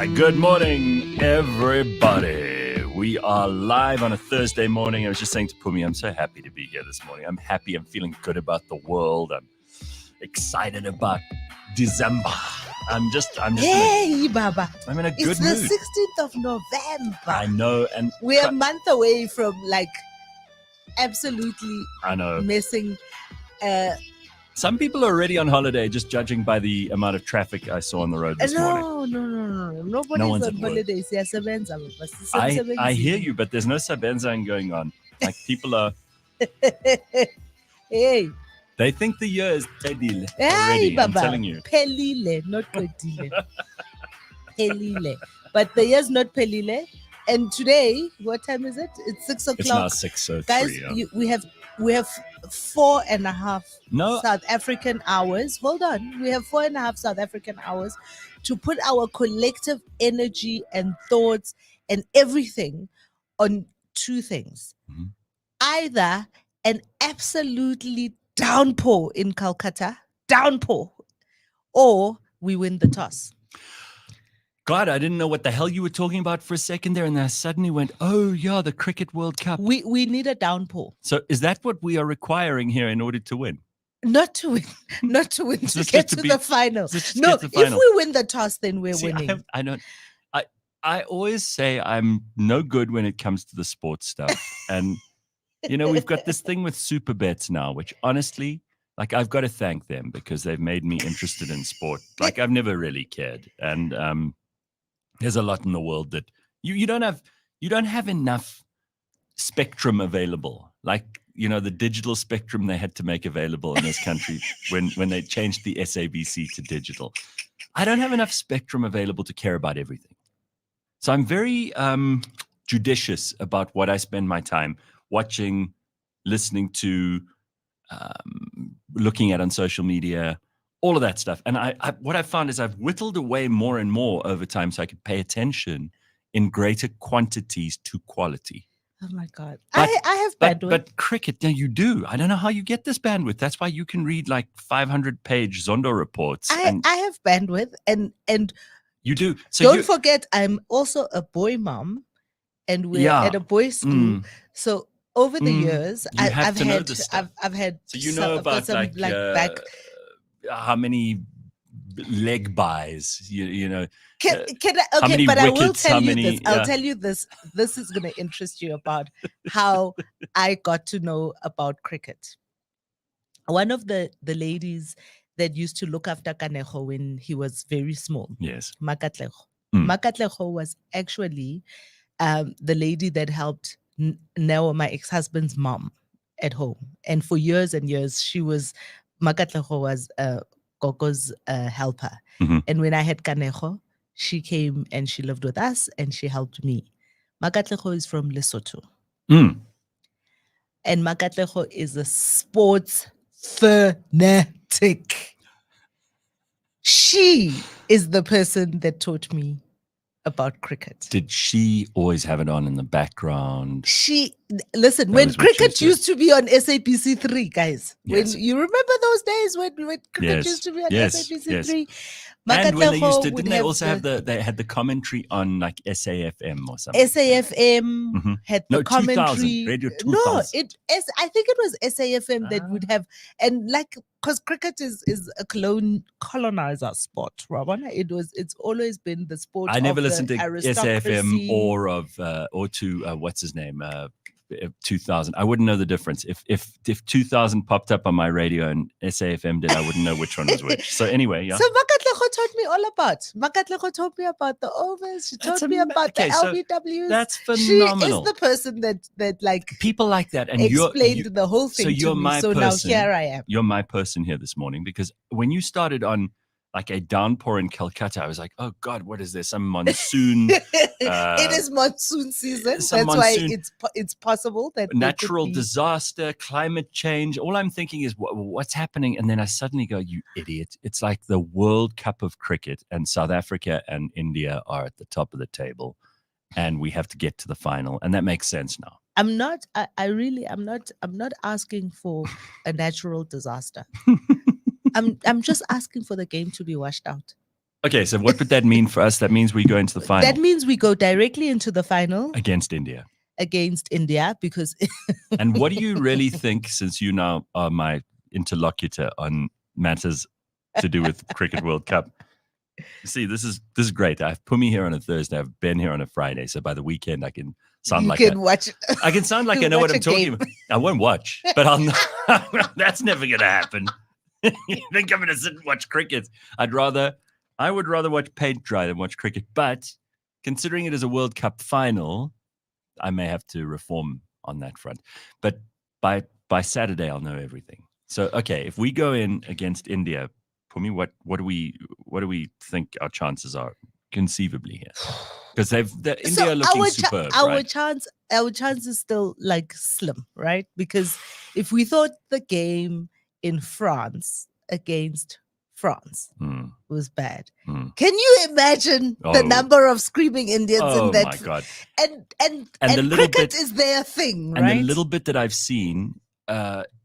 Good morning, everybody. We are live on a Thursday morning. I was just saying to Phumi, I'm so happy to be here this morning. I'm happy. I'm feeling good about the world. I'm excited about December. I'm just. Hey, Baba. I'm in a It's good the mood. 16th of November. I know, and We're a month away from absolutely I know. missing. Some people are already on holiday, just judging by the amount of traffic I saw on the road this morning. No. Nobody's No one's on at work. holidays. I hear you, but there's no sabenzang going on. Like people are. Hey. They think the year is pedile Hey, already. Baba. I'm telling you. Pelile, not pedile. Pelile. But the year's not pelile. And today, what time is it? It's 6 o'clock. It's now 6:03. Guys, yeah. we have 4.5 South African hours. Hold on. We have 4.5 South African hours to put our collective energy and thoughts and everything on two things. Mm-hmm. Either an absolutely downpour in Calcutta, or we win the toss. God, I didn't know what the hell you were talking about for a second there, and then I suddenly went, oh, yeah, the Cricket World Cup. We need a downpour. So is that what we are requiring here in order to win? Not to win, to get to the final. No, if we win the toss, then we're winning. I always say I'm no good when it comes to the sports stuff. And, we've got this thing with super bets now, which honestly, I've got to thank them because they've made me interested in sport. I've never really cared. And there's a lot in the world that you don't have enough spectrum available. The digital spectrum they had to make available in this country when they changed the SABC to digital. I don't have enough spectrum available to care about everything. So I'm very judicious about what I spend my time watching, listening to, looking at on social media, all of that stuff. And what I've found is I've whittled away more and more over time so I could pay attention in greater quantities to quality. Oh, my God. I have bandwidth. But cricket, you do. I don't know how you get this bandwidth. That's why you can read 500-page Zondo reports. I have bandwidth and you do. So don't forget, I'm also a boy mom and we're at a boys' school. So over the years, I've had so you know about back. How many leg buys, Can I, okay, but I will tell you this. I'll tell you this. This is going to interest you about how I got to know about cricket. One of the ladies that used to look after Kaneho when he was very small. Yes. Makatleho. Makatleho was actually the lady that helped Neo, my ex-husband's mom, at home. And for years and years, Makatleho was Gogo's helper. Mm-hmm. And when I had Kaneho, she came and she lived with us and she helped me. Makatleho is from Lesotho. Mm. And Makatleho is a sports fanatic. She is the person that taught me about cricket. Did she always have it on in the background? Listen, when cricket used to be on SABC 3, guys. Yes. When you remember those days when cricket used to be on SABC 3? And when they used to, didn't they also have they had the commentary on SAFM or something? SAFM had the commentary. 2000, Radio 2000. No, I think it was SAFM that would have, and because cricket is a colonizer sport, Rabana. It's always been the sport. I never listened to aristocracy. SAFM or to what's his name 2000. I wouldn't know the difference. If 2000 popped up on my radio and SAFM did, I wouldn't know which one was which. So anyway, yeah. So Makatleho taught me all about. Makatleho taught me about the overs. She taught me about the LBWs. That's phenomenal. She is the person that people like that and explained the whole thing to me. So now here I am. You're my person here this morning because when you started on a downpour in Calcutta, I was like, oh God, what is this? Some monsoon. It is monsoon season. That's why it's possible that natural disaster, climate change. All I'm thinking is what's happening. And then I suddenly go, you idiot. It's like the World Cup of cricket and South Africa and India are at the top of the table and we have to get to the final. And that makes sense now. I'm not asking for a natural disaster. I'm just asking for the game to be washed out. Okay, so what would that mean for us? That means we go into the final. That means we go directly into the final against India. Because. And what do you really think, since you now are my interlocutor on matters to do with Cricket World Cup? See, this is great. I have Phumi here on a Thursday. I've Ben here on a Friday. So by the weekend, I can sound like I can sound like I know what I'm talking about. I won't watch, but I'll know. That's never going to happen. You think I'm going to sit and watch cricket? I would rather watch paint dry than watch cricket. But considering it is a World Cup final, I may have to reform on that front. But by Saturday, I'll know everything. So, okay, if we go in against India, Phumi, what do we think our chances are conceivably here? Because India looking superb. Our chance is still like slim, right? Because if we thought the game in France against France was bad, can you imagine the number of screaming Indians in that? Oh my God! And cricket is their thing, right? And the little bit that I've seen,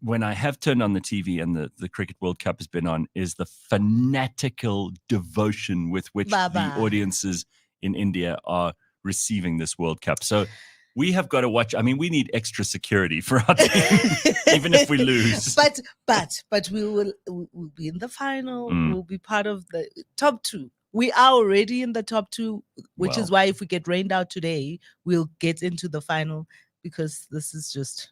when I have turned on the TV and the Cricket World Cup has been on, is the fanatical devotion with which the audiences in India are receiving this World Cup. So we have got to watch. I mean, we need extra security for our team, even if we lose. But we'll be in the final. We'll be part of the top two. We are already in the top two, which is why if we get rained out today, we'll get into the final, because this is just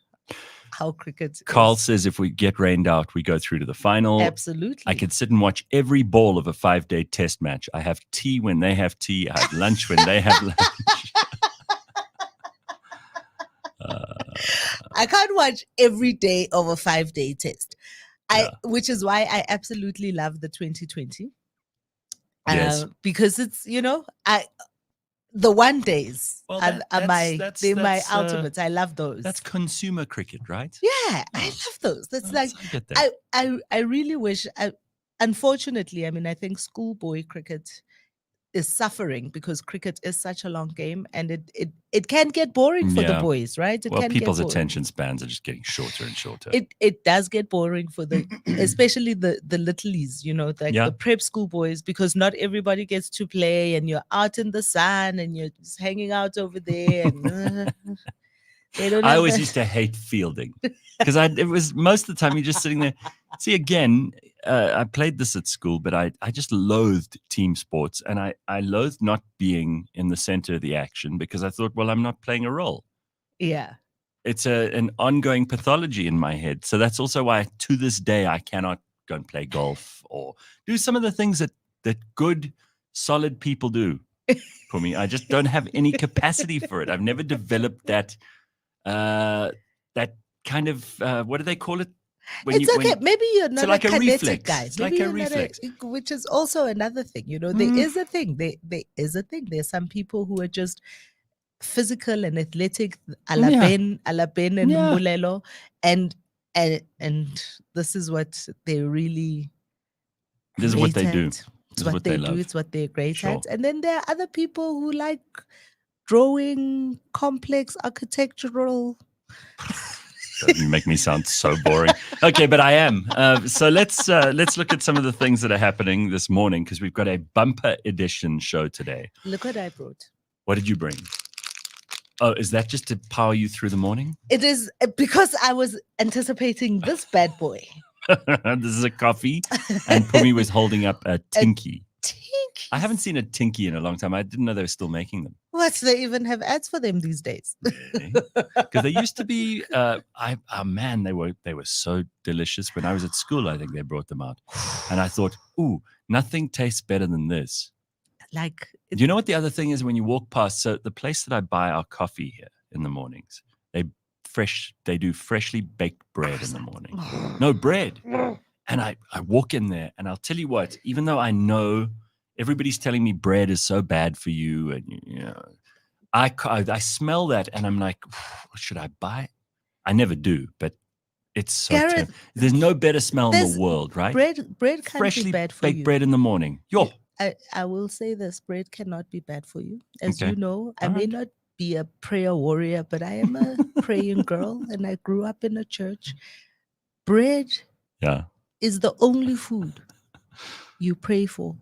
how cricket Carl says if we get rained out, we go through to the final. Absolutely. I could sit and watch every ball of a 5-day test match. I have tea when they have tea. I have lunch when they have lunch. I can't watch every day of a 5-day test. Which is why I absolutely love the 2020. Yes. Because it's, the 1 days are my ultimates. I love those. That's consumer cricket, right? Yeah, I love those. That's I really wish. Unfortunately, I mean, I think schoolboy cricket is suffering because cricket is such a long game, and it can get boring for the boys, right? People's attention spans are just getting shorter and shorter. It does get boring for especially the littlies, the prep school boys, because not everybody gets to play, and you're out in the sun and you're just hanging out over there. And, I always used to hate fielding because it was most of the time you're just sitting there. See, again, I played this at school, but I just loathed team sports, and I loathed not being in the center of the action because I thought, well, I'm not playing a role. Yeah. It's an ongoing pathology in my head. So that's also why to this day I cannot go and play golf or do some of the things that good, solid people do for me. I just don't have any capacity for it. I've never developed that kind of what do they call it? Maybe you're not like a kinetic reflex. guy. It's like a reflex. Which is also another thing. There is a thing. There is a thing. There's some people who are just physical and athletic, a la Ben and Mulelo, and this is what they really. This is what they do. It's what they do. It's what they're great at. And then there are other people who like drawing complex architectural. You make me sound so boring. Okay, but I am. So let's look at some of the things that are happening this morning, because we've got a bumper edition show today. Look what I brought. What did you bring? Oh, is that just to power you through the morning? It is, because I was anticipating this bad boy. This is a coffee, and Phumi was holding up a Tinky. Tinky. I haven't seen a Tinky in a long time. I didn't know they were still making them. What? They even have ads for them these days. Because they used to be. Man, they were so delicious. When I was at school, I think they brought them out, and I thought, ooh, nothing tastes better than this. Like, do you know what the other thing is when you walk past? So the place that I buy our coffee here in the mornings, they do freshly baked bread in the morning. No bread. And I walk in there, and I'll tell you what, even though I know everybody's telling me bread is so bad for you, and I smell that, and I'm like, should I buy it? I never do, but it's so Gareth, there's no better smell in the world, right? Bread can't freshly be bad for you. baked bread in the morning. I will say this: bread cannot be bad for you. As you know, I may not be a prayer warrior, but I am a praying girl, and I grew up in a church. Bread is the only food you pray for.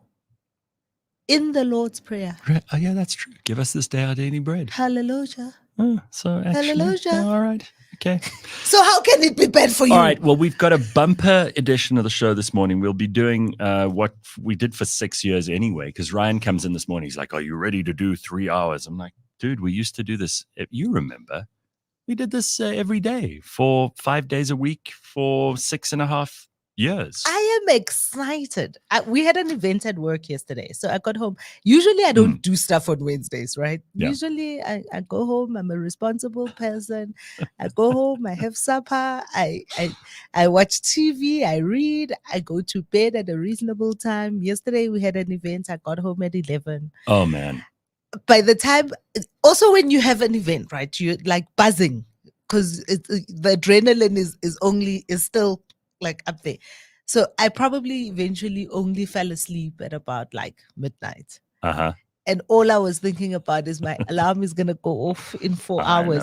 In the Lord's Prayer. Oh, yeah, that's true. Give us this day our daily bread. Hallelujah. Oh, so actually, Hallelujah. all right. Okay. So how can it be bad for you? All right. Well, we've got a bumper edition of the show this morning. We'll be doing what we did for 6 years anyway, because Ryan comes in this morning. He's like, are you ready to do 3 hours? I'm like, dude, we used to do this. You remember? We did this every day for 5 days a week for 6.5 years. I am excited. We had an event at work yesterday. So I got home. Usually I don't do stuff on Wednesdays, right? Yeah. Usually I go home. I'm a responsible person. I go home. I have supper. I watch TV. I read. I go to bed at a reasonable time. Yesterday we had an event. I got home at 11. Oh, man. By the time, also when you have an event, right? You're like buzzing because the adrenaline is still like up there. So I probably eventually only fell asleep at about like midnight. Uh-huh. And all I was thinking about is my alarm is going to go off in 4 hours.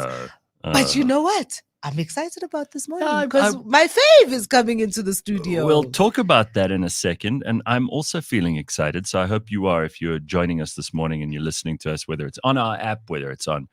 But you know what? I'm excited about this morning because my fave is coming into the studio. We'll talk about that in a second. And I'm also feeling excited. So I hope you are, if you're joining us this morning and you're listening to us, whether it's on our app, whether it's on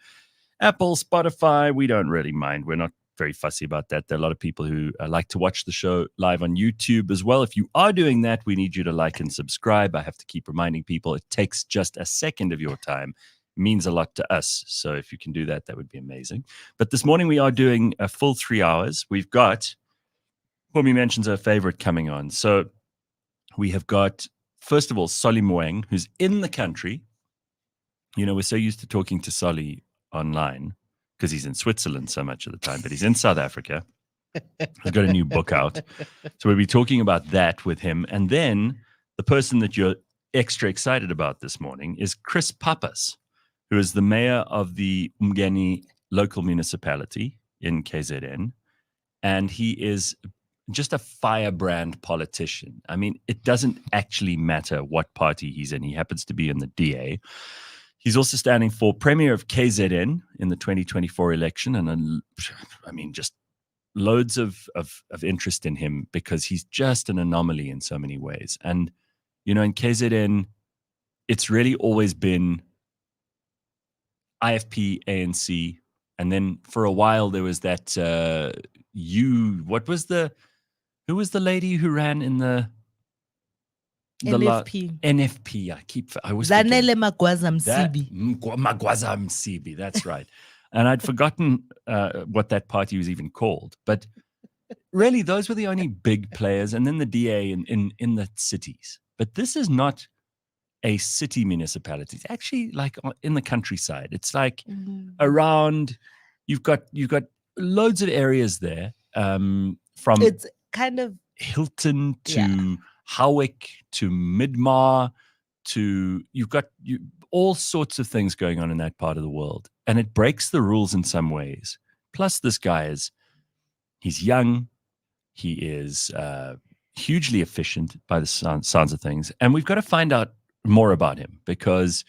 Apple, Spotify, we don't really mind. We're not very fussy about that. There are a lot of people who like to watch the show live on YouTube as well. If you are doing that, we need you to like and subscribe. I have to keep reminding people it takes just a second of your time. It means a lot to us. So if you can do that, that would be amazing. But this morning we are doing a full 3 hours. We've got, Phumi mentions her favorite coming on. So we have got, first of all, Solly Moeng, who's in the country. You know, we're so used to talking to Solly online because he's in Switzerland so much of the time, but he's in South Africa. He's got a new book out. So we'll be talking about that with him. And then the person that you're extra excited about this morning is Chris Pappas, who is the mayor of the Umgeni local municipality in KZN. And he is just a firebrand politician. I mean, it doesn't actually matter what party he's in. He happens to be in the DA. He's also standing for Premier of KZN in the 2024 election. And I mean, just loads of interest in him because he's just an anomaly in so many ways. And, you know, in KZN, it's really always been IFP, ANC. And then for a while, there was that, who was the lady who ran in the NFP. NFP. I was Zanele Magwaza Msibi. Magwaza Msibi, that's right. And I'd forgotten what that party was even called. But really, those were the only big players. And then the DA in the cities. But this is not a city municipality. It's actually like in the countryside. It's like around, you've got loads of areas there. From it's kind of Hilton to Howick to Midmar to you've got all sorts of things going on in that part of the world, and it breaks the rules in some ways. Plus, this guy he's young, he is hugely efficient by the sounds of things, and we've got to find out more about him because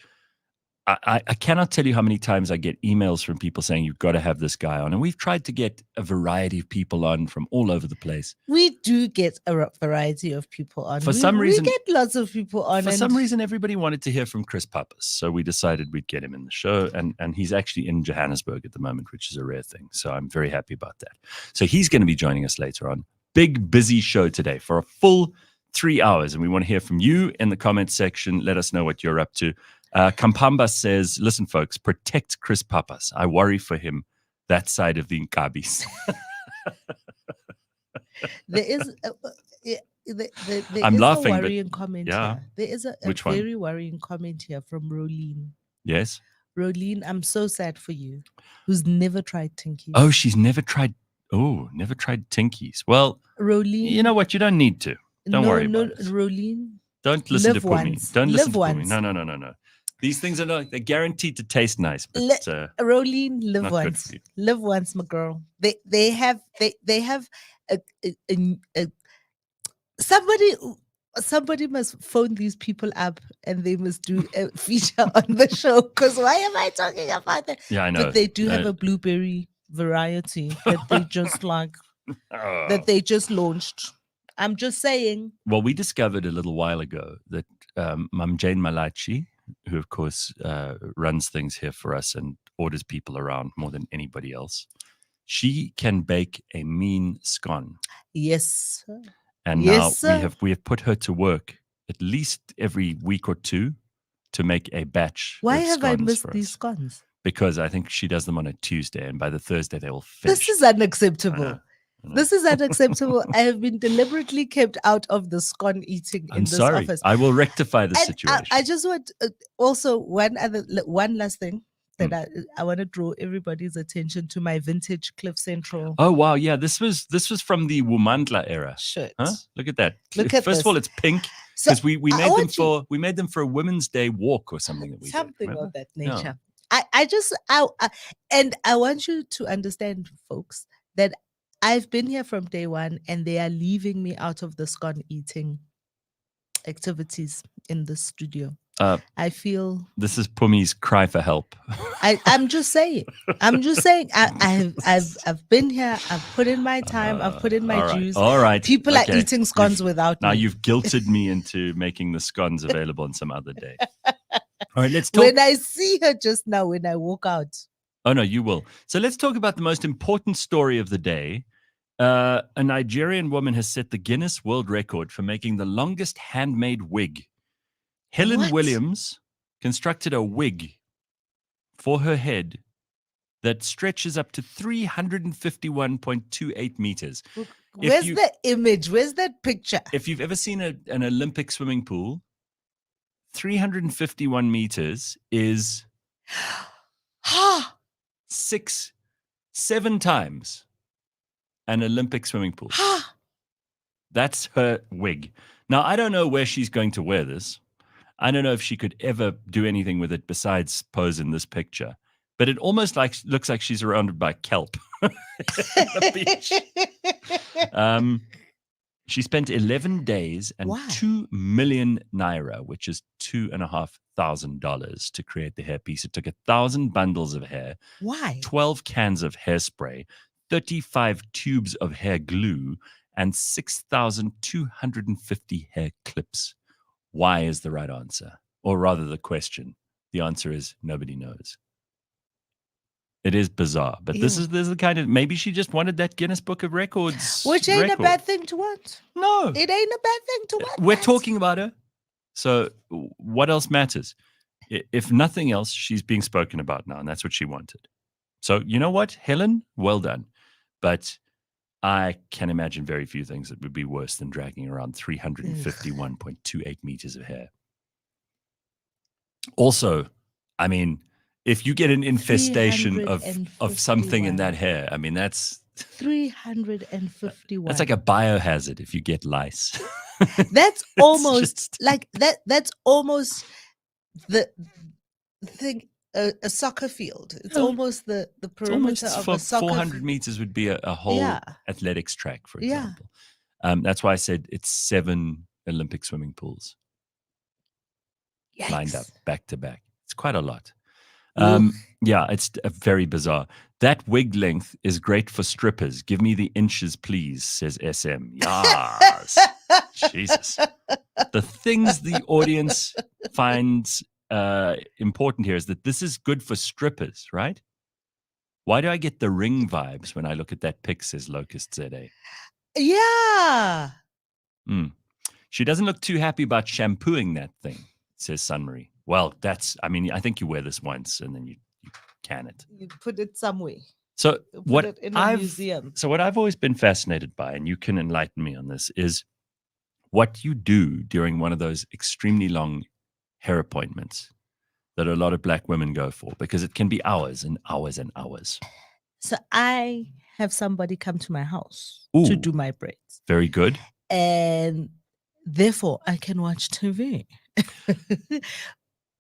I cannot tell you how many times I get emails from people saying you've got to have this guy on. And we've tried to get a variety of people on from all over the place. We do get a variety of people on. For some reason, we get lots of people on. For some reason, everybody wanted to hear from Chris Pappas. So we decided we'd get him in the show. And he's actually in Johannesburg at the moment, which is a rare thing. So I'm very happy about that. So he's going to be joining us later on. Big, busy show today for a full 3 hours. And we want to hear from you in the comments section. Let us know what you're up to. Kampamba says, listen, folks, protect Chris Pappas. I worry for him, that side of the Nkabis. There is I'm laughing, a worrying comment here. There is a very worrying comment here from Rolene. Yes? Rolene, I'm so sad for you, who's never tried Tinkies. Oh, she's never tried Tinkies. Well, Rolene, you know what? You don't need to. Don't worry about it. Rolene, don't listen to Phumi. Don't listen to Phumi. No. These things they're guaranteed to taste nice, but Rolene, live once. Live once, my girl. They have somebody must phone these people up and they must do a feature on the show. Because why am I talking about that? Yeah, I know. But they do have a blueberry variety that they just that they just launched. I'm just saying. Well, we discovered a little while ago that Mam Jane Malachi, who of course runs things here for us and orders people around more than anybody else. She can bake a mean scone. Yes. And yes, now we have put her to work at least every week or two to make a batch. Why of have I scones missed for these us. scones? Because I think she does them on a Tuesday, and by the Thursday they will finish. This is unacceptable. I know. This is unacceptable. I have been deliberately kept out of the scone eating in this office. I will rectify the And situation. I just want also one last thing that I want to draw everybody's attention to my vintage Cliff Central. Oh wow, yeah, this was from the Wumandla era. Shirt. Huh? Look at that. Look at First this. of all, it's pink because we made them for a Women's Day walk or something that we something did, of that nature. Yeah. I want you to understand, folks, that I've been here from day one, and they are leaving me out of the scone eating activities in the studio. I feel this is Pumi's cry for help. I'm just saying. I've been here. I've put in my time. I've put in my juice. All right. People are eating scones without me. Now you've guilted me into making the scones available on some other day. All right, let's talk. When I see her just now, when I walk out. Oh no, you will. So let's talk about the most important story of the day. A Nigerian woman has set the Guinness World Record for making the longest handmade wig. Helen Williams constructed a wig for her head that stretches up to 351.28 meters. Where's the image? Where's that picture? If you've ever seen an Olympic swimming pool, 351 meters is 7 times an Olympic swimming pool. That's her wig. Now, I don't know where she's going to wear this. I don't know if she could ever do anything with it besides pose in this picture. But it almost looks like she's surrounded by kelp at the beach. She spent 11 days and 2 million naira, which is $2,500 to create the hairpiece. It took 1,000 bundles of hair. 12 cans of hairspray, 35 tubes of hair glue, and 6,250 hair clips. Why is the right answer? Or rather the question. The answer is nobody knows. It is bizarre, but this is the kind of, maybe she just wanted that Guinness Book of Records. Which ain't a bad thing to want. No. It ain't a bad thing to want. We're talking about her. So what else matters? If nothing else, she's being spoken about now, and that's what she wanted. So you know what, Helen? Well done. But I can imagine very few things that would be worse than dragging around 351.28 meters of hair. Also, I mean, if you get an infestation of something in that hair, I mean, that's 351. That's like a biohazard if you get lice. That's almost like that. That's almost the thing. A soccer field. It's almost the perimeter of a soccer 400 meters would be a whole athletics track, for example. That's why I said it's 7 Olympic swimming pools lined up back to back. It's quite a lot. Yeah, it's very bizarre. That wig length is great for strippers. Give me the inches, please, says SM. Yes. Jesus. The things the audience finds important here is that this is good for strippers, right? Why do I get the Ring vibes when I look at that pic, says Locust ZA? Yeah. She doesn't look too happy about shampooing that thing, says Sunmarie. Well, I think you wear this once and then you can it. You put it somewhere. So put it in a museum. So what I've always been fascinated by, and you can enlighten me on this, is what you do during one of those extremely long hair appointments that a lot of black women go for, because it can be hours and hours and hours. So I have somebody come to my house to do my braids. Very good. And therefore I can watch TV.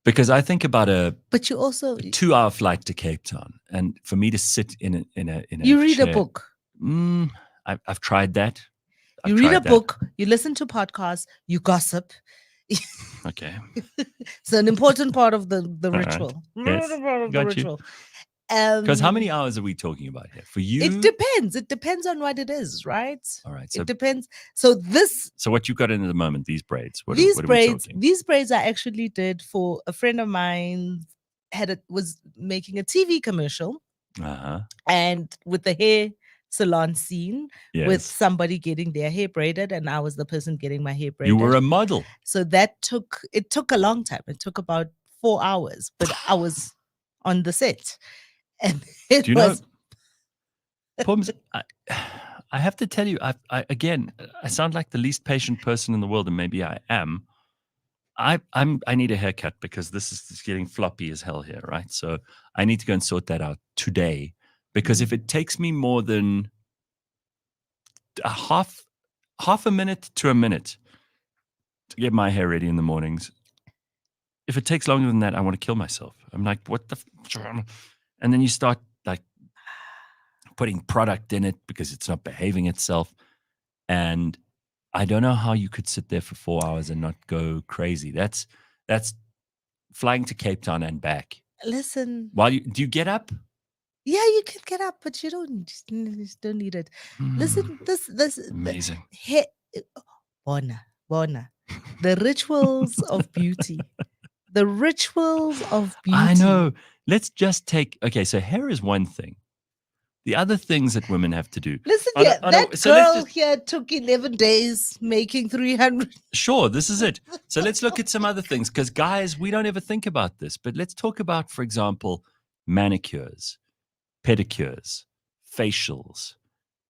Because I think about but you also 2-hour flight to Cape Town, and for me to sit in a you read chair, a book. I've tried that. You read a book, you listen to podcasts, you gossip. Okay. It's an important part of the ritual. Right. Yes. Part of the ritual. Because how many hours are we talking about here? For you? It depends. It depends on what it is, right? All right. So, it depends. So what you got in at the moment, these braids? What are we talking? These braids I actually did for a friend of mine was making a TV commercial. And with the hair salon scene, with somebody getting their hair braided, and I was the person getting my hair braided. You were a model. So it took a long time. It took about 4 hours, but I was on the set. And it was... Pums, I have to tell you, again, I sound like the least patient person in the world, and maybe I am. I need a haircut because this is getting floppy as hell here, right? So I need to go and sort that out today, because if it takes me more than half a minute to a minute to get my hair ready in the mornings, if it takes longer than that, I want to kill myself. I'm like, what the? And then you start like putting product in it because it's not behaving itself. And I don't know how you could sit there for 4 hours and not go crazy. That's flying to Cape Town and back. Listen. Do you get up? Yeah, you can get up, but you don't need it. Listen, this amazing. Bona. The rituals of beauty. The rituals of beauty. I know. Let's just take, okay, so hair is one thing. The other things that women have to do. Listen, that girl here took 11 days making 300. Sure, this is it. So let's look at some other things, because guys, we don't ever think about this. But let's talk about, for example, manicures, pedicures, facials.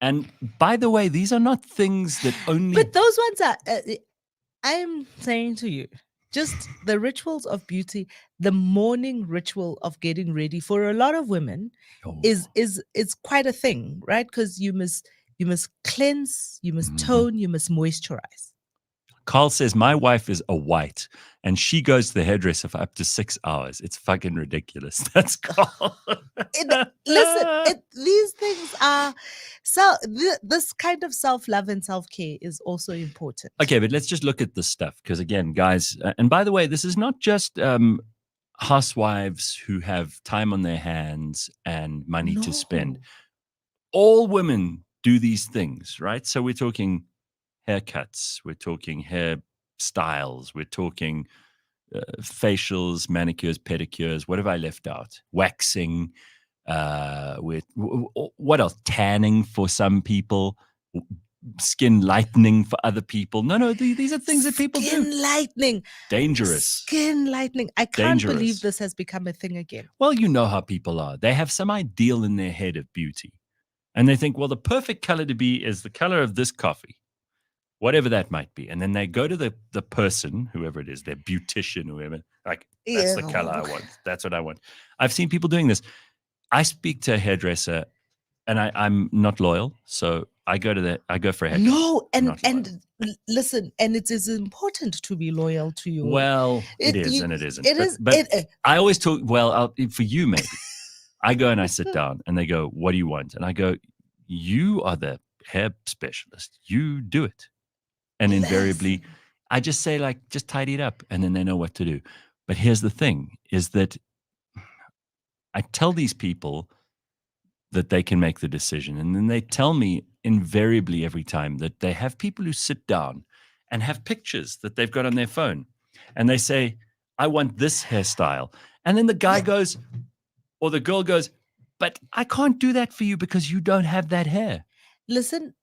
And by the way, these are not things that only... But those ones are... I'm saying to you, just the rituals of beauty, the morning ritual of getting ready for a lot of women is quite a thing, right? Because you must cleanse, you must tone, you must moisturize. Carl says, my wife is a white and she goes to the hairdresser for up to 6 hours. It's fucking ridiculous. That's Carl. These things are... this kind of self-love and self-care is also important. Okay, but let's just look at this stuff. Because again, guys, and by the way, this is not just housewives who have time on their hands and money to spend. All women do these things, right? So we're talking haircuts, we're talking hair styles, we're talking facials, manicures, pedicures. What have I left out? Waxing, what else? Tanning for some people, skin lightening for other people. No, these are things that people do. Skin lightening. Dangerous. Skin lightening. I can't believe this has become a thing again. Well, you know how people are. They have some ideal in their head of beauty. And they think, well, the perfect color to be is the color of this coffee, whatever that might be. And then they go to the person, whoever it is, their beautician, whoever, like, that's the color I want. That's what I want. I've seen people doing this. I speak to a hairdresser and I'm not loyal. So I go for a haircut. No, and listen, and it is important to be loyal to you. Well, it is and it isn't. But I always talk, for you maybe. I go and I sit down and they go, what do you want? And I go, you are the hair specialist. You do it. And invariably, I just say, like, just tidy it up. And then they know what to do. But here's the thing, is that I tell these people that they can make the decision. And then they tell me invariably every time that they have people who sit down and have pictures that they've got on their phone. And they say, I want this hairstyle. And then the guy goes, or the girl goes, but I can't do that for you because you don't have that hair. Listen,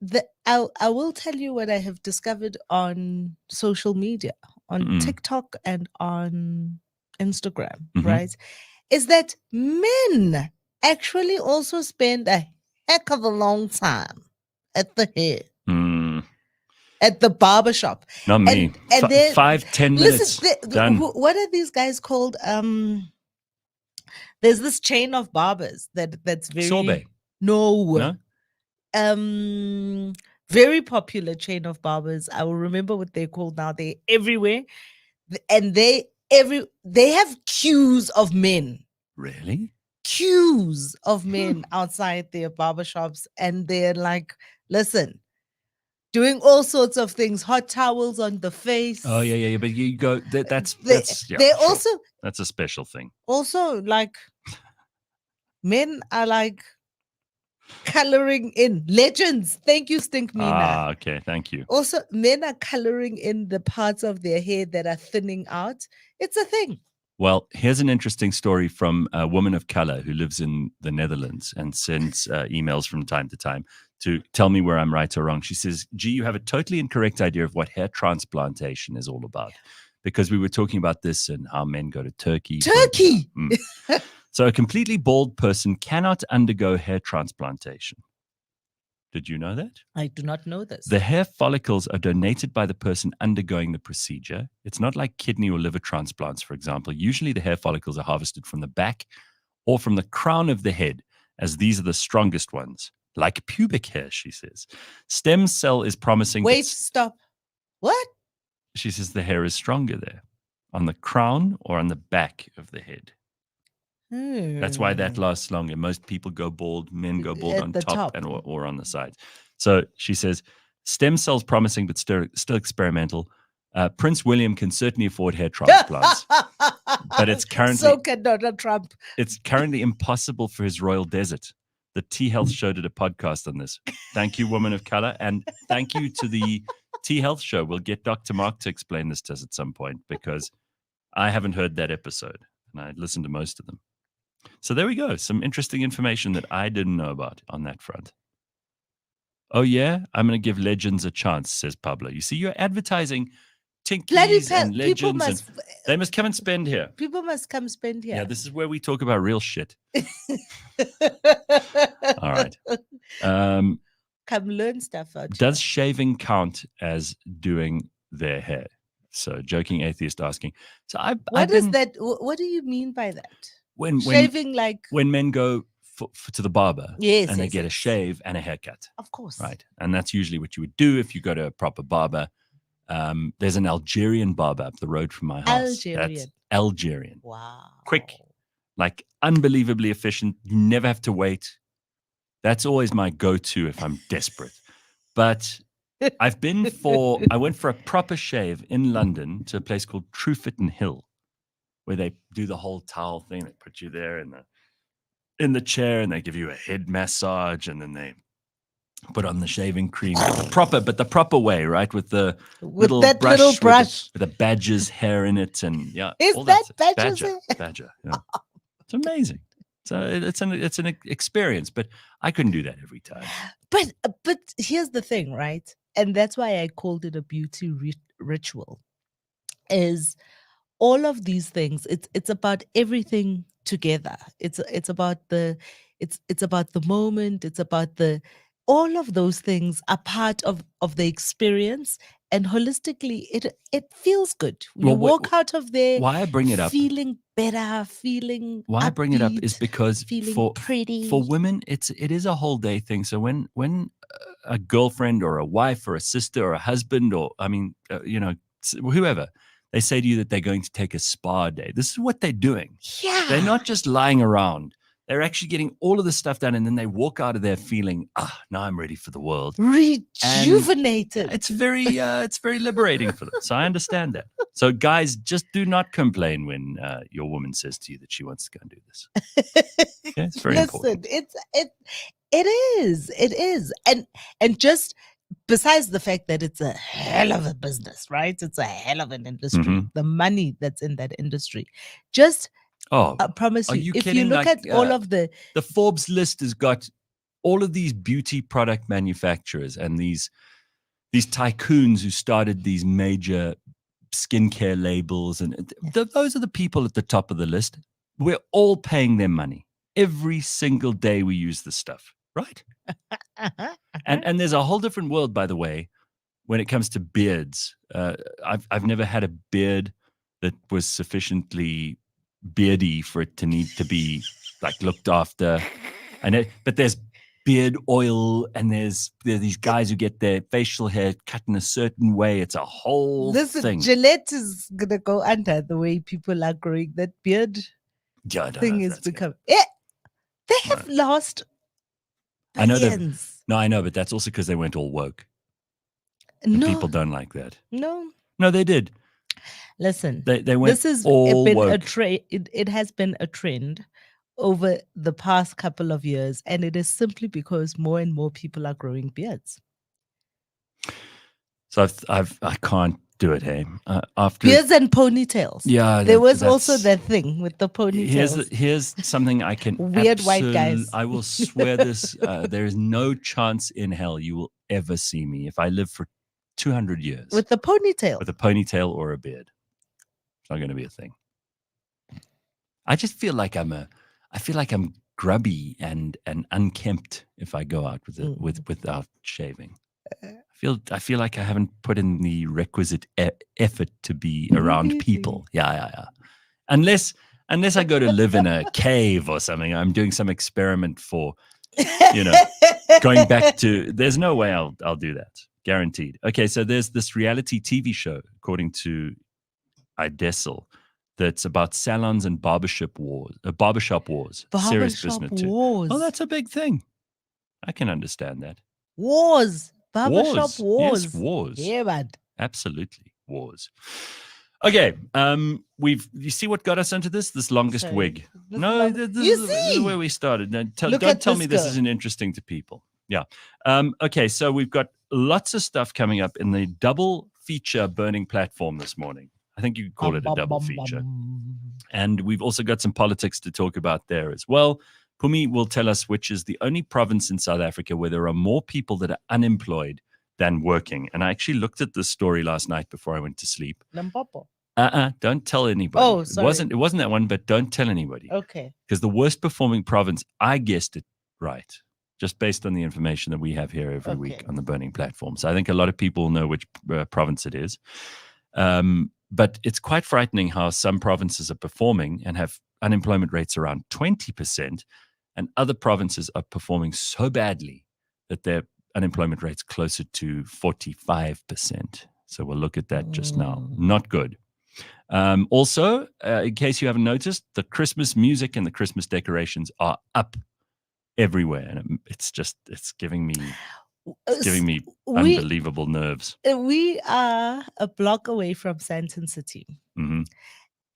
I will tell you what I have discovered on social media, on TikTok and on Instagram, right? Is that men actually also spend a heck of a long time at the hair. At the barbershop. Not me. And 5-10 minutes. Done. What are these guys called? There's this chain of barbers that's very... Sorbet. No? Very popular chain of barbers. I will remember what they're called now. They're everywhere. And they have queues of men. Really? Queues of men outside their barbershops. And they're like, listen, doing all sorts of things, hot towels on the face. Oh, yeah. But you go, that's also... That's a special thing. Also, like, Men are like coloring in legends. Thank you, Stink Mina. Ah, okay. Thank you. Also, men are coloring in the parts of their hair that are thinning out. It's a thing. Well, here's an interesting story from a woman of color who lives in the Netherlands and sends emails from time to time to tell me where I'm right or wrong. She says, "Gee, you have a totally incorrect idea of what hair transplantation is all about." Because we were talking about this and how men go to Turkey. Turkey! So a completely bald person cannot undergo hair transplantation. Did you know that? I do not know this. The hair follicles are donated by the person undergoing the procedure. It's not like kidney or liver transplants, for example. Usually the hair follicles are harvested from the back or from the crown of the head, as these are the strongest ones, like pubic hair, she says. Stem cell is promising. Wait, stop. What? She says the hair is stronger there, on the crown or on the back of the head. That's why that lasts longer. Most people go bald, men go bald on top and or on the sides. So she says, stem cells promising, but still experimental. Prince William can certainly afford hair transplants, but it's currently so can Donald Trump. It's currently impossible for his royal desert. The T Health Show did a podcast on this. Thank you, woman of color, and thank you to the T Health Show. We'll get Dr. Mark to explain this to us at some point because I haven't heard that episode and I listened to most of them. So there we go. Some interesting information that I didn't know about on that front. Oh, yeah? I'm going to give legends a chance, says Pablo. You see, you're advertising Tinkies and legends. They must come and spend here. People must come spend here. Yeah, this is where we talk about real shit. All right. Come learn stuff out. Does shaving count as doing their hair? So, joking atheist asking. So, What do you mean by that? Shaving, when men go to the barber and they get a shave and a haircut. Of course. Right. And that's usually what you would do if you go to a proper barber. There's an Algerian barber up the road from my house. That's Algerian. Wow. Quick, like unbelievably efficient. You never have to wait. That's always my go-to if I'm desperate. But I went for a proper shave in London to a place called Truefitton Hill, where they do the whole towel thing. They put you there in the chair and they give you a head massage and then they put on the shaving cream. The proper way, right? With the little brush. With the badger's hair in it. And yeah. Is that badger's hair? Badger. Yeah. It's amazing. So it's an experience, but I couldn't do that every time. But here's the thing, right? And that's why I called it a beauty ritual. Is all of these things, it's about everything together. It's about the moment. It's about all of those things are part of the experience, and holistically it feels good. You walk out of there. Why I bring it up, feeling better, feeling. Why upbeat, I bring it up is because pretty. For women, it is a whole day thing. So when a girlfriend or a wife or a sister or a husband or whoever, they say to you that they're going to take a spa day. This is what they're doing. Yeah. They're not just lying around. They're actually getting all of this stuff done, and then they walk out of there feeling, now I'm ready for the world. Rejuvenated. And it's very liberating for them. So I understand that. So guys, just do not complain when your woman says to you that she wants to go and do this. Okay? It's very important. It is. And just besides the fact that it's a hell of a business, right? It's a hell of an industry. Mm-hmm. The money that's in that industry. Just I promise you, if you look at all of the Forbes list has got all of these beauty product manufacturers and these tycoons who started these major skincare labels, and those are the people at the top of the list. We're all paying them money every single day we use this stuff, right? And there's a whole different world, by the way, when it comes to beards. I've never had a beard that was sufficiently beardy for it to need to be like looked after. But there's beard oil, and there's these guys who get their facial hair cut in a certain way. It's a whole thing. Gillette is gonna go under the way people are growing that beard. Thing is become. They have lost. I know that. No, I know, but that's also because they went all woke. No, people don't like that. No, they did. Listen, they went. This has all been woke. a trend. It has been a trend over the past couple of years, and it is simply because more and more people are growing beards. So I can't do it. Hey, after beards and ponytails. Yeah, there was also that thing with the ponytails. Here's something I can weird white guys. I will swear this. There is no chance in hell you will ever see me if I live for 200 years with the ponytail. With a ponytail or a beard, it's not going to be a thing. I just feel like I'm grubby and unkempt if I go out without shaving. I feel like I haven't put in the requisite effort to be around people. Yeah. Unless I go to live in a cave or something, I'm doing some experiment for, going back to. There's no way I'll do that, guaranteed. Okay, so there's this reality TV show, according to Idessel, that's about salons and barbershop wars. Serious business wars. Oh, that's a big thing. I can understand that. Wars. Barbershop wars. Yes, wars. Yeah, man. Absolutely. Wars. Okay. You see what got us into this longest wig. This is where we started. Now, don't tell me this isn't interesting to people. Yeah. Okay, so we've got lots of stuff coming up in the double feature burning platform this morning. I think you could call it a double feature. And we've also got some politics to talk about there as well. Phumi will tell us which is the only province in South Africa where there are more people that are unemployed than working. And I actually looked at this story last night before I went to sleep. Limpopo. Don't tell anybody. Oh, sorry. It wasn't that one, but don't tell anybody. Okay. Because the worst performing province, I guessed it right, just based on the information that we have here every week on the burning platform. So I think a lot of people know which province it is. But it's quite frightening how some provinces are performing and have unemployment rates around 20%, and other provinces are performing so badly that their unemployment rate's closer to 45%. So we'll look at that just now. Not good. Also, in case you haven't noticed, the Christmas music and the Christmas decorations are up everywhere, and it's giving me unbelievable nerves. We are a block away from Sandton City. Mm-hmm.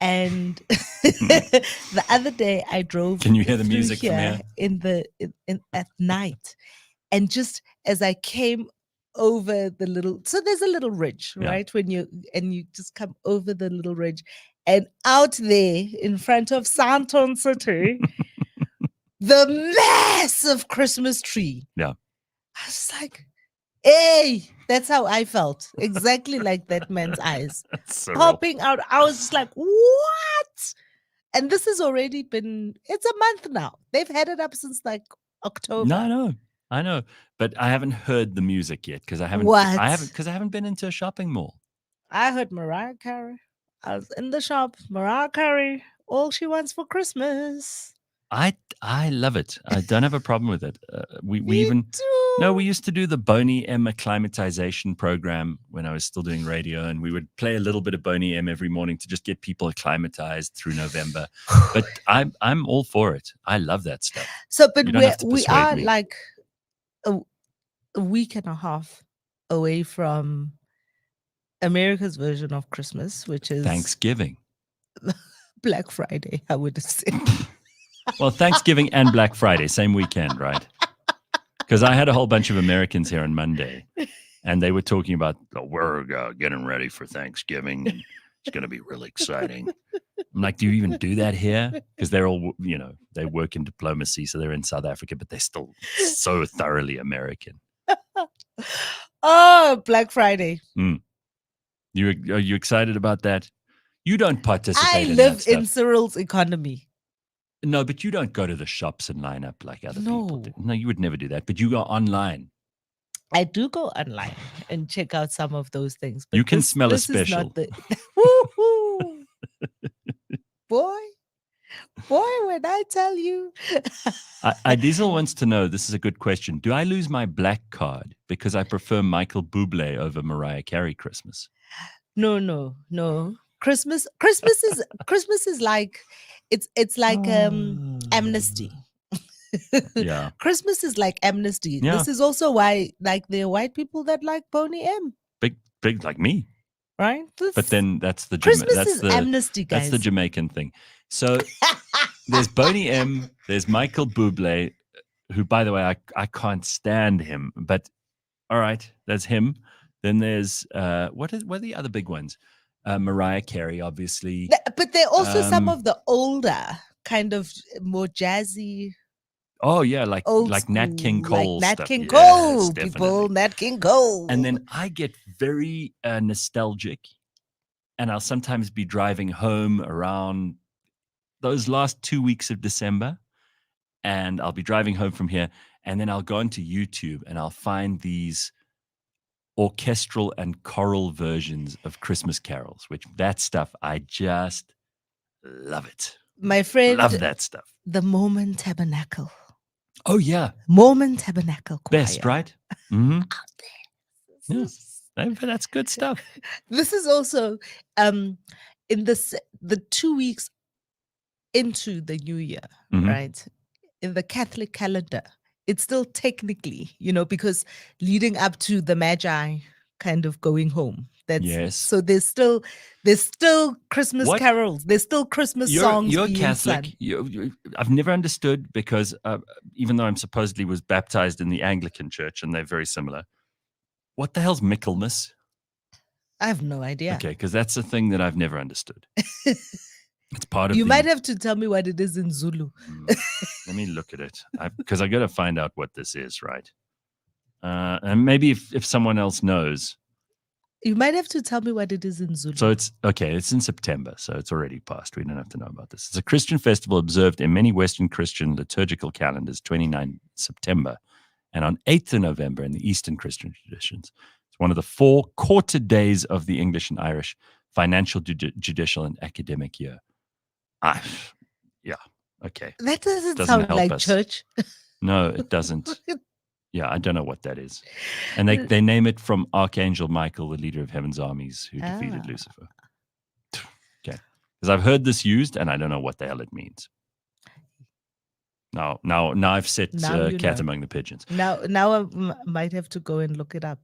And the other day I drove. Can you hear the music from here? At night, and just as I came over so there's a little ridge, right? When you just come over the little ridge, and out there in front of Sandton City, the massive Christmas tree. Yeah. I was like, hey, that's how I felt. Exactly like that man's eyes popping out. I was just like, what? And this has already it's a month now. They've had it up since like October. No, I know. But I haven't heard the music yet because I haven't been into a shopping mall. I heard Mariah Carey. I was in the shop. Mariah Carey, all she wants for Christmas. I love it. I don't have a problem with it. We used to do the Boney M acclimatization program when I was still doing radio, and we would play a little bit of Boney M every morning to just get people acclimatized through November. But I'm all for it. I love that stuff. So, but we are like a week and a half away from America's version of Christmas, which is Thanksgiving, Black Friday, I would say. Well, Thanksgiving and Black Friday, same weekend, right? Because I had a whole bunch of Americans here on Monday, and they were talking about, we're getting ready for Thanksgiving. And it's going to be really exciting. I'm like, do you even do that here? Because they're all, they work in diplomacy, so they're in South Africa, but they're still so thoroughly American. Oh, Black Friday. Are you excited about that? You don't participate in that I live stuff. in Cyril's economy. No, but you don't go to the shops and line up like other people do. No, you would never do that. But you go online. I do go online and check out some of those things. But you can smell a special. Boy, when I tell you. Diesel wants to know, this is a good question. Do I lose my black card because I prefer Michael Bublé over Mariah Carey Christmas? No. Christmas is like it's like amnesty. Yeah. Christmas is like amnesty. Yeah. This is also why like there are white people that like Boney M. Big like me. Right? But then that's the Christmas is amnesty, guys. That's the Jamaican thing. So There's Boney M. There's Michael Bublé, who, by the way, I can't stand him. But all right, that's him. Then there's what are the other big ones? Mariah Carey, obviously. But there are also some of the older, kind of more jazzy. Oh yeah, like Nat King Cole, like Nat stuff. King Yes, Cole, definitely. people, Nat King Cole. And then I get very nostalgic, and I'll sometimes be driving home around those last 2 weeks of December, and I'll be driving home from here, and then I'll go onto YouTube and I'll find these orchestral and choral versions of Christmas carols, which that stuff, I just love it. My friend, love that stuff. The Mormon Tabernacle. Oh yeah, Mormon Tabernacle Choir. Best, right? Mm-hmm. Yeah. That's good stuff. This is also in the 2 weeks into the new year, right? In the Catholic calendar, it's still technically, because leading up to the Magi kind of going home. Yes. So there's still Christmas carols. There's still Christmas songs. You're Catholic. I've never understood, because even though I'm supposedly was baptized in the Anglican Church, and they're very similar. What the hell's Michaelmas? I have no idea. Okay, because that's a thing that I've never understood. It's part of You might have to tell me what it is in Zulu. Let me look at it, because I got to find out what this is, right? And maybe if someone else knows. You might have to tell me what it is in Zulu. So it's in September, so it's already past. We don't have to know about this. It's a Christian festival observed in many Western Christian liturgical calendars, 29 September, and on 8th of November in the Eastern Christian traditions. It's one of the 4 quarter days of the English and Irish financial, judicial, and academic year. Yeah, okay. That doesn't sound like us. Church. No, it doesn't. Yeah, I don't know what that is. And they name it from Archangel Michael, the leader of heaven's armies, who defeated Lucifer. Okay. Because I've heard this used, and I don't know what the hell it means. Now I've set cat among the pigeons. Now I might have to go and look it up.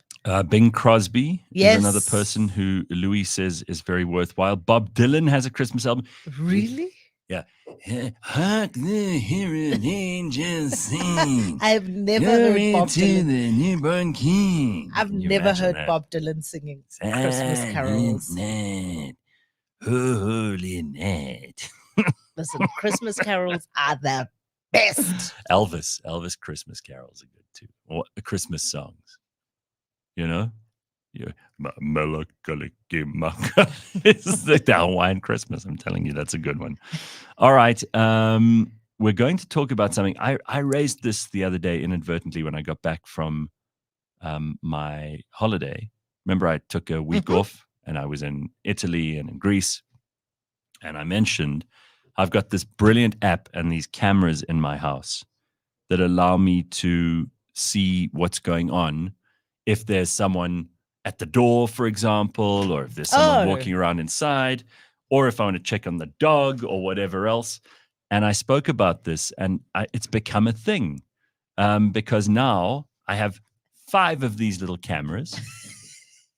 Bing Crosby is another person who Louis says is very worthwhile. Bob Dylan has a Christmas album. Really? Yeah. Hark the hearing angels sing. I've never heard Bob Dylan. The newborn king. I've never heard Bob Dylan singing Christmas carols. Night, holy night. Listen, Christmas carols are the best. Elvis Christmas carols are good too. Or Christmas songs. Yeah. This is the Hawaiian Christmas. I'm telling you, that's a good one. All right. We're going to talk about something. I raised this the other day inadvertently when I got back from my holiday. Remember, I took a week off, and I was in Italy and in Greece. And I mentioned I've got this brilliant app and these cameras in my house that allow me to see what's going on if there's someone at the door, for example, or if there's someone walking around inside, or if I want to check on the dog or whatever else. And I spoke about this, and it's become a thing because now I have 5 of these little cameras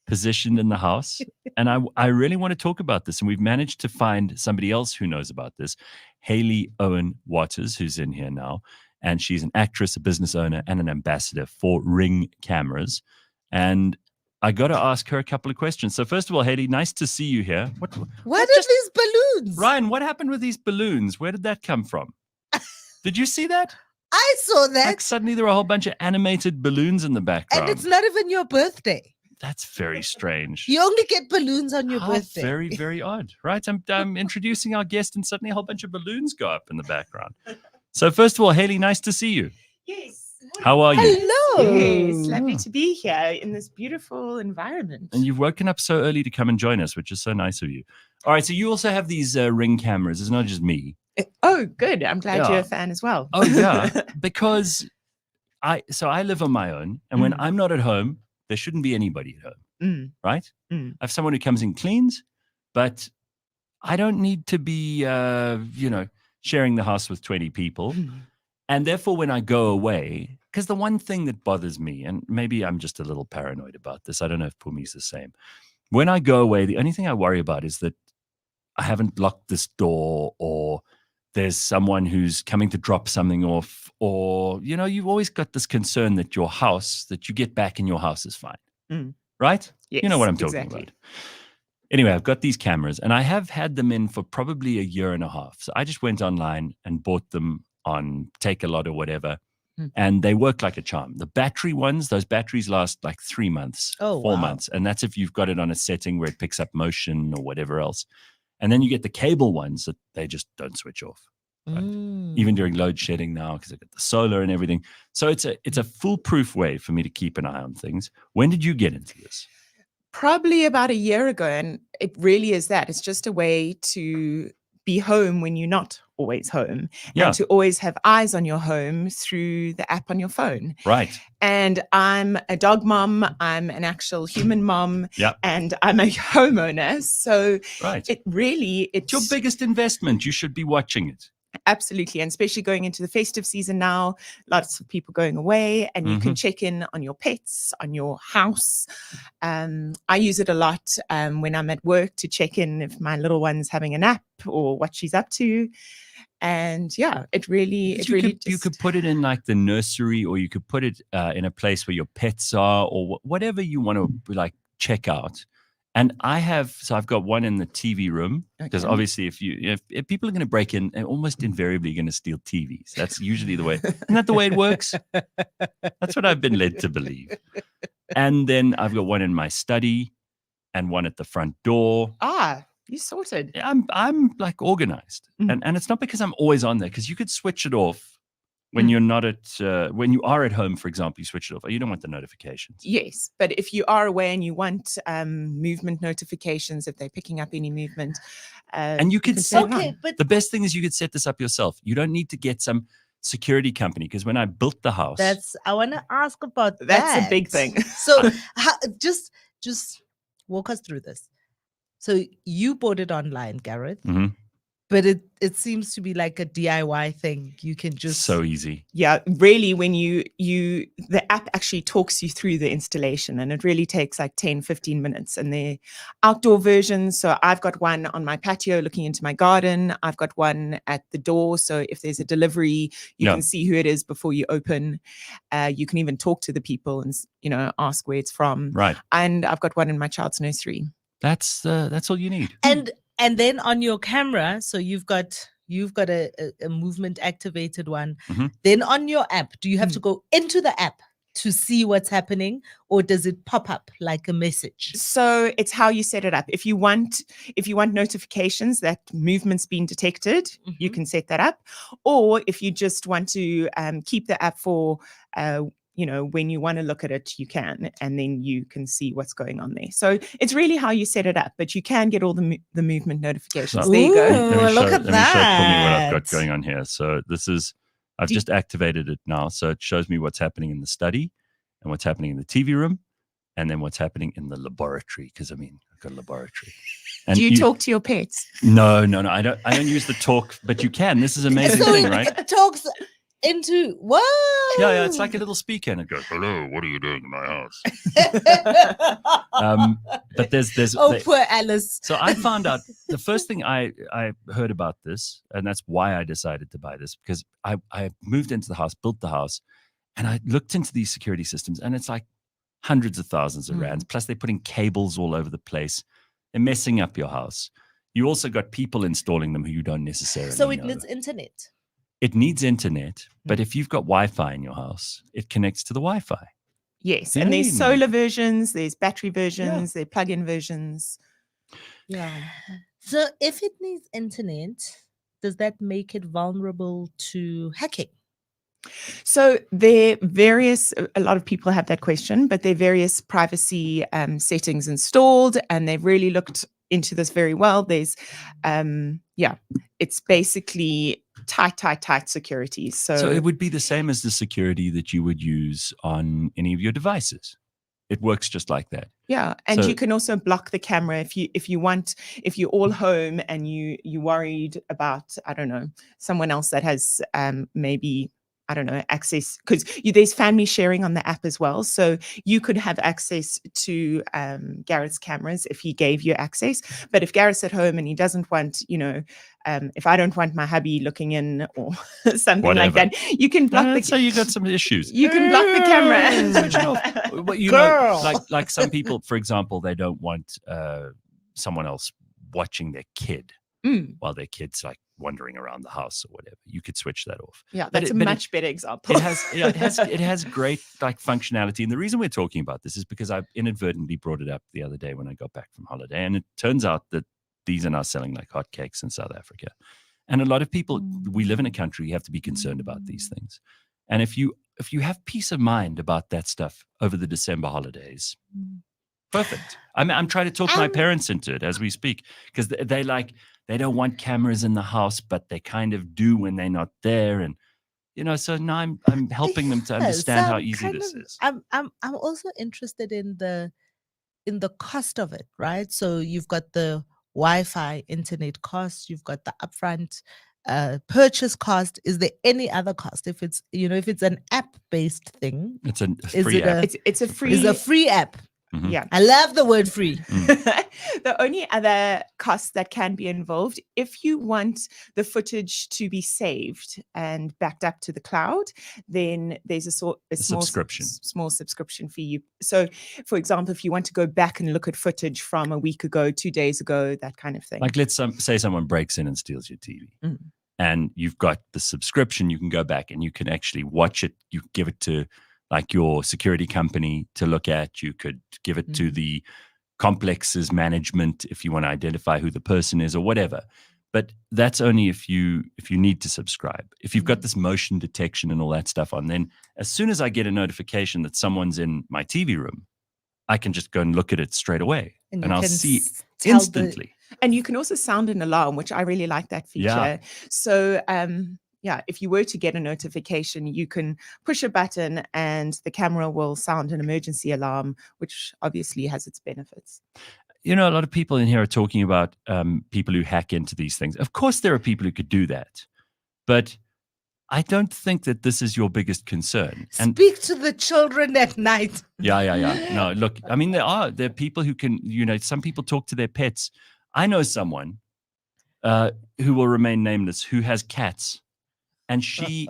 positioned in the house. And I really want to talk about this. And we've managed to find somebody else who knows about this, Hayley Owen Watters, who's in here now. And she's an actress, a business owner, and an ambassador for Ring cameras. And I got to ask her a couple of questions. So first of all, Hayley, nice to see you here. What are these balloons? Ryan, what happened with these balloons? Where did that come from? Did you see that? I saw that. Like suddenly there were a whole bunch of animated balloons in the background. And it's not even your birthday. That's very strange. You only get balloons on your birthday. Very, very odd, right? I'm introducing our guest, and suddenly a whole bunch of balloons go up in the background. So first of all, Hayley, nice to see you. Yes. How are you? Hello. Yes, lovely to be here in this beautiful environment. And you've woken up so early to come and join us, which is so nice of you. All right, so you also have these Ring cameras. It's not just me. Oh, good. I'm glad you're a fan as well. Oh, yeah, because I live on my own, and when I'm not at home, there shouldn't be anybody at home, right? I have someone who comes and cleans, but I don't need to be, sharing the house with 20 people. And therefore, when I go away, because the one thing that bothers me, and maybe I'm just a little paranoid about this, I don't know if Phumi's the same. When I go away, the only thing I worry about is that I haven't locked this door, or there's someone who's coming to drop something off, or, you've always got this concern that your house, that you get back in your house is fine. Right? Yes, you know what I'm talking exactly. about. Anyway, I've got these cameras and I have had them in for probably a year and a half. So I just went online and bought them on Take-A-Lot or whatever. And they work like a charm. The battery ones, those batteries last like 3 months, 4 months. And that's if you've got it on a setting where it picks up motion or whatever else. And then you get the cable ones that they just don't switch off. Right? Even during load shedding now, because they've got the solar and everything. So it's a foolproof way for me to keep an eye on things. When did you get into this? Probably about a year ago. And it really is that. It's just a way to be home when you're not always home, and to always have eyes on your home through the app on your phone. Right. And I'm a dog mom, I'm an actual human mom, and I'm a homeowner. So it's your biggest investment. You should be watching it. Absolutely. And especially going into the festive season now, lots of people going away, and you can check in on your pets, on your house. I use it a lot when I'm at work to check in if my little one's having a nap or what she's up to. And you could put it in like the nursery, or you could put it in a place where your pets are, or whatever you want to like check out. And I've got one in the TV room, because obviously if people are going to break in, they're almost invariably going to steal TVs. That's usually the way. Isn't that the way it works? That's what I've been led to believe. And then I've got one in my study and one at the front door. You sorted. I'm like organized. And it's not because I'm always on there, because you could switch it off. When you're not when you are at home, for example, you switch it off. You don't want the notifications. Yes, but if you are away and you want movement notifications, if they're picking up any movement, and you could set but the best thing is you could set this up yourself. You don't need to get some security company, because when I built the house, I want to ask about that. That's a big thing. So just walk us through this. So you bought it online, Gareth. But it seems to be like a DIY thing. You can just so easy. Yeah, really, when the app actually talks you through the installation, and it really takes like 10, 15 minutes. And they're outdoor versions. So I've got one on my patio looking into my garden. I've got one at the door. So if there's a delivery, you can see who it is before you open. You can even talk to the people and ask where it's from. Right. And I've got one in my child's nursery. That's all you need. And then on your camera, so you've got a movement activated one. Then on your app, do you have to go into the app to see what's happening, or does it pop up like a message? So it's how you set it up. If you want notifications that movement's been detected, you can set that up. Or if you just want to keep the app for when you want to look at it, you can, and then you can see what's going on there. So it's really how you set it up, but you can get all the movement notifications. There you go. Look at that. Let me show Phumi what I've got going on here. So I've just activated it now. So it shows me what's happening in the study, and what's happening in the TV room, and then what's happening in the laboratory. Because I've got a laboratory. And do you talk to your pets? No. I don't use the talk, but you can. This is an amazing thing, right? It talks into what? Yeah, it's like a little speaker, and it goes, "Hello, what are you doing in my house?" But there's poor Alice. So I found out the first thing I heard about this, and that's why I decided to buy this, because I moved into the house, built the house, and I looked into these security systems, and it's like hundreds of thousands of rands. Plus, they're putting cables all over the place. They're messing up your house. You also got people installing them who you don't necessarily know. So it needs internet. It needs internet, but if you've got Wi-Fi in your house, it connects to the Wi-Fi. Yes, and there's solar versions, there's battery versions, there's plug-in versions. Yeah. So if it needs internet, does that make it vulnerable to hacking? So there are various, a lot of people have that question, but there are various privacy settings installed, and they've really looked into this very well. There's, it's basically tight security. So it would be the same as the security that you would use on any of your devices. It works just like that. Yeah, and you can also block the camera if you're all home and you worried about, I don't know, someone else that has maybe I don't know, access, because there's family sharing on the app as well. So you could have access to Gareth's cameras if he gave you access. But if Gareth's at home and he doesn't want, if I don't want my hubby looking in or something like that, you can block So you got some issues. You can block the camera. Switch it off. Well, you know, like some people, for example, they don't want someone else watching their kid while their kid's like wandering around the house or whatever. You could switch that off. Yeah, that's a much better example. It has great like functionality. And the reason we're talking about this is because I inadvertently brought it up the other day when I got back from holiday. And it turns out that these are now selling like hotcakes in South Africa. And a lot of people, we live in a country, you have to be concerned about these things. And if you have peace of mind about that stuff over the December holidays, perfect. I'm trying to talk my parents into it as we speak, because they don't want cameras in the house, but they kind of do when they're not there. And, so now I'm helping them to understand how easy this is. I'm also interested in the cost of it, right? So you've got the Wi-Fi internet cost, you've got the upfront purchase cost. Is there any other cost? If it's an app-based thing, it's a free app. It's a free app. Mm-hmm. Yeah, I love the word free. The only other cost that can be involved, if you want the footage to be saved and backed up to the cloud, then there's a small subscription fee. So, for example, if you want to go back and look at footage from a week ago, 2 days ago, that kind of thing. Like let's say someone breaks in and steals your TV. And you've got the subscription, you can go back and you can actually watch it. You give it to like your security company to look at. You could give it to the complex's management if you want to identify who the person is or whatever. But that's only if you need to subscribe. If you've got this motion detection and all that stuff on, then as soon as I get a notification that someone's in my TV room, I can just go and look at it straight away and I'll see instantly. And you can also sound an alarm, which I really like that feature. Yeah. So, if you were to get a notification, you can push a button and the camera will sound an emergency alarm, which obviously has its benefits. A lot of people in here are talking about people who hack into these things. Of course, there are people who could do that, but I don't think that this is your biggest concern. And speak to the children at night. Yeah. No, look, I mean, there are people who can, some people talk to their pets. I know someone who will remain nameless who has cats. And she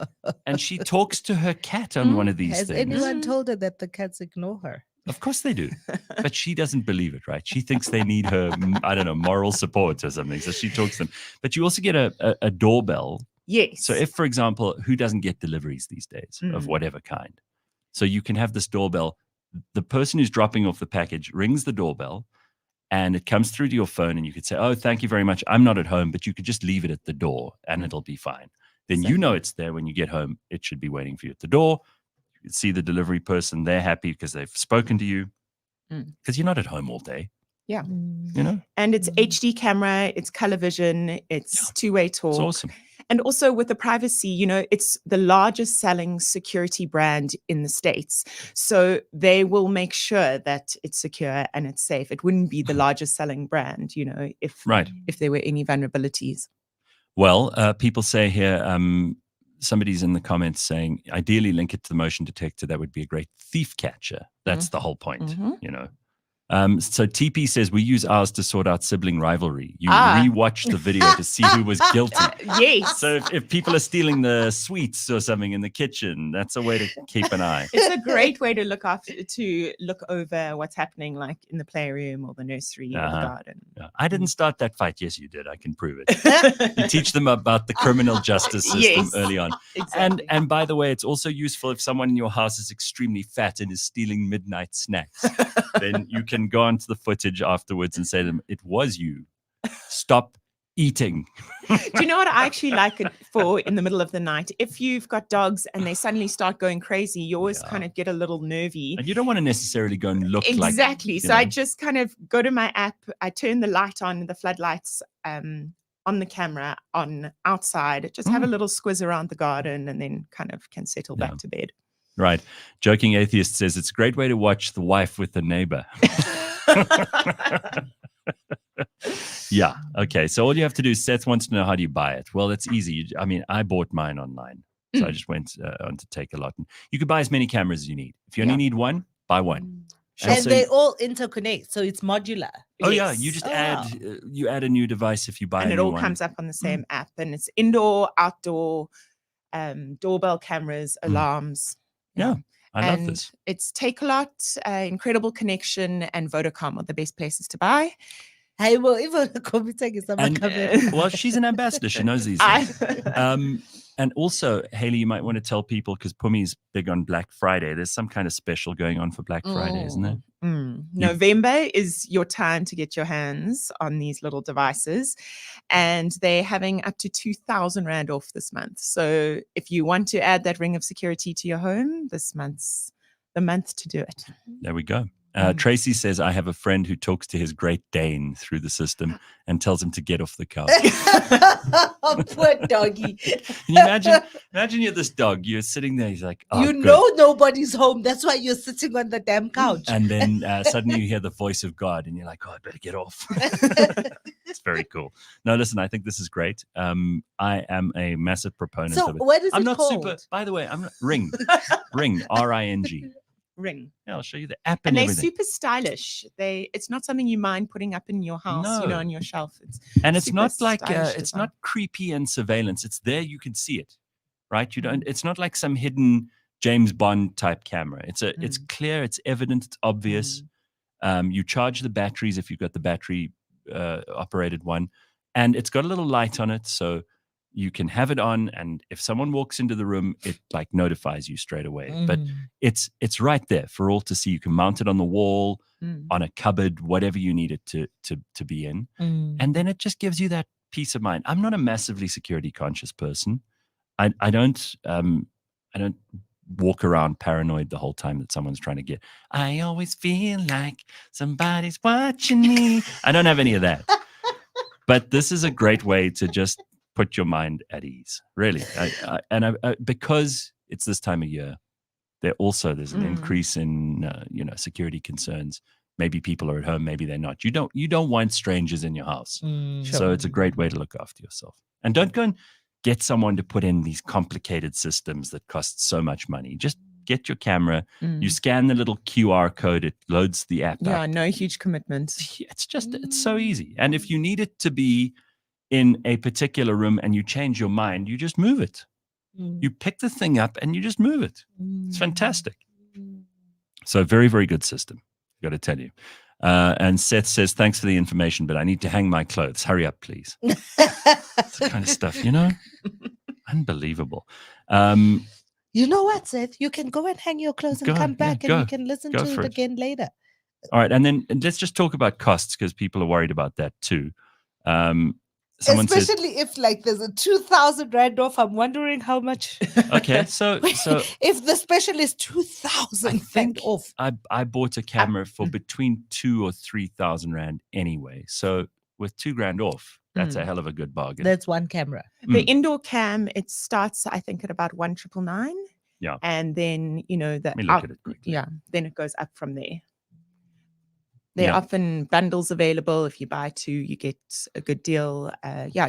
talks to her cat on one of these things. Has anyone told her that the cats ignore her? Of course they do. But she doesn't believe it, right? She thinks they need her, I don't know, moral support or something. So she talks to them. But you also get a doorbell. Yes. So if, for example, who doesn't get deliveries these days of whatever kind? So you can have this doorbell. The person who's dropping off the package rings the doorbell and it comes through to your phone and you could say, oh, thank you very much. I'm not at home, but you could just leave it at the door and it'll be fine. Then you know it's there when you get home. It should be waiting for you at the door. You can see the delivery person. They're happy because they've spoken to you because you're not at home all day. Yeah. And it's HD camera. It's color vision. It's two-way talk. It's awesome. And also with the privacy, it's the largest selling security brand in the States. So they will make sure that it's secure and it's safe. It wouldn't be the largest selling brand, if there were any vulnerabilities. Well, people say here, somebody's in the comments saying, ideally link it to the motion detector. That would be a great thief catcher. That's the whole point, So TP says we use ours to sort out sibling rivalry. You rewatch the video to see who was guilty. Yes. So if people are stealing the sweets or something in the kitchen, that's a way to keep an eye. It's a great way to look over what's happening, like in the playroom or the nursery or the garden. Yeah. I didn't start that fight. Yes, you did. I can prove it. You teach them about the criminal justice system early on. Exactly. And by the way, it's also useful if someone in your house is extremely fat and is stealing midnight snacks. Then you can go onto the footage afterwards and say to them, it was you. Stop eating. Do you know what I actually like it for in the middle of the night? If you've got dogs and they suddenly start going crazy, you always kind of get a little nervy. And you don't want to necessarily go and look like... Exactly. So I just kind of go to my app, I turn the light on, the floodlights on the camera on outside, just have a little squiz around the garden and then kind of can settle back to bed. Right. Joking Atheist says it's a great way to watch the wife with the neighbor. Yeah. Okay. So all you have to do, Seth wants to know, how do you buy it? Well, it's easy. I mean, I bought mine online. So I just went on to Takealot. And you could buy as many cameras as you need. If you only need one, buy one. And they all interconnect, so it's modular. Oh yeah, you just add you add a new device if you buy, and a it new all one. comes up on the same app, and it's indoor, outdoor, doorbell cameras, alarms. Yeah, I love this. It's Takealot, Incredible Connection, and Vodacom are the best places to buy. Hey, well, even well, she's an ambassador. She knows these things. And also, Hayley, you might want to tell people, because Phumi's big on Black Friday. There's some kind of special going on for Black Friday, isn't there? November is your time to get your hands on these little devices, and they're having up to 2,000 Rand off this month. So if you want to add that ring of security to your home, this month's the month to do it. There we go. Tracy says, I have a friend who talks to his Great Dane through the system and tells him to get off the couch. Poor doggy. Can you imagine you're this dog, you're sitting there, he's like, oh, you know nobody's home. That's why you're sitting on the damn couch. And then suddenly you hear the voice of God and you're like, oh, I better get off. It's very cool. No, listen, I think this is great. I am a massive proponent of it. What is I'm it not called? super, by the way, I'm not, Ring, R-I-N-G. Ring. Yeah, I'll show you the app and they're everything. Super stylish. It's not something you mind putting up in your house, on your shelf. It's not like it's not creepy and surveillance. It's there, you can see it, right? You don't. It's not like some hidden James Bond type camera. It's clear, it's evident, it's obvious. You charge the batteries if you've got the battery operated one, and it's got a little light on it, so you can have it on, and if someone walks into the room, it like notifies you straight away. But it's right there for all to see. You can mount it on the wall, on a cupboard, whatever you need it to be in. And then it just gives you that peace of mind. I'm not a massively security conscious person. I don't walk around paranoid the whole time that someone's trying to get. I always feel like somebody's watching me. I don't have any of that. But this is a great way to just put your mind at ease, really. Because it's this time of year, there's an increase in security concerns. Maybe people are at home, maybe they're not. You don't want strangers in your house. So it's a great way to look after yourself. And don't go and get someone to put in these complicated systems that cost so much money. Just get your camera, you scan the little QR code, it loads the app up. No huge commitment. It's so easy. And if you need it to be in a particular room and you change your mind, you just move it. You pick the thing up and you just move it. It's fantastic. So very, very good system, got to tell you. And Seth says, thanks for the information, but I need to hang my clothes. Hurry up, please. That's the kind of stuff, Unbelievable. You know what, Seth? You can go and hang your clothes and come back and you can listen to it again later. All right. And then let's just talk about costs, because people are worried about that too. Especially if there's a 2,000 Rand off, I'm wondering how much. Okay, so if the special is 2,000 Rand off, I bought a camera for between 2,000 or 3,000 Rand anyway. So with $2,000 off, that's a hell of a good bargain. That's one camera. The indoor cam, it starts, I think, at about 1,999. Yeah, and then let me look at it quickly. Yeah, then it goes up from there. There are often bundles available. If you buy two, you get a good deal.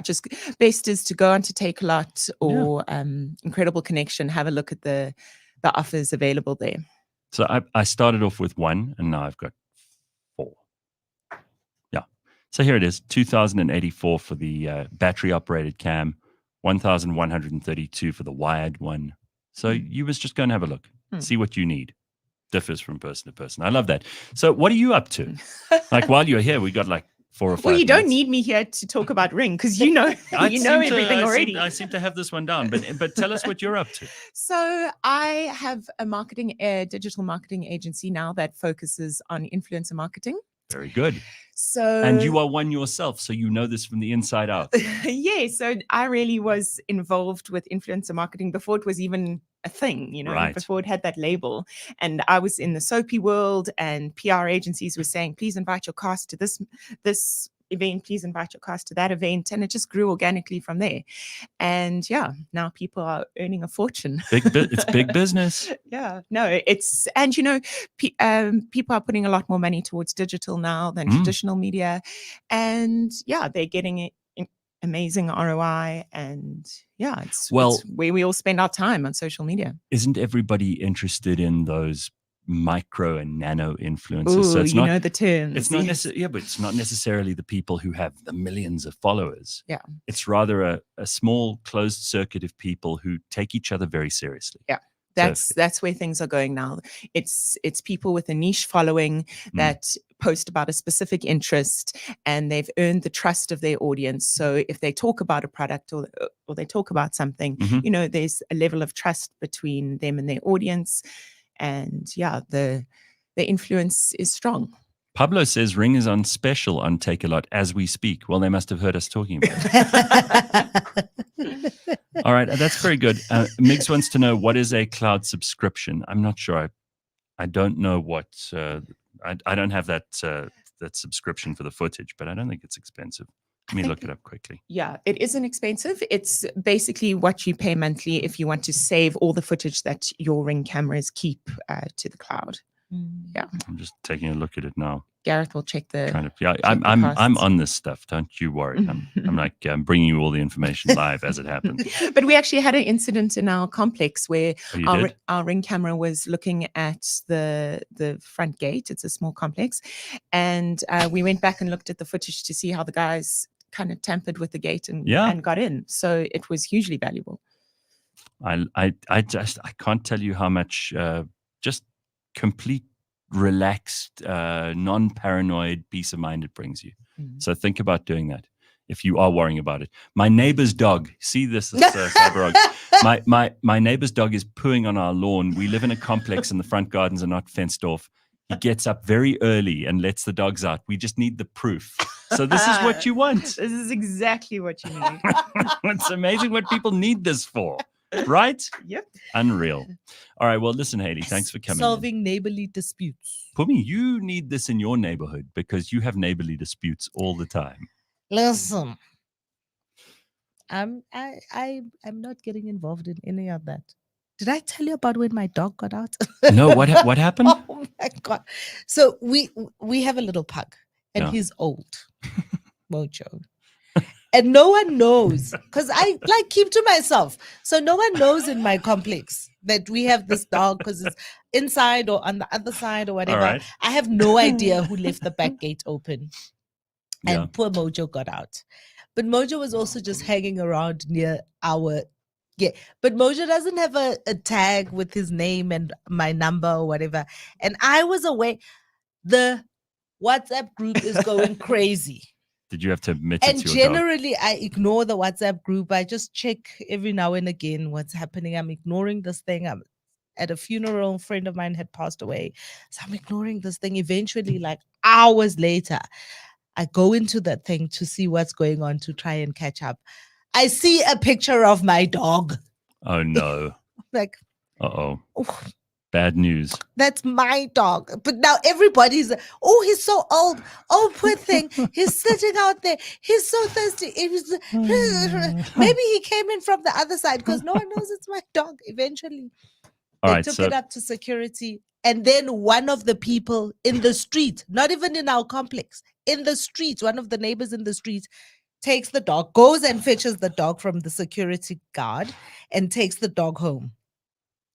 Just best is to go on to Takealot or Incredible Connection. Have a look at the offers available there. So I started off with one, and now I've got 4. Yeah. So here it is, 2,084 for the battery operated cam, 1,132 for the wired one. So you was just go and have a look, see what you need. Differs from person to person. I love that. So what are you up to? While you're here, we got 4 or 5 Well, you minutes. don't need me here to talk about Ring, because you know everything already. I seem to have this one down, but tell us what you're up to. So I have a digital marketing agency now that focuses on influencer marketing. Very good. So, and you are one yourself, so you know this from the inside out. Yeah, so I really was involved with influencer marketing before it was even a thing, before it had that label. And I was in the soapy world, and PR agencies were saying, please invite your cast to this event, please invite your cast to that event. And it just grew organically from there. And now people are earning a fortune. It's big business. Yeah, no, people are putting a lot more money towards digital now than traditional media. And they're getting amazing ROI, and yeah, it's Well, where we all spend our time on social media. Isn't everybody interested in those micro and nano influencers? Ooh, So it's you not, know the terms. it's not yes. but it's not necessarily the people who have the millions of followers. Yeah. It's rather a small closed circuit of people who take each other very seriously. Yeah. That's where things are going now. It's people with a niche following that post about a specific interest, and they've earned the trust of their audience. So if they talk about a product or they talk about something, you know, there's a level of trust between them and their audience, and yeah, the influence is strong. Pablo says Ring is on special on Take a Lot as we speak. Well, they must have heard us talking about it. All right, that's very good. Migs wants to know, what is a cloud subscription? I'm not sure. I don't know what. I don't have that subscription for the footage, but I don't think it's expensive. Let me look it up quickly. Yeah, it isn't expensive. It's basically what you pay monthly if you want to save all the footage that your Ring cameras keep to the cloud. Yeah, I'm just taking a look at it now. Gareth will check the kind of. Yeah, I'm on this stuff. Don't you worry. I'm like bringing you all the information live as it happens. But we actually had an incident in our complex where our Ring camera was looking at the front gate. It's a small complex, and we went back and looked at the footage to see how the guys kind of tampered with the gate and got in. So it was hugely valuable. I can't tell you how much just complete relaxed, non-paranoid peace of mind it brings you. So think about doing that if you are worrying about it. My neighbor's dog, see this is Cyberog. My neighbor's dog is pooing on our lawn. We live in a complex and the front gardens are not fenced off. He gets up very early and lets the dogs out. We just need the proof. So this is what you want. This is exactly what you need. It's amazing what people need this for. Right? Yep. Unreal. All right. Well, listen, Hayley, thanks for coming. Solving neighborly disputes. Phumi, you need this in your neighborhood because you have neighborly disputes all the time. Listen, I'm not getting involved in any of that. Did I tell you about when my dog got out? No, what happened? Oh my God. So we have a little pug and he's old. Mojo. And no one knows because I keep to myself. So no one knows in my complex that we have this dog because it's inside or on the other side or whatever. Right. I have no idea who left the back gate open. And poor Mojo got out. But Mojo was also just hanging around near our gate. But Mojo doesn't have a tag with his name and my number or whatever. And I was away. The WhatsApp group is going crazy. Did you have to admit and it's your generally dog? I ignore the WhatsApp group. I just check every now and again what's happening. I'm ignoring this thing. I'm at a funeral. A friend of mine had passed away. So I'm ignoring this thing. Eventually, like hours later, I go into that thing to see what's going on to try and catch up. I see a picture of my dog. Oh, no. Like, uh-oh. Bad news. That's my dog. But now everybody's, oh, he's so old. Oh, poor thing. He's sitting out there. He's so thirsty. Maybe he came in from the other side because no one knows it's my dog. Eventually, they took it up to security. And then one of the people in the street, not even in our complex, in the street, one of the neighbors in the street takes the dog, goes and fetches the dog from the security guard and takes the dog home.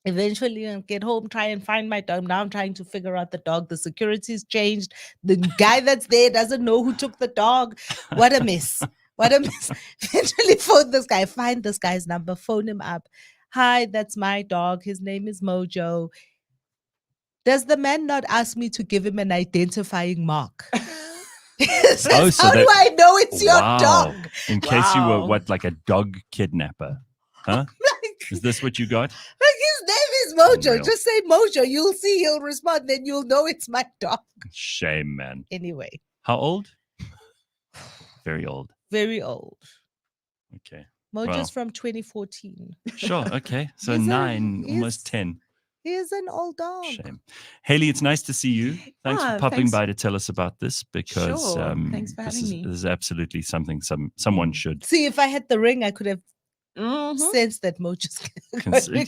Eventually, I get home, try and find my dog. Now I'm trying to figure out the dog. The security's changed. The guy that's there doesn't know who took the dog. What a mess. What a mess. Eventually phone this guy, find this guy's number, phone him up. Hi, that's my dog. His name is Mojo. Does the man not ask me to give him an identifying mark? Says, how do I know it's your dog? In case you were like a dog kidnapper. Huh? Is this what you got? His name is Mojo. Unreal. Just say Mojo. You'll see he'll respond. Then you'll know it's my dog. Shame, man. Anyway. How old? Very old. Very old. Okay. Mojo's from 2014. Sure. Okay. So almost 10. He is an old dog. Shame. Hayley, it's nice to see you. Thanks for popping by to tell us about this because thanks for having me. This is absolutely something someone should. See, if I had the ring, I could have sense that Mo just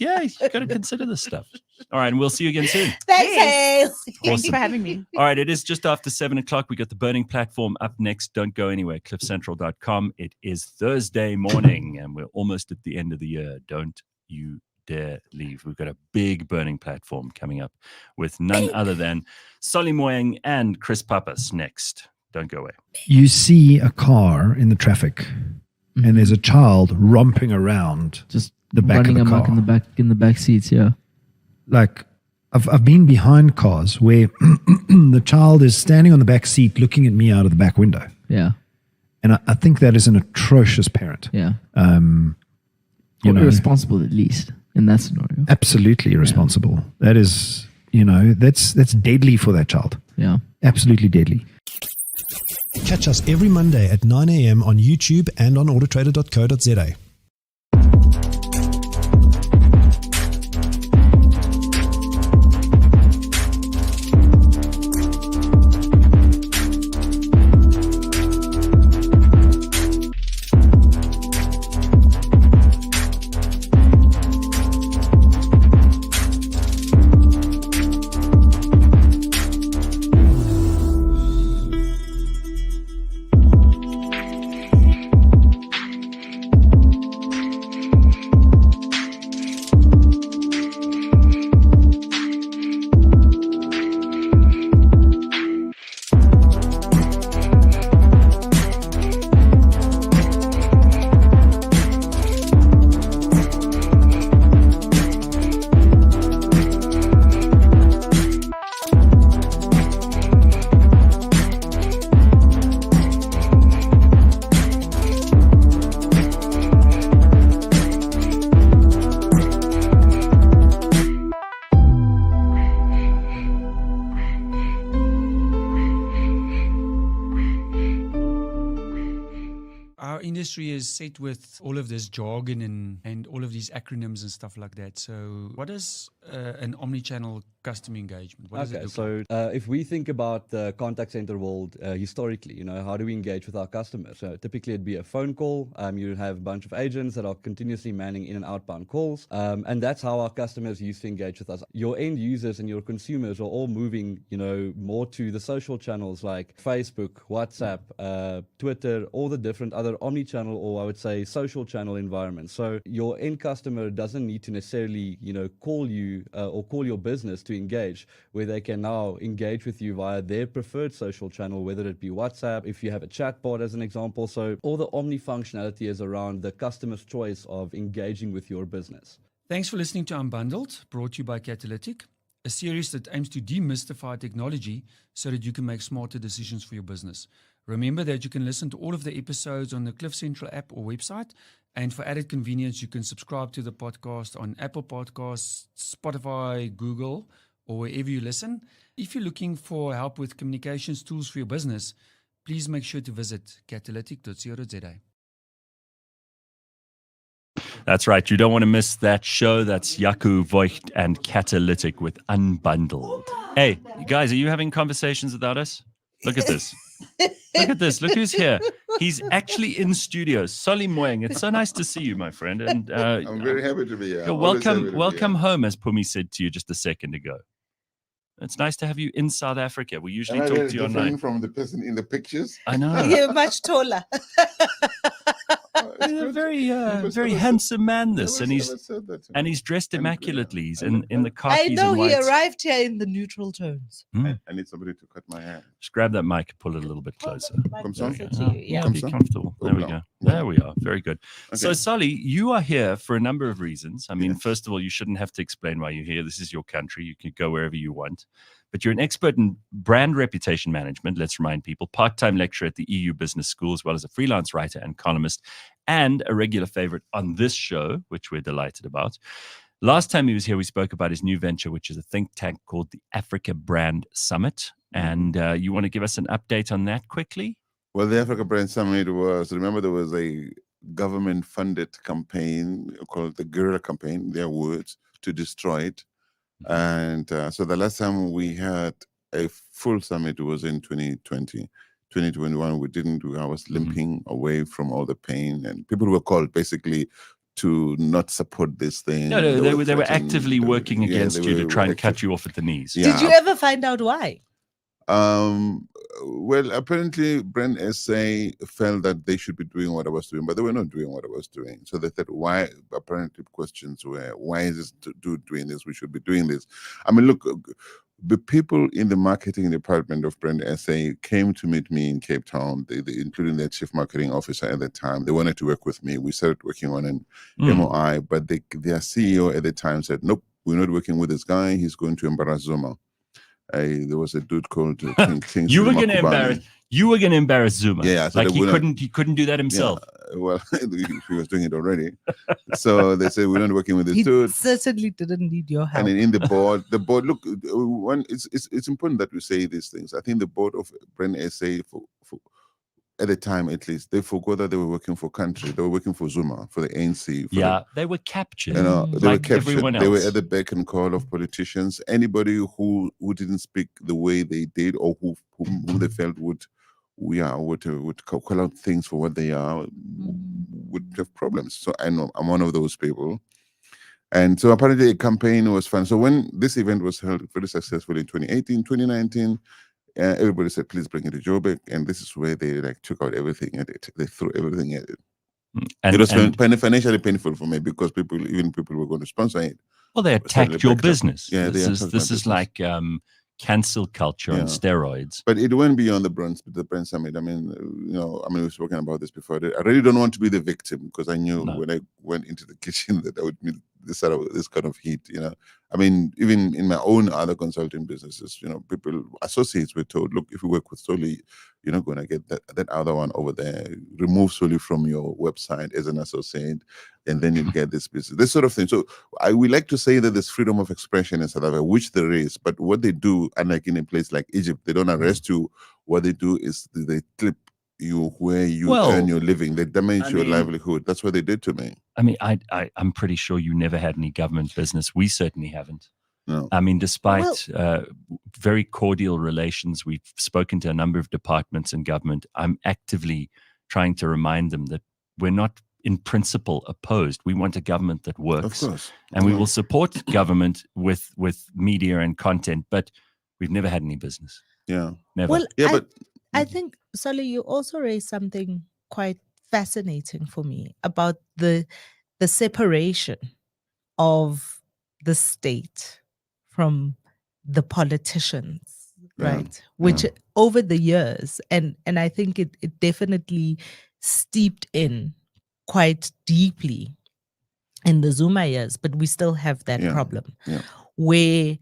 yeah, you got to consider this stuff. All right, and we'll see you again soon. Thanks, Hayley. Thanks for having me. All right, it is just after 7 o'clock. We got the burning platform up next. Don't go anywhere. cliffcentral.com. It is Thursday morning, and we're almost at the end of the year. Don't you dare leave. We've got a big burning platform coming up with none other than Solly Moeng and Chris Pappas next. Don't go away. You see a car in the traffic, and there's a child romping around just the back running of the amok car. in the back seats. Yeah, Like I've been behind cars where the child is standing on the back seat looking at me out of the back window, yeah, and I think that is an atrocious parent. yeah. You know, Irresponsible, at least in that scenario. absolutely irresponsible. That is, that's deadly for that child. Yeah. Absolutely deadly. Catch us every Monday at 9 a.m. on YouTube and on autotrader.co.za. Our industry is set with all of this jargon and all of these acronyms and stuff like that. So what is an omni-channel customer engagement? What does it look like? So if we think about the contact center world historically, how do we engage with our customers? So typically it'd be a phone call. You have a bunch of agents that are continuously manning in and outbound calls. And that's how our customers used to engage with us. Your end users and your consumers are all moving, more to the social channels like Facebook, WhatsApp, Twitter, all the different other omni-channel, or I would say social channel environments. So your end customer doesn't need to necessarily, call you or call your business to engage, where they can now engage with you via their preferred social channel, whether it be WhatsApp, if you have a chatbot as an example. So all the omni functionality is around the customer's choice of engaging with your business. Thanks for listening to Unbundled, brought to you by Catalytic, a series that aims to demystify technology so that you can make smarter decisions for your business. Remember that you can listen to all of the episodes on the Cliff Central app or website. And for added convenience, you can subscribe to the podcast on Apple Podcasts, Spotify, Google, or wherever you listen. If you're looking for help with communications tools for your business, please make sure to visit catalytic.co.za. That's right. You don't want to miss that show. That's Jaco Voigt and Catalytic with Unbundled. Hey, guys, are you having conversations without us? Look at this. Look at this. Look who's here. He's actually in studio. Solly Moeng. It's so nice to see you, my friend. And I'm very happy to be here. Welcome home, as Phumi said to you just a second ago. It's nice to have you in South Africa. We usually talk to you online. From the person in the pictures. I know. You're much taller. He's a very handsome man, this, and he's dressed immaculately. He's in the khakis. I know and he whites. arrived here in the neutral tones. I need somebody to cut my hair. Just grab that mic and pull it a little bit closer. Closer to you, yeah. Be comfortable. There we go. There we are. Very good. Okay. So, Solly, you are here for a number of reasons. I mean, first of all, you shouldn't have to explain why you're here. This is your country. You can go wherever you want. But you're an expert in brand reputation management, let's remind people, part-time lecturer at the EU Business School, as well as a freelance writer and columnist, and a regular favorite on this show, which we're delighted about. Last time he was here, we spoke about his new venture, which is a think tank called the Africa Brand Summit. And you want to give us an update on that quickly? Well, the Africa Brand Summit remember there was a government-funded campaign called the Guerrilla Campaign, their words, to destroy it. And so the last time we had a full summit was in 2020. 2021, we didn't do. I was limping away from all the pain, and people were called basically to not support this thing. No, they were threatened. actively working against you to try and cut active. you off at the knees. Yeah. Did you ever find out why? Well, apparently Brand SA felt that they should be doing what I was doing, but they were not doing what I was doing. So they said, why? Apparently questions were, why is this doing this? We should be doing this. I mean, look, the people in the marketing department of Brand SA came to meet me in Cape Town, including their chief marketing officer at the time. They wanted to work with me. We started working on an MOI, but their CEO at the time said, nope, we're not working with this guy. He's going to embarrass Zuma. There was a dude called King. You were going to embarrass. You were going to embarrass Zuma. Yeah, so like he couldn't do that himself. Yeah, well, he was doing it already. So they said, we're not working with this dude. He certainly didn't need your help. And then in the board, look, it's important that we say these things. I think the board of Brand SA, for at the time at least, they forgot that they were working for country. They were working for Zuma, for the ANC. They were captured. They were captured. Everyone else. They were at the beck and call of politicians. Anybody who didn't speak the way they did, or who they felt would call out things for what they are, would have problems. So I know I'm one of those people. And so apparently a campaign was fun. So when this event was held very successfully in 2018, 2019, everybody said, please bring it to Joburg. And this is where they took out everything at it. They threw everything at it. And it was financially painful for me because people were going to sponsor it. Well, they attacked your business. Yeah, this is like cancel culture on steroids. But it went beyond the Brand Summit. I mean, we've spoken about this before. I really don't want to be the victim because I knew when I went into the kitchen that I would meet this kind of heat. I mean, even in my own other consulting businesses, associates were told, look, if you work with Soli, you're not going to get that other one over there. Remove Soli from your website as an associate, and then you get this business. This sort of thing. So we like to say that there's freedom of expression in South Africa, which there is. But what they do, unlike in a place like Egypt, they don't arrest you. What they do is they clip you where you earn your living. They damage your livelihood. That's what they did to me. I mean, I'm pretty sure you never had any government business. We certainly haven't. No. I mean, despite very cordial relations, we've spoken to a number of departments in government. I'm actively trying to remind them that we're not in principle opposed. We want a government that works. Of course. And we will support government with media and content, but we've never had any business. Yeah. Never. Well, yeah, I think, Soli, you also raised something quite fascinating for me about the separation of the state from the politicians, right? Which over the years, and I think it definitely steeped in quite deeply in the Zuma years, but we still have that problem where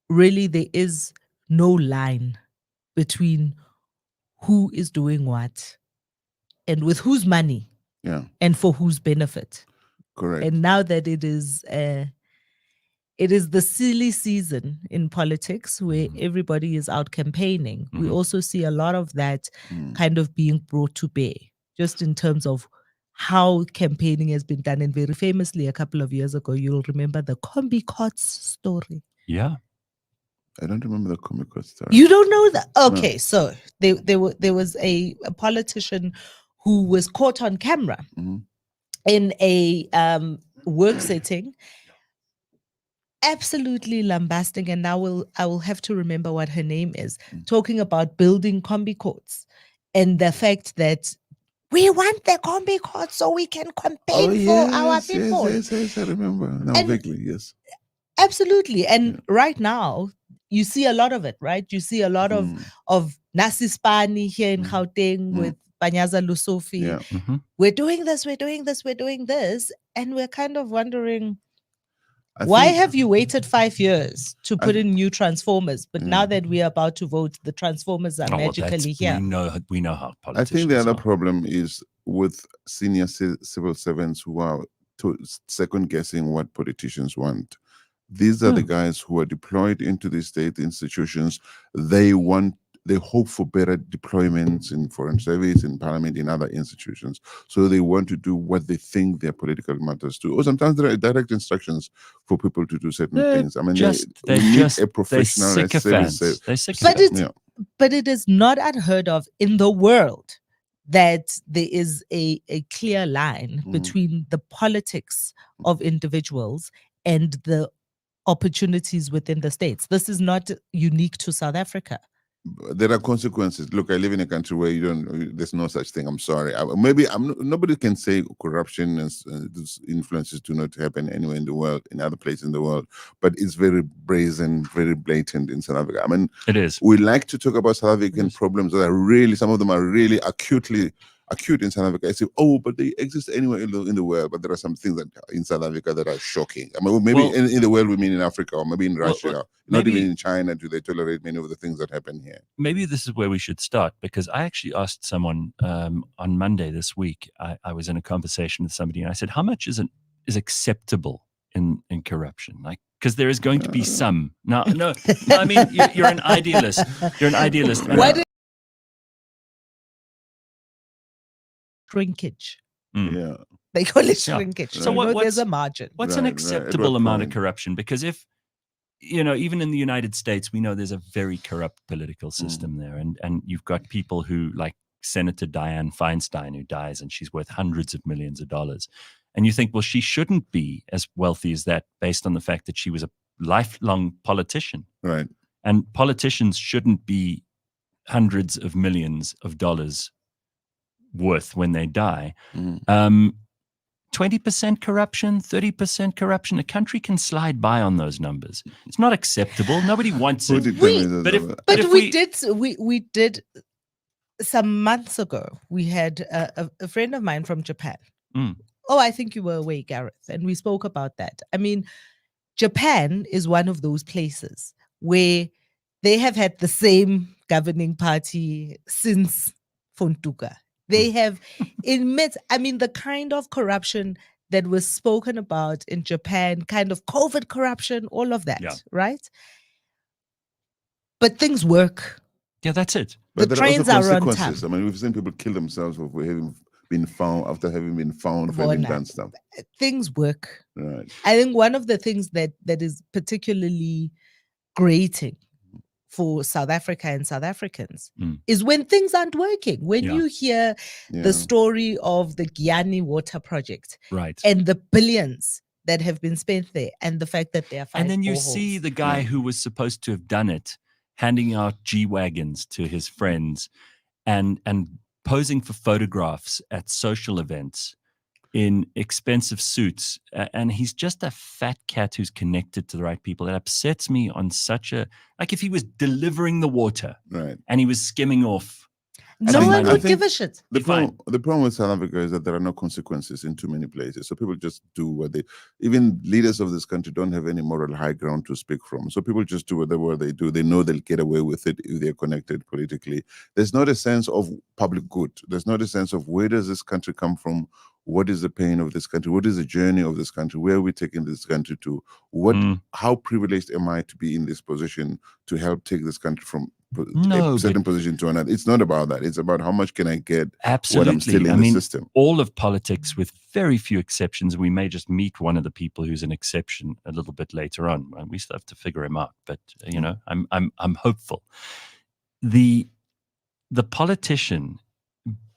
really there is no line between who is doing what and with whose money and for whose benefit. Correct. And now that it is the silly season in politics where everybody is out campaigning, we also see a lot of that kind of being brought to bear, just in terms of how campaigning has been done. And very famously, a couple of years ago, you'll remember the Combi Cots story. Yeah. I don't remember the Combi Cots story. You don't know that? Okay, so there was a politician who was caught on camera in a work setting, absolutely lambasting, and now I will have to remember what her name is, talking about building combi courts and the fact that we want the combi courts so we can campaign for our people. Yes, I remember. Now vaguely, yes. Absolutely. And right now, you see a lot of it, right? You see a lot of Nasi Spani here in Gauteng with Panyaza Lusofi. Yeah. We're doing this. And we're kind of wondering, why have you waited 5 years to put in new transformers? But now that we are about to vote, the transformers are magically here. We know how politicians I think the other problem is with senior civil servants who are second guessing what politicians want. These are the guys who are deployed into the state institutions. They hope for better deployments in foreign service, in parliament, in other institutions. So they want to do what they think their political matters do. Or sometimes there are direct instructions for people to do certain things. I mean, they need a professional sycophants. But it is not unheard of in the world that there is a clear line between the politics of individuals and the opportunities within the states. This is not unique to South Africa. There are consequences. Look, I live in a country where there's no such thing. I'm sorry. Nobody can say corruption and these influences do not happen anywhere in the world, in other places in the world, but it's very brazen, very blatant in South Africa. I mean, it is. We like to talk about South African problems that are really, some of them are really acute in South Africa. I say, but they exist anywhere in the world, but there are some things that in South Africa that are shocking. I mean, maybe in the world we mean in Africa, or maybe in Russia, not even in China do they tolerate many of the things that happen here. Maybe this is where we should start, because I actually asked someone on Monday this week, I was in a conversation with somebody and I said, how much is acceptable in corruption? Like, because there is going to be some. No, I mean, you're an idealist. You're an idealist. Shrinkage. Yeah. They call it shrinkage. So there's a margin. What's an acceptable amount of corruption? Because if, even in the United States, we know there's a very corrupt political system there. And you've got people who, like Senator Dianne Feinstein, who dies and she's worth hundreds of millions of dollars. And you think, well, she shouldn't be as wealthy as that based on the fact that she was a lifelong politician. Right. And politicians shouldn't be hundreds of millions of dollars worth when they die. 20% corruption, 30% corruption. A country can slide by on those numbers. It's not acceptable. Nobody wants it. But we did some months ago. We had a friend of mine from Japan. I think you were away, Gareth, and we spoke about that. I mean, Japan is one of those places where they have had the same governing party since Fontuka. They have the kind of corruption that was spoken about in Japan, kind of COVID corruption, all of that, right? But things work. Yeah, that's it. But the trains are on time. I mean, we've seen people kill themselves for having been found after having been found for having done stuff. Things work. Right. I think one of the things that is particularly grating for South Africa and South Africans is when things aren't working. When you hear the story of the Giyani water project, right, and the billions that have been spent there, and the fact that there are 5 and then you boreholes. see the guy who was supposed to have done it handing out G-Wagons to his friends and posing for photographs at social events in expensive suits, and he's just a fat cat who's connected to the right people. It upsets me on such a, like, if he was delivering the water, right, and he was skimming off, no one would give a shit. The problem with South Africa is that there are no consequences in too many places, so people just do what they. Even leaders of this country don't have any moral high ground to speak from, so people just do whatever they do. They know they'll get away with it if they're connected politically. There's not a sense of public good. There's not a sense of where does this country come from. What is the pain of this country? What is the journey of this country? Where are we taking this country to? How privileged am I to be in this position to help take this country from a certain position to another? It's not about that. It's about how much can I get when I'm still in the system. All of politics, with very few exceptions, we may just meet one of the people who's an exception a little bit later on. We still have to figure him out, but I'm hopeful. The politician,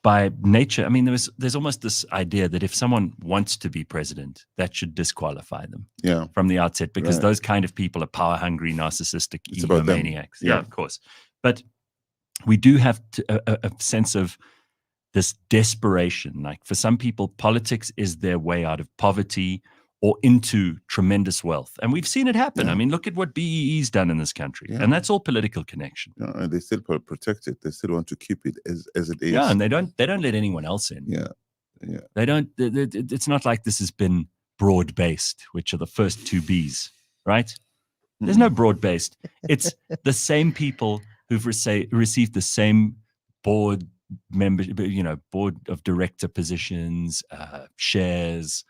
by nature, I mean, there's almost this idea that if someone wants to be president, that should disqualify them from the outset, because those kind of people are power hungry, narcissistic, egomaniacs. Yeah, of course. But we do have a sense of this desperation. Like, for some people, politics is their way out of poverty or into tremendous wealth. And we've seen it happen. I mean, look at what BEE's done in this country. And that's all political connection. And they still protect it. They still want to keep it as it is. Yeah, and they don't let anyone else in. Yeah. They don't, it's not like this has been broad-based, which are the first 2 Bs, right? There's no broad-based. It's the same people who've received the same board board of director positions, shares,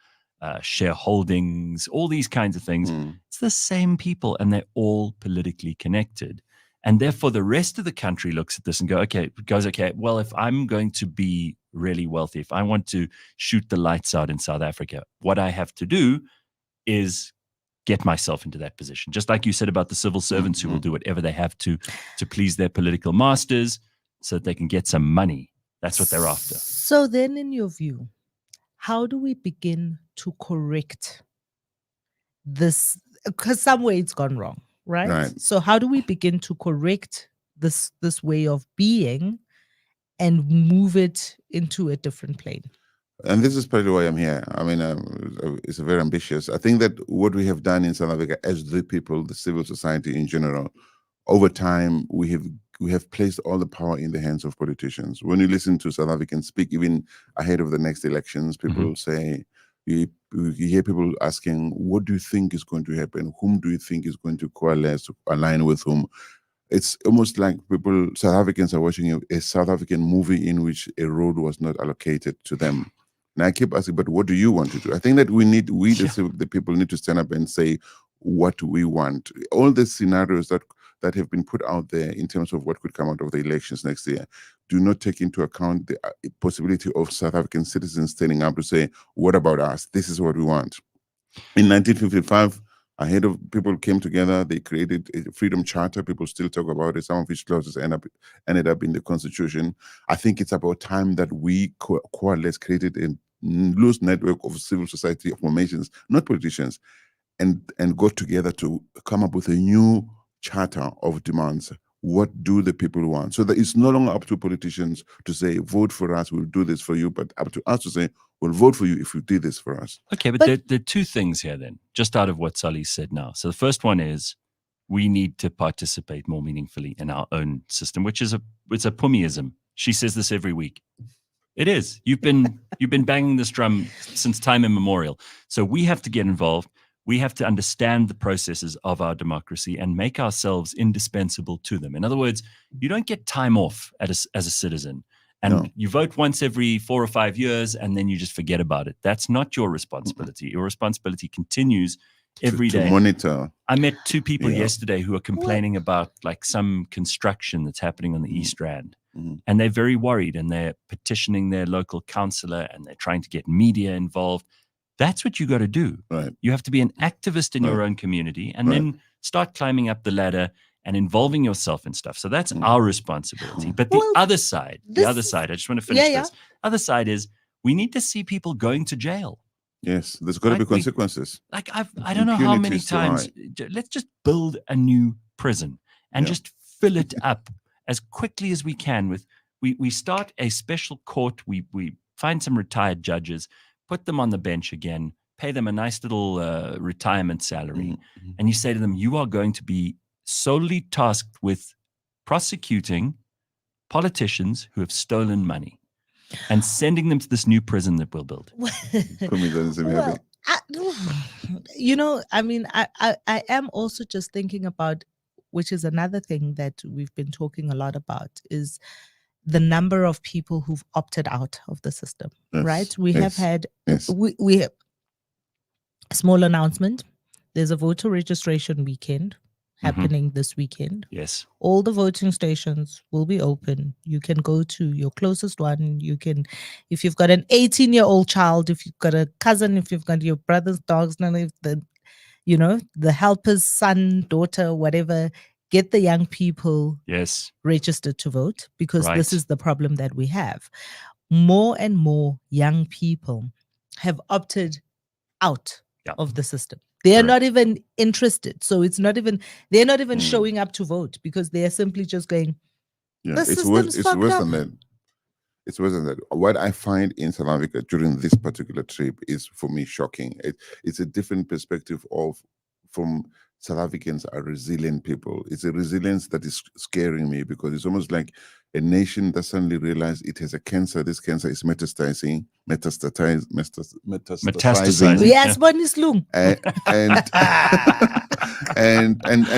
shareholdings, all these kinds of things. It's the same people, and they're all politically connected. And therefore, the rest of the country looks at this and goes, okay, well, if I'm going to be really wealthy, if I want to shoot the lights out in South Africa, what I have to do is get myself into that position. Just like you said about the civil servants who will do whatever they have to please their political masters so that they can get some money. That's what they're after. So then, in your view, how do we begin to correct this? Because somewhere it's gone wrong, right? Right. So how do we begin to correct this way of being and move it into a different plane? And this is probably why I'm here. I mean, it's very ambitious. I think that what we have done in South Africa as the people, the civil society in general, over time, we have placed all the power in the hands of politicians. When you listen to South Africans speak, even ahead of the next elections, people say, you hear people asking, what do you think is going to happen? Whom do you think is going to coalesce, align with whom? It's almost like South Africans are watching a South African movie in which a road was not allocated to them. And I keep asking, but what do you want to do? I think that the people need to stand up and say what we want. All the scenarios that have been put out there in terms of what could come out of the elections next year do not take into account the possibility of South African citizens standing up to say, what about us? This is what we want. In 1955, ahead of people came together, they created a freedom charter. People still talk about it. Some of which clauses ended up in the constitution. I think it's about time that we coalesce, created a loose network of civil society formations, not politicians, and got together to come up with a new charter of demands. What do the people want? So that it's no longer up to politicians to say, vote for us, we'll do this for you, but up to us to say, we'll vote for you if you did this for us. Okay, but there are two things here then, just out of what Sally said now. So the first one is we need to participate more meaningfully in our own system, which is it's a Phumiism. She says this every week. It is. You've been banging this drum since time immemorial. So we have to get involved. We have to understand the processes of our democracy and make ourselves indispensable to them. In other words, you don't get time off as a citizen. And you vote once every 4 or 5 years, and then you just forget about it. That's not your responsibility. Your responsibility continues every day. To monitor. I met two people yesterday who are complaining about like some construction that's happening on the East Rand. And they're very worried, and they're petitioning their local councillor, and they're trying to get media involved. That's what you got to do. Right. You have to be an activist in your own community, and then start climbing up the ladder and involving yourself in stuff. So that's our responsibility. But the other side, I just want to finish this. Other side is we need to see people going to jail. Yes, there's got to be consequences. I don't know how many times. Let's just build a new prison and just fill it up as quickly as we can. We start a special court. We find some retired judges, put them on the bench again, pay them a nice little retirement salary, and you say to them, you are going to be solely tasked with prosecuting politicians who have stolen money and sending them to this new prison that we'll build. I am also just thinking about, which is another thing that we've been talking a lot about, is the number of people who've opted out of the system, right? We have had, we have a small announcement. There's a voter registration weekend happening this weekend. Yes. All the voting stations will be open. You can go to your closest one. You can, if you've got an 18-year-old child, if you've got a cousin, if you've got your brother's dogs, none of the helper's son, daughter, whatever, get the young people registered to vote, because this is the problem that we have. More and more young people have opted out of the system. They are not even interested. So they're not even showing up to vote, because they are simply just going, it's worse than that. It's worse than that. What I find in South Africa during this particular trip is, for me, shocking. It's a different perspective from South Africans are resilient people. It's a resilience that is scaring me, because it's almost like a nation that suddenly realized it has a cancer. This cancer is metastasizing. Yes, one is long. And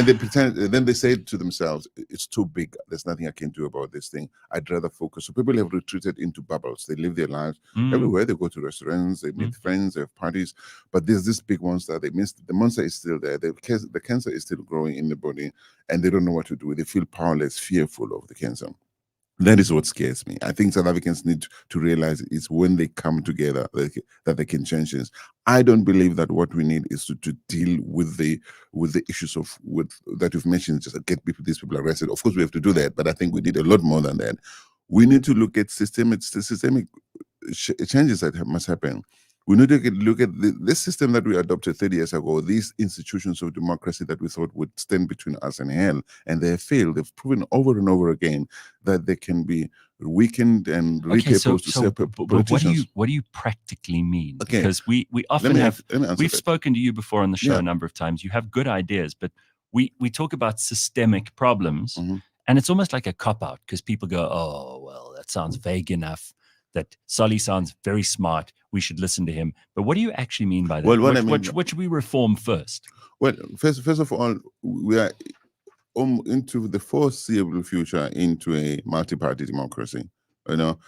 they pretend. Then they say to themselves, "It's too big. There's nothing I can do about this thing. I'd rather focus." So people have retreated into bubbles. They live their lives everywhere. They go to restaurants. They meet friends. They have parties. But there's this big monster. They miss. The monster is still there. The cancer is still growing in the body, and they don't know what to do. They feel powerless, fearful of the cancer. That is what scares me. I think South Africans need to realize it's when they come together that they can change things. I don't believe that what we need is to deal with the issues that you've mentioned, just get these people arrested. Of course, we have to do that, but I think we need a lot more than that. We need to look at systemic changes that must happen. We need to look at this system that we adopted 30 years ago, these institutions of democracy that we thought would stand between us and hell, and they have failed. They've proven over and over again that they can be weakened and repurposed to serve politicians. What do you practically mean? Okay. Because we often we've spoken to you before on the show a number of times. You have good ideas, but we talk about systemic problems, and it's almost like a cop-out because people go, oh, well, that sounds vague enough. That Solly sounds very smart. We should listen to him. But what do you actually mean by that? Well, what should we reform first? Well, first of all, we are into the foreseeable future into a multi-party democracy. You know,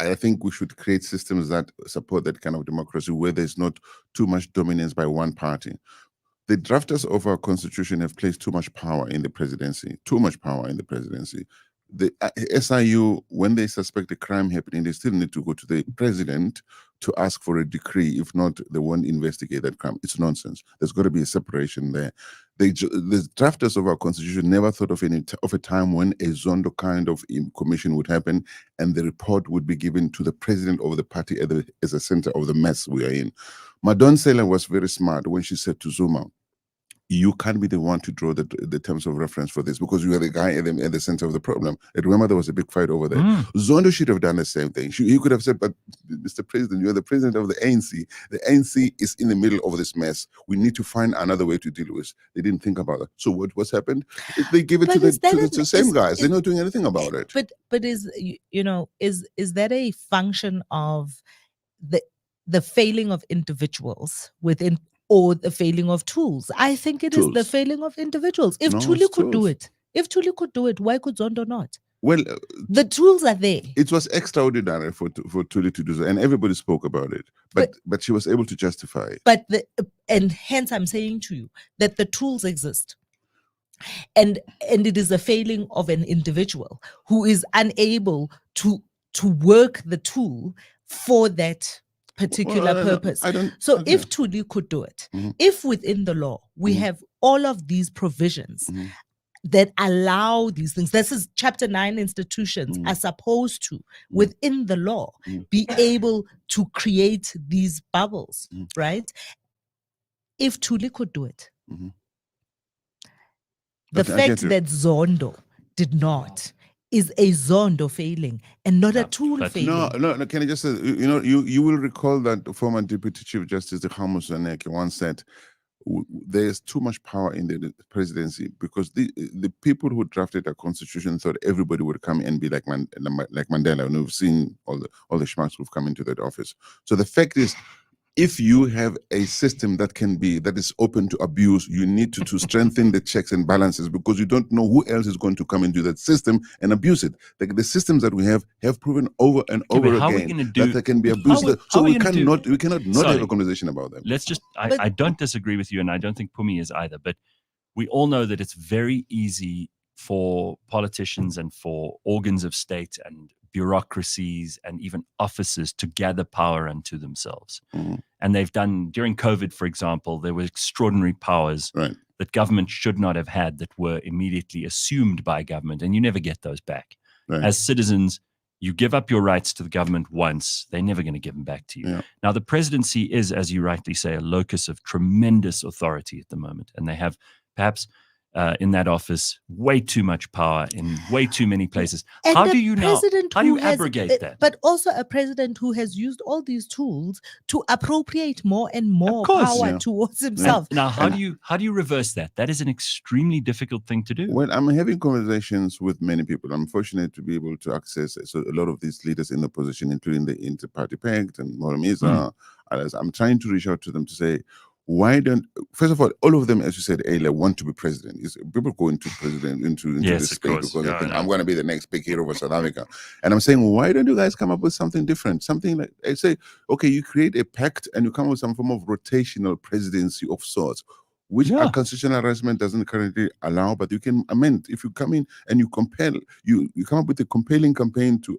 I think we should create systems that support that kind of democracy where there's not too much dominance by one party. The drafters of our constitution have placed too much power in the presidency. The SIU, when they suspect a crime happening, they still need to go to the president to ask for a decree. If not, they won't investigate that crime. It's nonsense. There's got to be a separation there. The drafters of our constitution never thought of a time when a Zondo kind of commission would happen and the report would be given to the president of the party as a center of the mess we are in. Madonsela was very smart when she said to Zuma, you can't be the one to draw the terms of reference for this because you are the guy at the center of the problem. And remember, there was a big fight over there. Zondo should have done the same thing. He could have said, but Mr. President, you are the president of the ANC. The ANC is in the middle of this mess. We need to find another way to deal with it. They didn't think about it. So what's happened? They give it to the same guys. They're not doing anything about it. But is that a function of the failing of individuals within, or the failing of tools? I think it is the failing of individuals. If Thuli could do it, why could Zondo not? Well, the tools are there. It was extraordinary for Thuli to do so, and everybody spoke about it. But she was able to justify it. And hence I'm saying to you that the tools exist. And it is a failing of an individual who is unable to work the tool for that particular purpose. If Thuli could do it, if within the law we have all of these provisions that allow these things, this is Chapter 9 institutions are supposed to, within the law, be able to create these bubbles, right? If Thuli could do it, the fact that Zondo did not is a Zondo failing and not a tool failing. No. Can I just say, you will recall that former Deputy Chief Justice Hamus Zaneke once said, there's too much power in the presidency because the people who drafted a constitution thought everybody would come and be like Mandela, and we've seen all the schmucks who've come into that office. So the fact is, if you have a system that is open to abuse, you need to strengthen the checks and balances because you don't know who else is going to come into that system and abuse it. The systems that we have proven over and over again that they can be abused. So we cannot have a conversation about them. Let's just. I don't disagree with you, and I don't think Phumi is either. But we all know that it's very easy for politicians and for organs of state and bureaucracies and even offices to gather power unto themselves. And they've done, during COVID, for example, there were extraordinary powers that government should not have had that were immediately assumed by government, and you never get those back. As citizens, you give up your rights to the government once, they're never going to give them back to you. Now, the presidency is, as you rightly say, a locus of tremendous authority at the moment, and they have perhaps in that office way too much power in way too many places. And how do you abrogate that? But also a president who has used all these tools to appropriate more and more power towards himself. Now, how do you reverse that? That is an extremely difficult thing to do. Well, I'm having conversations with many people. I'm fortunate to be able to access a lot of these leaders in the opposition, including the Inter-Party Pact and Moramiza. I'm trying to reach out to them to say, why don't, first of all of them, as you said, want to be president. People go into this space because they think, I'm going to be the next big hero for South Africa. And I'm saying, why don't you guys come up with something different? Something like, I say, okay, you create a pact and you come up with some form of rotational presidency of sorts, which our constitutional arrangement doesn't currently allow, but you can amend. If you come in and you compel, you come up with a compelling campaign to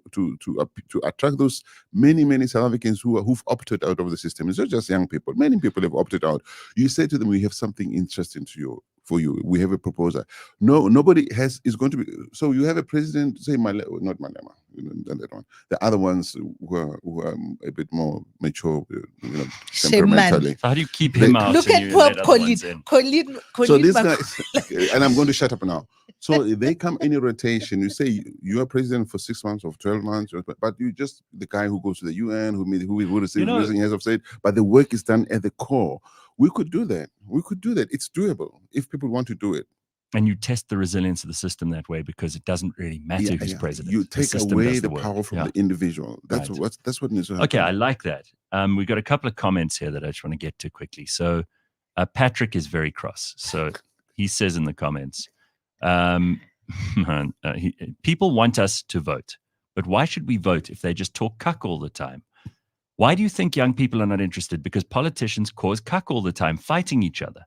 attract those many South Africans who've opted out of the system. It's not just young people. Many people have opted out. You say to them, we have something interesting for you. We have a proposal. No, nobody is going to be. So you have a president, say not Malema, that one. The other ones who are a bit more mature, temperamentally. So how do you keep him out? Look at poor Colin. So these guys, and I'm going to shut up now. So they come in a rotation. You say you are president for 6 months or 12 months, but you just the guy who goes to the UN, who receives raising heads of state. But the work is done at the core. We could do that. It's doable if people want to do it. And you test the resilience of the system that way because it doesn't really matter who's president. You take away the power from the individual. That's what needs to happen. Okay, I like that. We've got a couple of comments here that I just want to get to quickly. So Patrick is very cross. So he says in the comments, people want us to vote, but why should we vote if they just talk cuck all the time? Why do you think young people are not interested? Because politicians cause cuck all the time, fighting each other.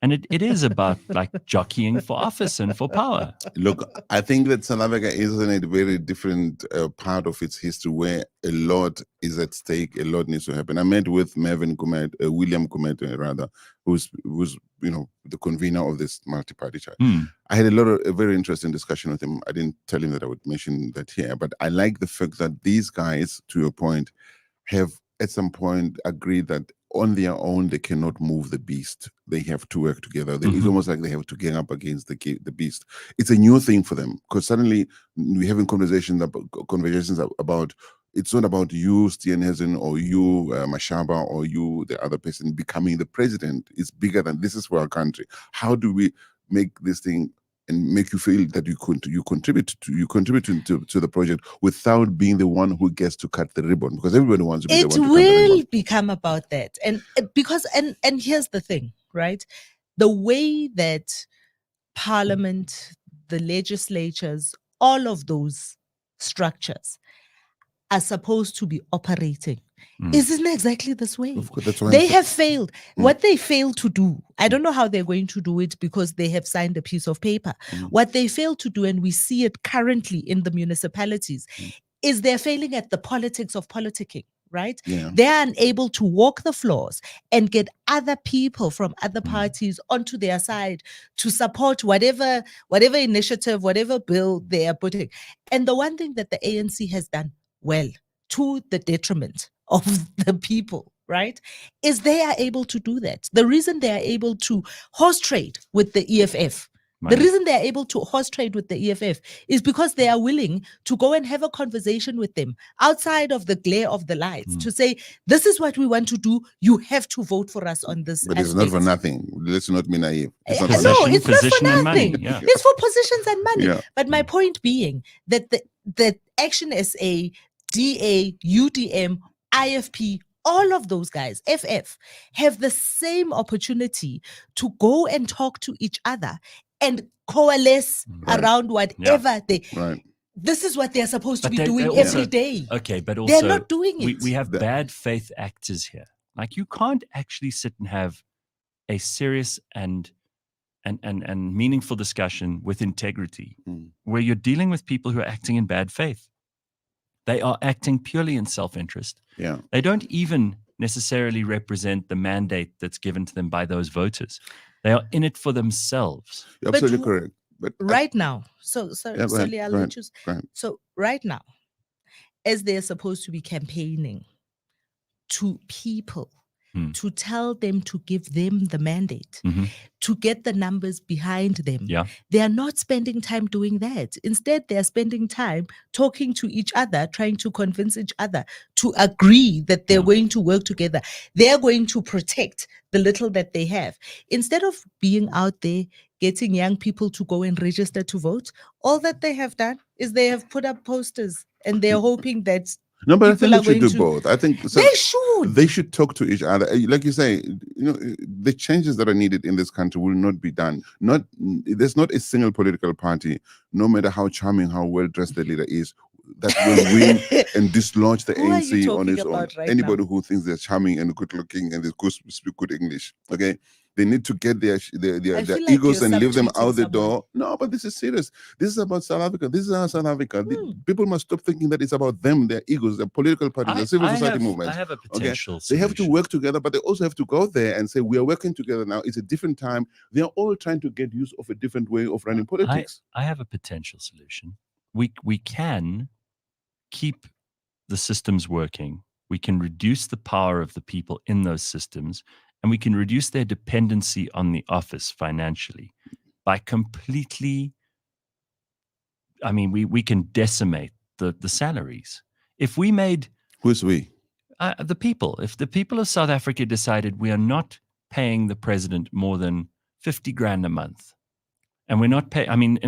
And it is about like jockeying for office and for power. Look, I think that South Africa is in a very different part of its history where a lot is at stake. A lot needs to happen. I met with William Kumet, rather, who's the convener of this multi-party chart. I had a very interesting discussion with him. I didn't tell him that I would mention that here, but I like the fact that these guys, to your point, have at some point agreed that on their own they cannot move the beast. They have to work together. It's almost like they have to gang up against the beast. It's a new thing for them because suddenly we're having conversations about it's not about you, Steenhuisen, or you, Mashaba, or you, the other person, becoming the president. It's bigger than this is for our country. How do we make this thing and make you feel that you contribute to the project without being the one who gets to cut the ribbon? Because everybody wants to be the one to cut the ribbon. It will become about that, and here's the thing, right? The way that Parliament, the legislatures, all of those structures are supposed to be operating isn't exactly this way. Of course, that's why they have failed. What they failed to do, I don't know how they're going to do it because they have signed a piece of paper. What they failed to do, and we see it currently in the municipalities, is they're failing at the politics of politicking. Right? Yeah. They are unable to walk the floors and get other people from other parties onto their side to support whatever initiative, whatever bill they are putting. And the one thing that the ANC has done well, to the detriment of the people, right, is they are able to do that. The reason they are able to horse trade with the EFF, the reason they are able to horse trade with the EFF is because they are willing to go and have a conversation with them outside of the glare of the lights to say, this is what we want to do. You have to vote for us on this. But it's not for nothing. Let's not be naive. It's not for nothing. Yeah. It's for positions and money. Yeah. But my point being that the Action SA, DA, UDM, IFP, all of those guys, FF, have the same opportunity to go and talk to each other and coalesce around whatever they. Right. This is what they're supposed to be doing every day. Okay, but also they're not doing it. We have bad faith actors here. Like you can't actually sit and have a serious and meaningful discussion with integrity where you're dealing with people who are acting in bad faith. They are acting purely in self-interest. Yeah. They don't even necessarily represent the mandate that's given to them by those voters. They are in it for themselves. You're absolutely correct. But right now, so right now, as they're supposed to be campaigning to people to tell them to give them the mandate, to get the numbers behind them. Yeah. They are not spending time doing that. Instead, they are spending time talking to each other, trying to convince each other to agree that they're going to work together. They're going to protect the little that they have. Instead of being out there, getting young people to go and register to vote, all that they have done is they have put up posters and they're hoping that no, but I think they should do both. I think they should talk to each other. Like you say, the changes that are needed in this country will not be done. There's not a single political party, no matter how charming, how well dressed the leader is, that will win and dislodge the ANC on its own. Right Anybody who thinks they're charming and good looking and they speak good English, okay, They need to get their I feel like egos you're and leave them subtweeting out the someone. door. No, but this is serious. This is about South Africa. This is our South Africa. People must stop thinking that it's about them, their egos, their political parties, the civil society movements. I have a Okay, potential they have to solution. work together, but they also have to go there and say, we are working together now. It's a different time. They are all trying to get use of a different way of running politics. I have a potential solution. We can keep the systems working. We can reduce the power of the people in those systems, and we can reduce their dependency on the office financially by completely, I mean, we can decimate the salaries. If we made... Who's we? The people. If the people of South Africa decided we are not paying the president more than 50 grand a month, and we're not paying, I mean,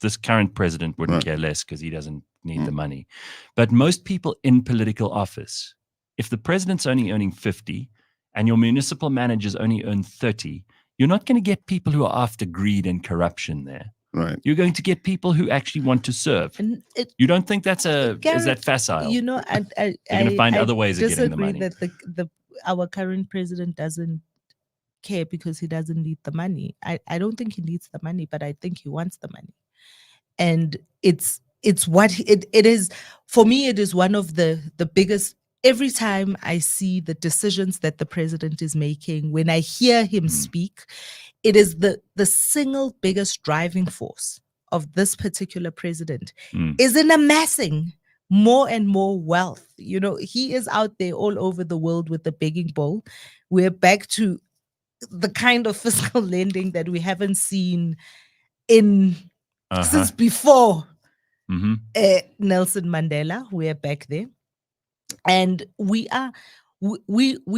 this current president wouldn't care less because he doesn't need the money. But most people in political office, if the president's only earning 50 and your municipal managers only earn 30, you're not going to get people who are after greed and corruption there. Right. You're going to get people who actually want to serve. And you don't think that's Gareth, is that facile? You know, You're going to find other ways of getting the money. I disagree that our current president doesn't care because he doesn't need the money. I don't think he needs the money, but I think he wants the money. And it's what it is. For me, it is one of the biggest. Every time I see the decisions that the president is making, when I hear him speak, it is the single biggest driving force of this particular president is in amassing more and more wealth. You know, he is out there all over the world with the begging bowl. We're back to the kind of fiscal lending that we haven't seen since before Nelson Mandela. We're back there. And we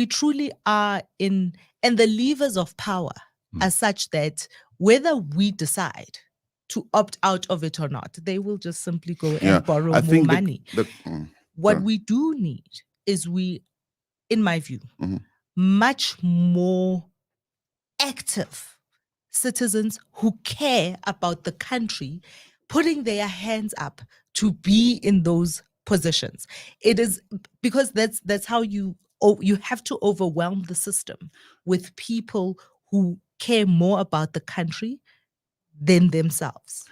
truly are in, and the levers of power are such that whether we decide to opt out of it or not, they will just simply go and borrow more money. What we do need is in my view, much more active citizens who care about the country, putting their hands up to be in those positions. It is because that's how you have to overwhelm the system with people who care more about the country than themselves.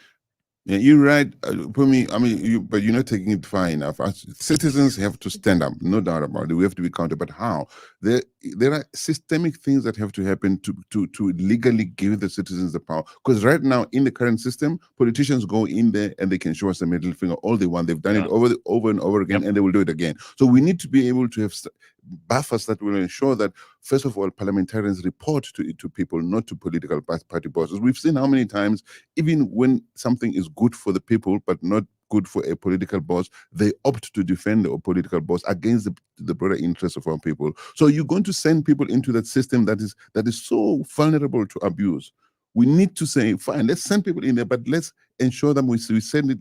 Yeah, you're right. Phumi, I mean, but you're not taking it far enough. Citizens have to stand up, no doubt about it. We have to be counted. But how? There are systemic things that have to happen to legally give the citizens the power. Because right now, in the current system, politicians go in there and they can show us the middle finger all they want. They've done it over and over again, and they will do it again. So we need to be able to have buffers that will ensure that, first of all, parliamentarians report to people, not to political party bosses. We've seen how many times, even when something is good for the people but not good for a political boss, they opt to defend the political boss against the broader interests of our people. So you're going to send people into that system that is so vulnerable to abuse. We need to say, fine, let's send people in there, but let's ensure that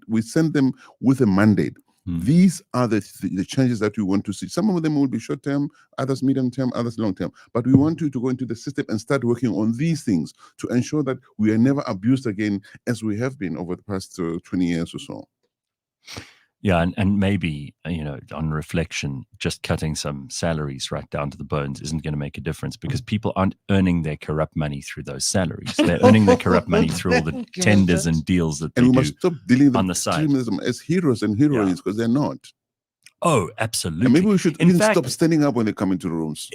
we send them with a mandate. These are the changes that we want to see. Some of them will be short term, others medium term, others long term. But we want you to go into the system and start working on these things to ensure that we are never abused again, as we have been over the past 20 years or so. Yeah, and maybe, on reflection, just cutting some salaries right down to the bones isn't going to make a difference, because people aren't earning their corrupt money through those salaries. They're earning their corrupt money through all the tenders and deals that they do on the side. And we must stop dealing with extremism as heroes and heroines, because they're not. Oh, absolutely. And maybe we should stop standing up when they come into rooms.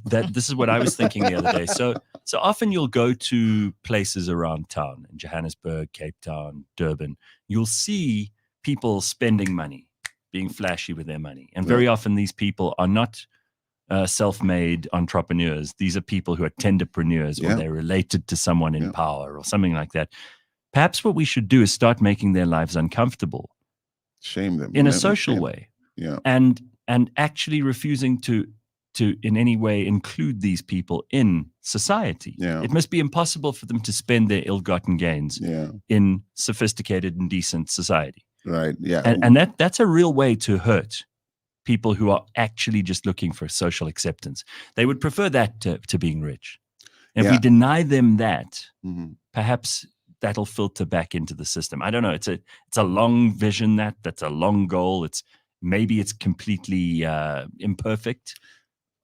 This is what I was thinking the other day. So often you'll go to places around town, in Johannesburg, Cape Town, Durban. You'll see people spending money, being flashy with their money. And very often these people are not self-made entrepreneurs. These are people who are tenderpreneurs, or they're related to someone in power or something like that. Perhaps what we should do is start making their lives uncomfortable. Shame them. In a social way. Yeah. And actually refusing to in any way include these people in society. Yeah. It must be impossible for them to spend their ill-gotten gains in sophisticated and decent society. Right. Yeah. And that's a real way to hurt people who are actually just looking for social acceptance. They would prefer that to being rich. And if we deny them that, perhaps that'll filter back into the system. I don't know. It's a long vision. That's a long goal. Maybe it's completely imperfect.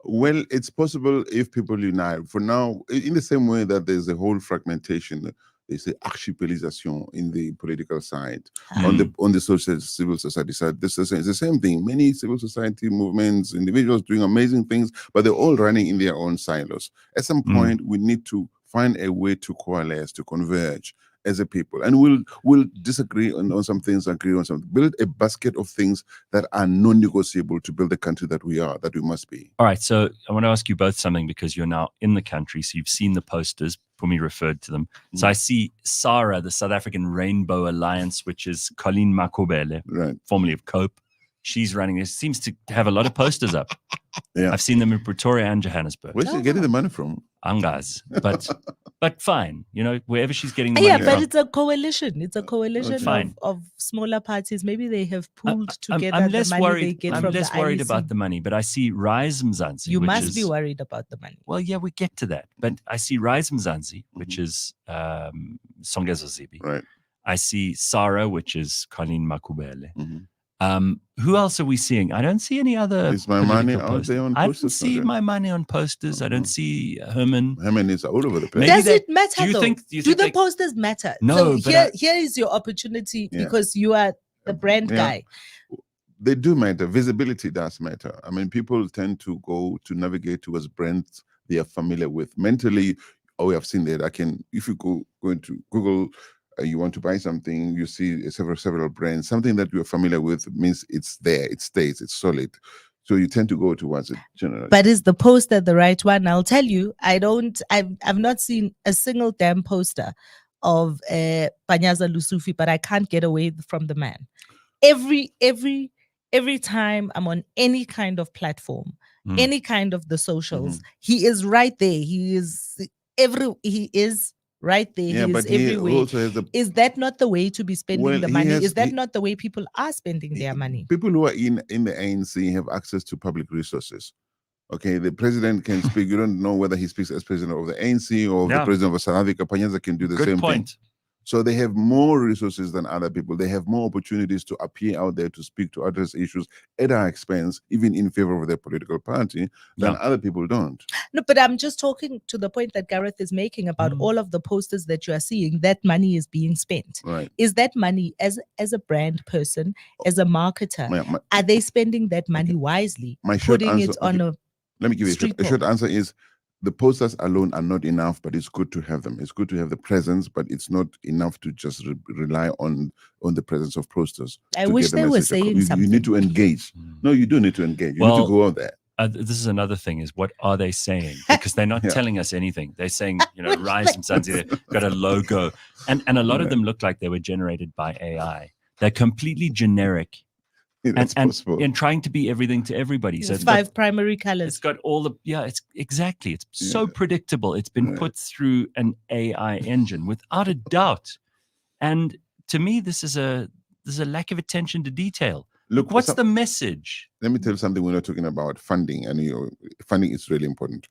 Well, it's possible if people unite. For now, in the same way that there's a whole fragmentation, there's a archipelization in the political side. On the social civil society side, this is the same thing. Many civil society movements, individuals doing amazing things, but they're all running in their own silos. At some point, we need to find a way to coalesce, to converge as a people, and we'll disagree on some things, agree on something, build a basket of things that are non-negotiable to build the country that we must be. All right, so I want to ask you both something, because you're now in the country, so you've seen the posters. Phumi referred to them. So I see SARA, the South African Rainbow Alliance, which is Colleen Makobele, right, formerly of COPE. She's running this. Seems to have a lot of posters up. Yeah, I've seen them in Pretoria and Johannesburg. Where's she getting the money from? Angas, but fine, wherever she's getting the money from. Yeah, but it's a coalition. It's a coalition of smaller parties. Maybe they have pooled together I'm less the money worried. they get I'm from less the worried IEC. about the money, but I see Rise Mzansi. You must be worried about the money. Well, yeah, we get to that, but I see Rise Mzansi, which is Songezo Zibi. Right. I see Sara, which is Colleen Makubele. Who else are we seeing? I don't see any other. Is my money out there on posters? I don't see my money on posters. I don't see Herman. Herman is all over the place. Does it matter? Do the posters matter? No, so here is your opportunity, because you are the brand guy. They do matter. Visibility does matter. I mean, people tend to go to navigate towards brands they are familiar with. Mentally, we have seen that. If you go into Google, you want to buy something, you see several brands. Something that you're familiar with means it's there, it stays, it's solid. So you tend to go towards it generally. But is the poster the right one? I'll tell you, I've not seen a single damn poster of Panyaza Lusufi, but I can't get away from the man. Every time I'm on any kind of platform, any kind of the socials, he is right there. He is right there. Yeah, he is everywhere. Is that not the way to be spending the money? Is that not the way people are spending their money? People who are in the ANC have access to public resources. Okay, the president can speak. You don't know whether he speaks as president of the ANC or the president of South Africa. Panyaza can do the same thing. So they have more resources than other people. They have more opportunities to appear out there, to speak, to address issues at our expense, even in favor of their political party, than other people don't. No, but I'm just talking to the point that Gareth is making about all of the posters that you are seeing, that money is being spent. Right. Is that money, as a brand person, as a marketer, are they spending that money wisely? Putting it on a Let me give you a short answer is, the posters alone are not enough, but it's good to have them. It's good to have the presence, but it's not enough to just rely on the presence of posters. I wish they were saying something. You need to engage. No, you do need to engage. You need to go out there. This is another thing, is what are they saying? Because they're not telling us anything. They're saying, Rise and Mzansi, they've got a logo. And a lot of them look like they were generated by AI. They're completely generic. And trying to be everything to everybody. So it's 5 primary colors. It's got all the it's exactly. It's so predictable. It's been put through an AI engine without a doubt. And to me, there's a lack of attention to detail. Look, what's the message? Let me tell you something. We're not talking about funding, and funding is really important.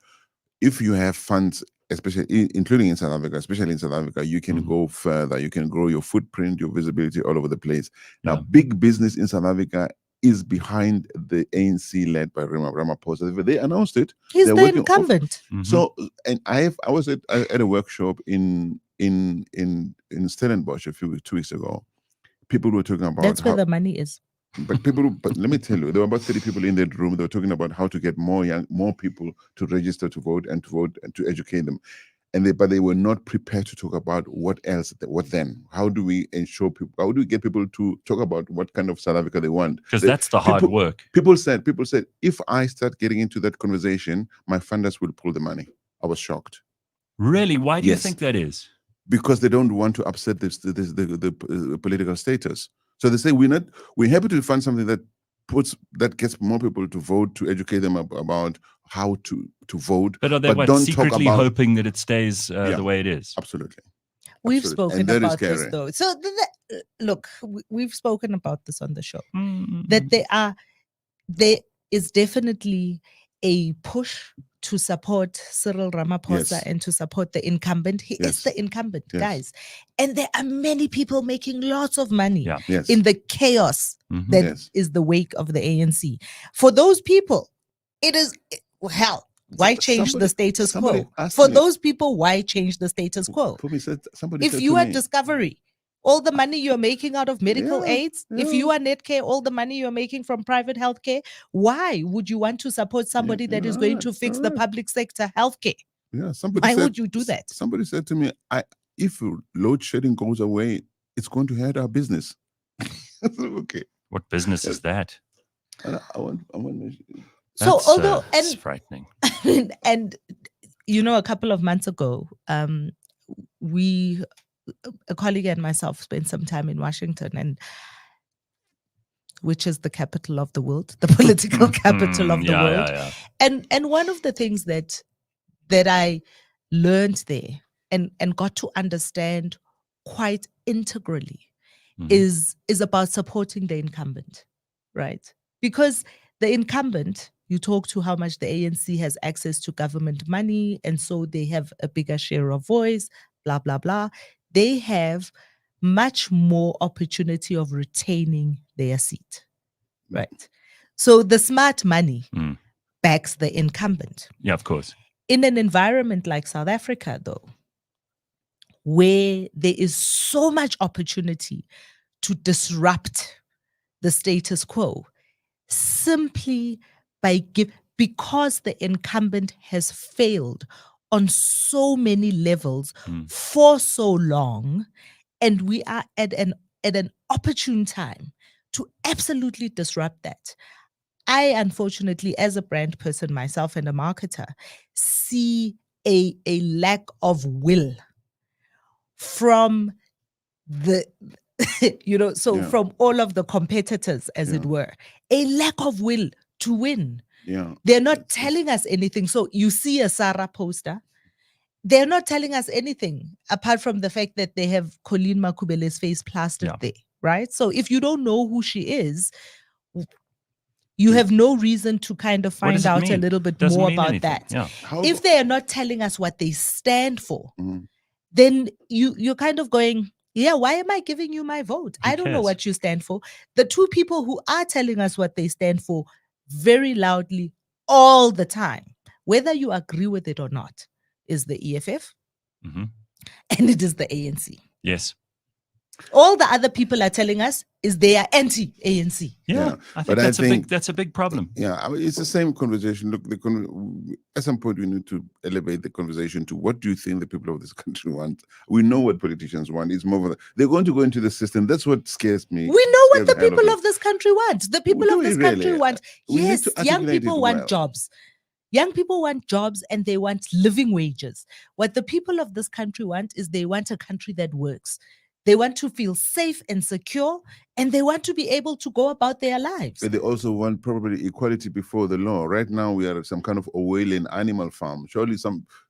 If you have funds, especially including in South Africa, especially in South Africa, you can go further. You can grow your footprint, your visibility all over the place. Now, big business in South Africa is behind the ANC led by Ramaphosa. They announced it. He's the incumbent. So, and I was at a workshop in Stellenbosch 2 weeks ago. People were talking about where the money is. But let me tell you, there were about 30 people in that room. They were talking about how to get more people to register to vote and to educate them. But they were not prepared to talk about what else, what then? How do we ensure people, how do we get people to talk about what kind of South Africa they want? Because that's the hard work. People said, if I start getting into that conversation, my funders will pull the money. I was shocked. Really? Why do you think that is? Because they don't want to upset the political status. So they say we're happy to fund something that gets more people to vote, to educate them about how to vote. But are they don't secretly hoping that it stays the way it is? Absolutely. We've spoken about this though. So look, we've spoken about this on the show. That there is definitely a push to support Cyril Ramaphosa and to support the incumbent. He is the incumbent, guys. And there are many people making lots of money in the chaos that is the wake of the ANC. For those people, it is hell, why change the status somebody quo? asked For me- those people, why change the status quo? Somebody If said you to are me, Discovery, all the money you're making out of medical Yeah, aids, if you are Netcare, all the money you're making from private healthcare, why would you want to support somebody that is going to fix the public sector healthcare? Yeah, somebody Why said, would you do that? Somebody said to me, if load shedding goes away, it's going to hurt our business. Okay. What business is that? I want So That's, although it's frightening. and a couple of months ago, a colleague and myself spent some time in Washington, and which is the capital of the world, the political capital of the world. And one of the things that I learned there and got to understand quite integrally is about supporting the incumbent, right? Because the incumbent, you talk to how much the ANC has access to government money, and so they have a bigger share of voice, blah, blah, blah. They have much more opportunity of retaining their seat, right? So the smart money backs the incumbent. Yeah, of course. In an environment like South Africa, though, where there is so much opportunity to disrupt the status quo, simply because the incumbent has failed on so many levels for so long, and we are at an opportune time to absolutely disrupt that. I, unfortunately, as a brand person myself and a marketer, see a lack of will from the from all of the competitors, as it were, a lack of will to win. Yeah. They're not telling us anything. So you see a Sarah poster, they're not telling us anything apart from the fact that they have Colleen Makubele's face plastered there, right? So if you don't know who she is, you have no reason to kind of find out a little bit more about that. Yeah. If they are not telling us what they stand for, then you're kind of going, yeah, why am I giving you my vote? I don't know what you stand for. The two people who are telling us what they stand for very loudly all the time, whether you agree with it or not, is the EFF and it is the ANC. Yes. All the other people are telling us is they are anti-ANC. Yeah, I think that's a big problem. Yeah, I mean, it's the same conversation. Look, at some point we need to elevate the conversation to what do you think the people of this country want? We know what politicians want. It's more of they're going to go into the system. That's what scares me. We know what the people of this country want. The people of this country want, yes, young people want jobs. Young people want jobs and they want living wages. What the people of this country want is they want a country that works. They want to feel safe and secure, and they want to be able to go about their lives. But they also want probably equality before the law. Right now, we are at some kind of Orwellian animal farm. Surely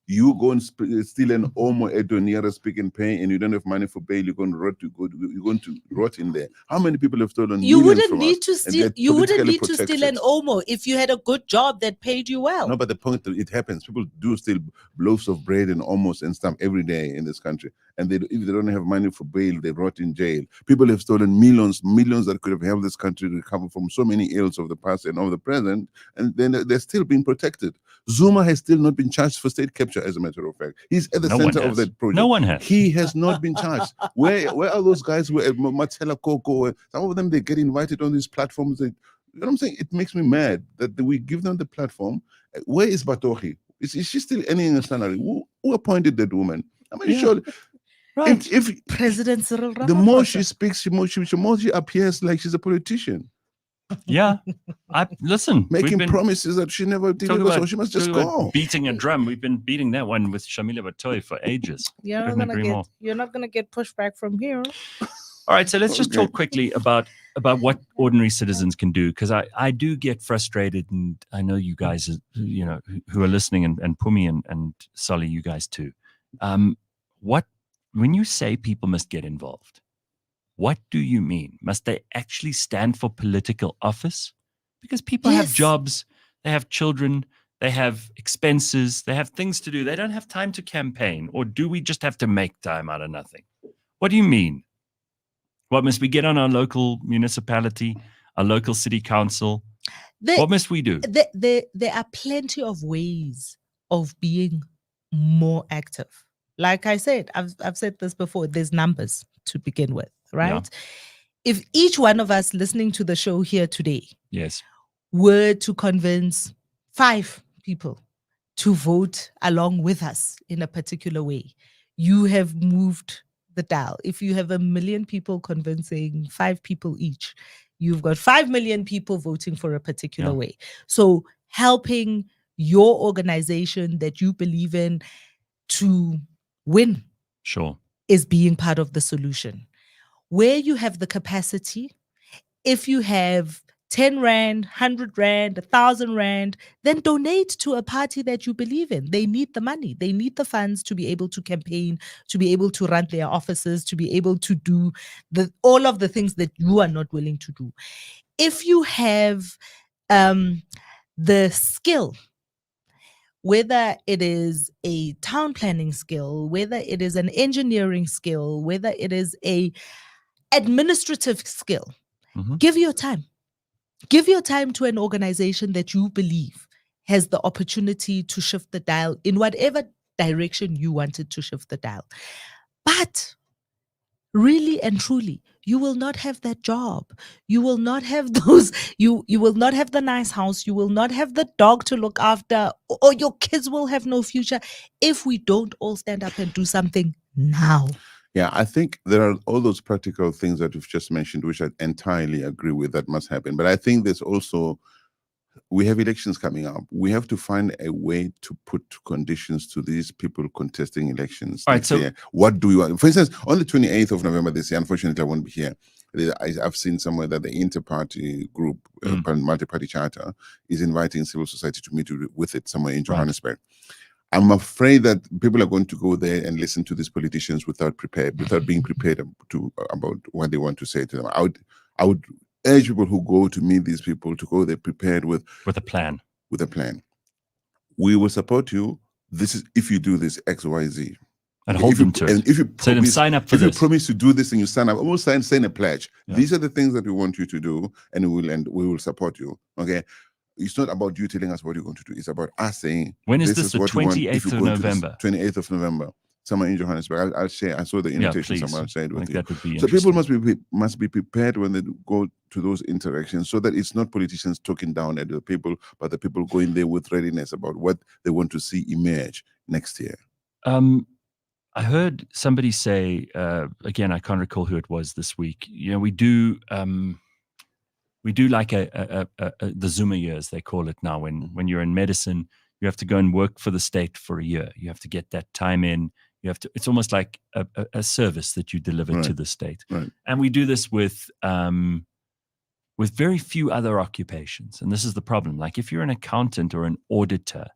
you go and steal an Omo at your nearest Pick and Pay, and you don't have money for bail. You're going to rot in there. How many people have stolen? You wouldn't need to steal. You wouldn't need to steal an Omo if you had a good job that paid you well. No, but the point it happens. People do steal loaves of bread and Omos and stuff every day in this country, and if they don't have money for bail, they rot in jail. People have stolen millions that could have helped this country recover from so many ills of the past and of the present, and then they're still being protected. Zuma has still not been charged for state capture, as a matter of fact. He's at the center of that project. No one has. He has not been charged. Where are those guys? Where Matela Coco? Some of them, they get invited on these platforms. You know what I'm saying? It makes me mad that we give them the platform. Where is Batohi? Is she still any in a salary? Who appointed that woman? I mean, surely. Right. If President Cyril Ramaphosa. The more she speaks, the more she appears like she's a politician. Yeah. Listen. Making promises that she never delivers, so she must just go. Beating a drum. We've been beating that one with Shamila Batohi for ages. You're not going to get pushback from here. All right, so let's just talk quickly about what ordinary citizens can do, because I do get frustrated, and I know you guys, who are listening, and Phumi and Solly, you guys too. When you say people must get involved, what do you mean? Must they actually stand for political office? Because people have jobs, they have children, they have expenses, they have things to do. They don't have time to campaign. Or do we just have to make time out of nothing? What do you mean? What, must we get on our local municipality, our local city council, What must we do? There are plenty of ways of being more active. Like I said, I've said this before, there's numbers to begin with, right? Yeah. If each one of us listening to the show here today were to convince 5 people to vote along with us in a particular way, you have moved the dial. If you have 1 million people convincing 5 people each, you've got 5 million people voting for a particular way. So helping your organization that you believe in to win is being part of the solution. Where you have the capacity, if you have 10 Rand, 100 Rand, 1,000 Rand, then donate to a party that you believe in. They need the money. They need the funds to be able to campaign, to be able to run their offices, to be able to do all of the things that you are not willing to do. If you have the skill, whether it is a town planning skill, whether it is an engineering skill, whether it is a administrative skill, give your time. Give your time to an organization that you believe has the opportunity to shift the dial in whatever direction you wanted to shift the dial. But really and truly, you will not have that job. You will not have those, you will not have the nice house. You will not have the dog to look after, or your kids will have no future if we don't all stand up and do something now. Yeah, I think there are all those practical things that you've just mentioned, which I entirely agree with, that must happen. But I think there's also, we have elections coming up. We have to find a way to put conditions to these people contesting elections next year. What do we want? For instance, on the 28th of November this year, unfortunately, I won't be here. I've seen somewhere that the inter-party group, multi-party charter, is inviting civil society to meet with it somewhere in Johannesburg. I'm afraid that people are going to go there and listen to these politicians without being prepared about what they want to say to them. I would urge people who go to meet these people to go there prepared with a plan. With a plan. We will support you. This is if you do this X, Y, Z. And hold them to it. And if you promise, sign up for this. If you promise to do this and you sign up, almost sign a pledge. Yeah. These are the things that we want you to do, and we will support you. Okay. It's not about you telling us what you're going to do. It's about us saying. When is this? The 28th of November. 28th of November. Somewhere in Johannesburg. I'll share. I saw the invitation. Someone shared with you. That would be so people must be prepared when they go to those interactions, so that it's not politicians talking down at the people, but the people going there with readiness about what they want to see emerge next year. I heard somebody say again. I can't recall who it was this week. You know, we do like the Zuma years, they call it now. When you're in medicine, you have to go and work for the state for a year. You have to get that time in. You have to. It's almost like a service that you deliver to the state. Right. And we do this with very few other occupations. And this is the problem. Like if you're an accountant or an auditor,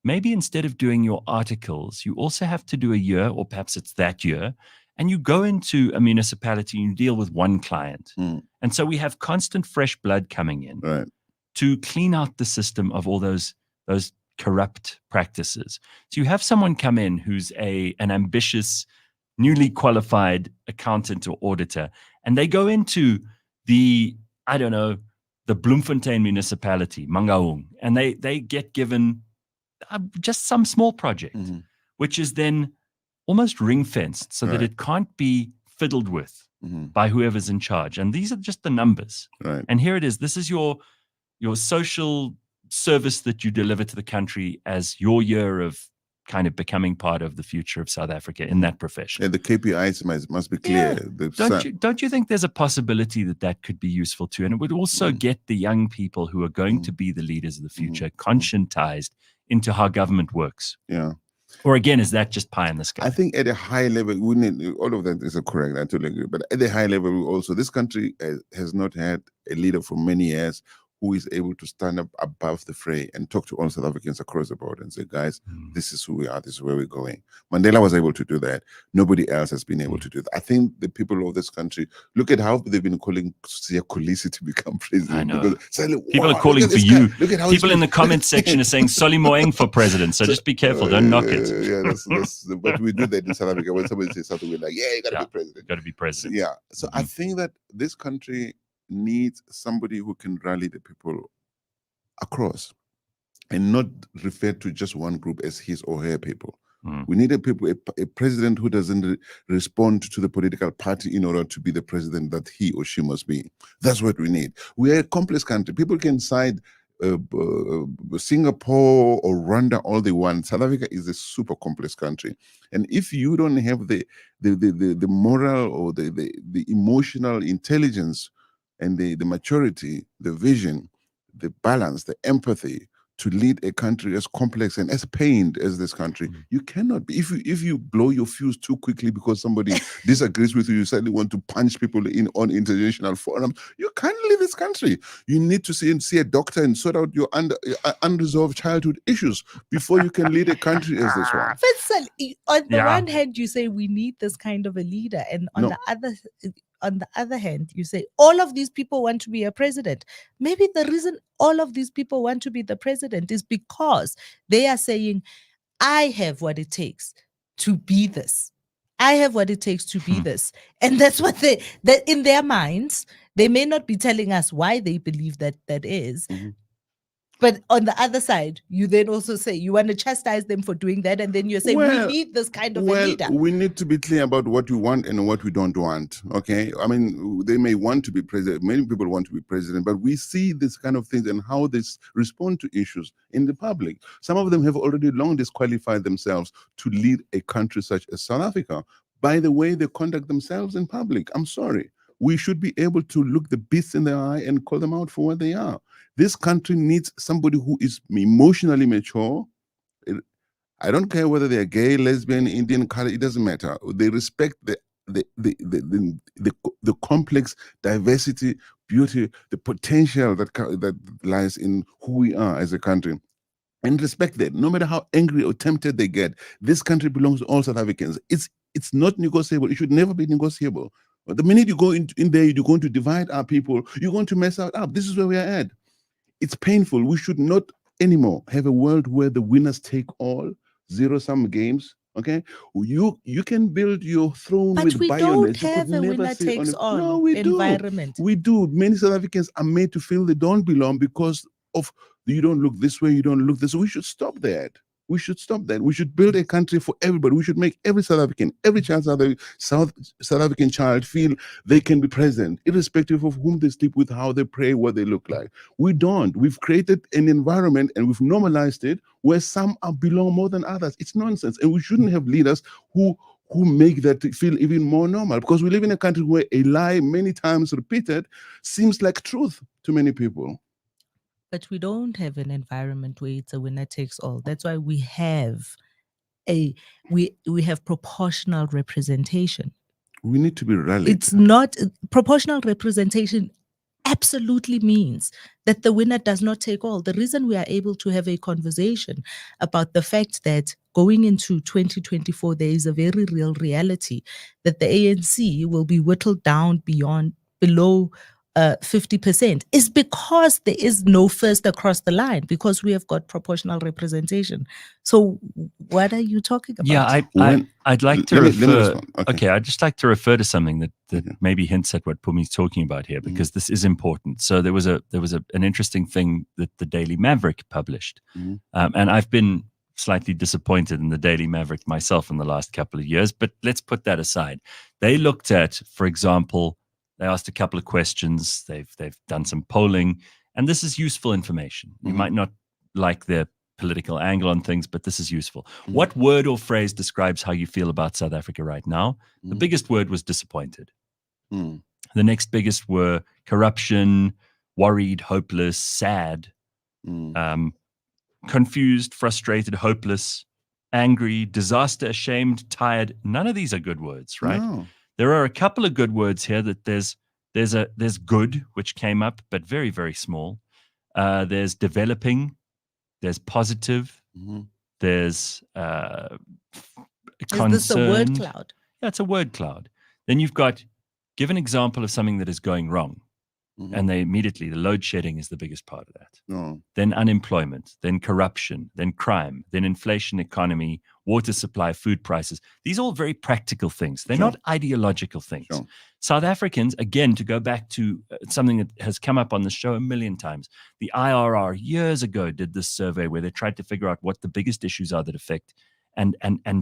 maybe instead of doing your articles, you also have to do a year, or perhaps it's that year, and you go into a municipality and you deal with one client. And so we have constant fresh blood coming in to clean out the system of all those corrupt practices. So you have someone come in who's an ambitious, newly qualified accountant or auditor, and they go into the Bloemfontein municipality, Mangaung, and they get given just some small project, which is then almost ring-fenced so that it can't be fiddled with by whoever's in charge. And these are just the numbers. Right. And here it is. This is your social service that you deliver to the country as your year of kind of becoming part of the future of South Africa in that profession. Yeah, the KPIs must be clear. Yeah. Don't you think there's a possibility that could be useful too? And it would also get the young people who are going to be the leaders of the future conscientized into how government works. Yeah. Or again, is that just pie in the sky? I think at a high level, all of that is correct. I totally agree. But at a high level, also, this country has not had a leader for many years who is able to stand up above the fray and talk to all South Africans across the board and say, guys, this is who we are, this is where we're going. Mandela was able to do that. Nobody else has been able to do that. I think the people of this country, look at how they've been calling Siya Kolisi to become president. I know. People are calling for you. People in the comment section are saying Solly Moeng for president. So just be careful. Don't knock it. Yeah, but we do that in South Africa. When somebody says something, we're like, yeah, you got to be president. Got to be president. Yeah. So I think that this country needs somebody who can rally the people across and not refer to just one group as his or her people. We need a president who doesn't respond to the political party in order to be the president that he or she must be. That's what we need. We are a complex country. People can side Singapore or Rwanda all they want. South Africa is a super complex country, and if you don't have the moral or the emotional intelligence and the maturity, the vision, the balance, the empathy to lead a country as complex and as pained as this country, you cannot be. If you blow your fuse too quickly because somebody disagrees with you, you suddenly want to punch people on international forums, you can't leave this country. You need to see a doctor and sort out your unresolved childhood issues before you can lead a country as this one. On the one hand, you say we need this kind of a leader, and on the other hand, you say all of these people want to be a president. Maybe the reason all of these people want to be the president is because they are saying, I have what it takes to be this. I have what it takes to be this. And that's what that in their minds, they may not be telling us why they believe that is. But on the other side, you then also say you want to chastise them for doing that. And then you say, we need this kind of a leader. We need to be clear about what we want and what we don't want. Okay. I mean, they may want to be president. Many people want to be president, but we see this kind of things and how they respond to issues in the public. Some of them have already long disqualified themselves to lead a country such as South Africa by the way they conduct themselves in public. I'm sorry. We should be able to look the beasts in the eye and call them out for what they are. This country needs somebody who is emotionally mature. I don't care whether they're gay, lesbian, Indian, color, it doesn't matter. They respect the complex diversity, beauty, the potential that lies in who we are as a country. And respect that. No matter how angry or tempted they get, this country belongs to all South Africans. It's not negotiable. It should never be negotiable. But the minute you go in there, you're going to divide our people, you're going to mess us up. This is where we are at. It's painful. We should not anymore have a world where the winners take all, zero-sum games. Okay, you can build your throne with bayonets. But we don't have a winner takes all environment. We do. Many South Africans are made to feel they don't belong because of you don't look this way, you don't look this way. We should stop that. We should stop that. We should build a country for everybody. We should make every South African, every child, South African child feel they can be president, irrespective of whom they sleep with, how they pray, what they look like. We don't. We've created an environment and we've normalized it where some belong more than others. It's nonsense. And we shouldn't have leaders who make that feel even more normal, because we live in a country where a lie many times repeated seems like truth to many people. But we don't have an environment where it's a winner takes all. That's why we have we have proportional representation. We need to be rallied. It's not proportional representation. Absolutely means that the winner does not take all. The reason we are able to have a conversation about the fact that going into 2024, there is a very real reality that the ANC will be whittled down below 50% is because there is no first across the line, because we have got proportional representation. So what are you talking about? Yeah, I'd like to refer. Okay, I'd just like to refer to something that maybe hints at what Phumi's talking about here, because this is important. So there was an interesting thing that the Daily Maverick published, and I've been slightly disappointed in the Daily Maverick myself in the last couple of years, but let's put that aside. They looked at, for example, they asked a couple of questions. They've done some polling, and this is useful information. You might not like their political angle on things, but this is useful. What word or phrase describes how you feel about South Africa right now? The biggest word was disappointed. The next biggest were corruption, worried, hopeless, sad, confused, frustrated, hopeless, angry, disaster, ashamed, tired. None of these are good words, right? No. There are a couple of good words here. That there's good, which came up, but very, very small. There's developing. There's positive. There's concerned. Is this a word cloud? Yeah, it's a word cloud. Then you've got give an example of something that is going wrong. And they immediately, the load shedding is the biggest part of that. No. Then unemployment, then corruption, then crime, then inflation, economy, water supply, food prices. These are all very practical things. They're not ideological things. Sure. South Africans, again, to go back to something that has come up on the show a million times, the IRR years ago did this survey where they tried to figure out what the biggest issues are that affect and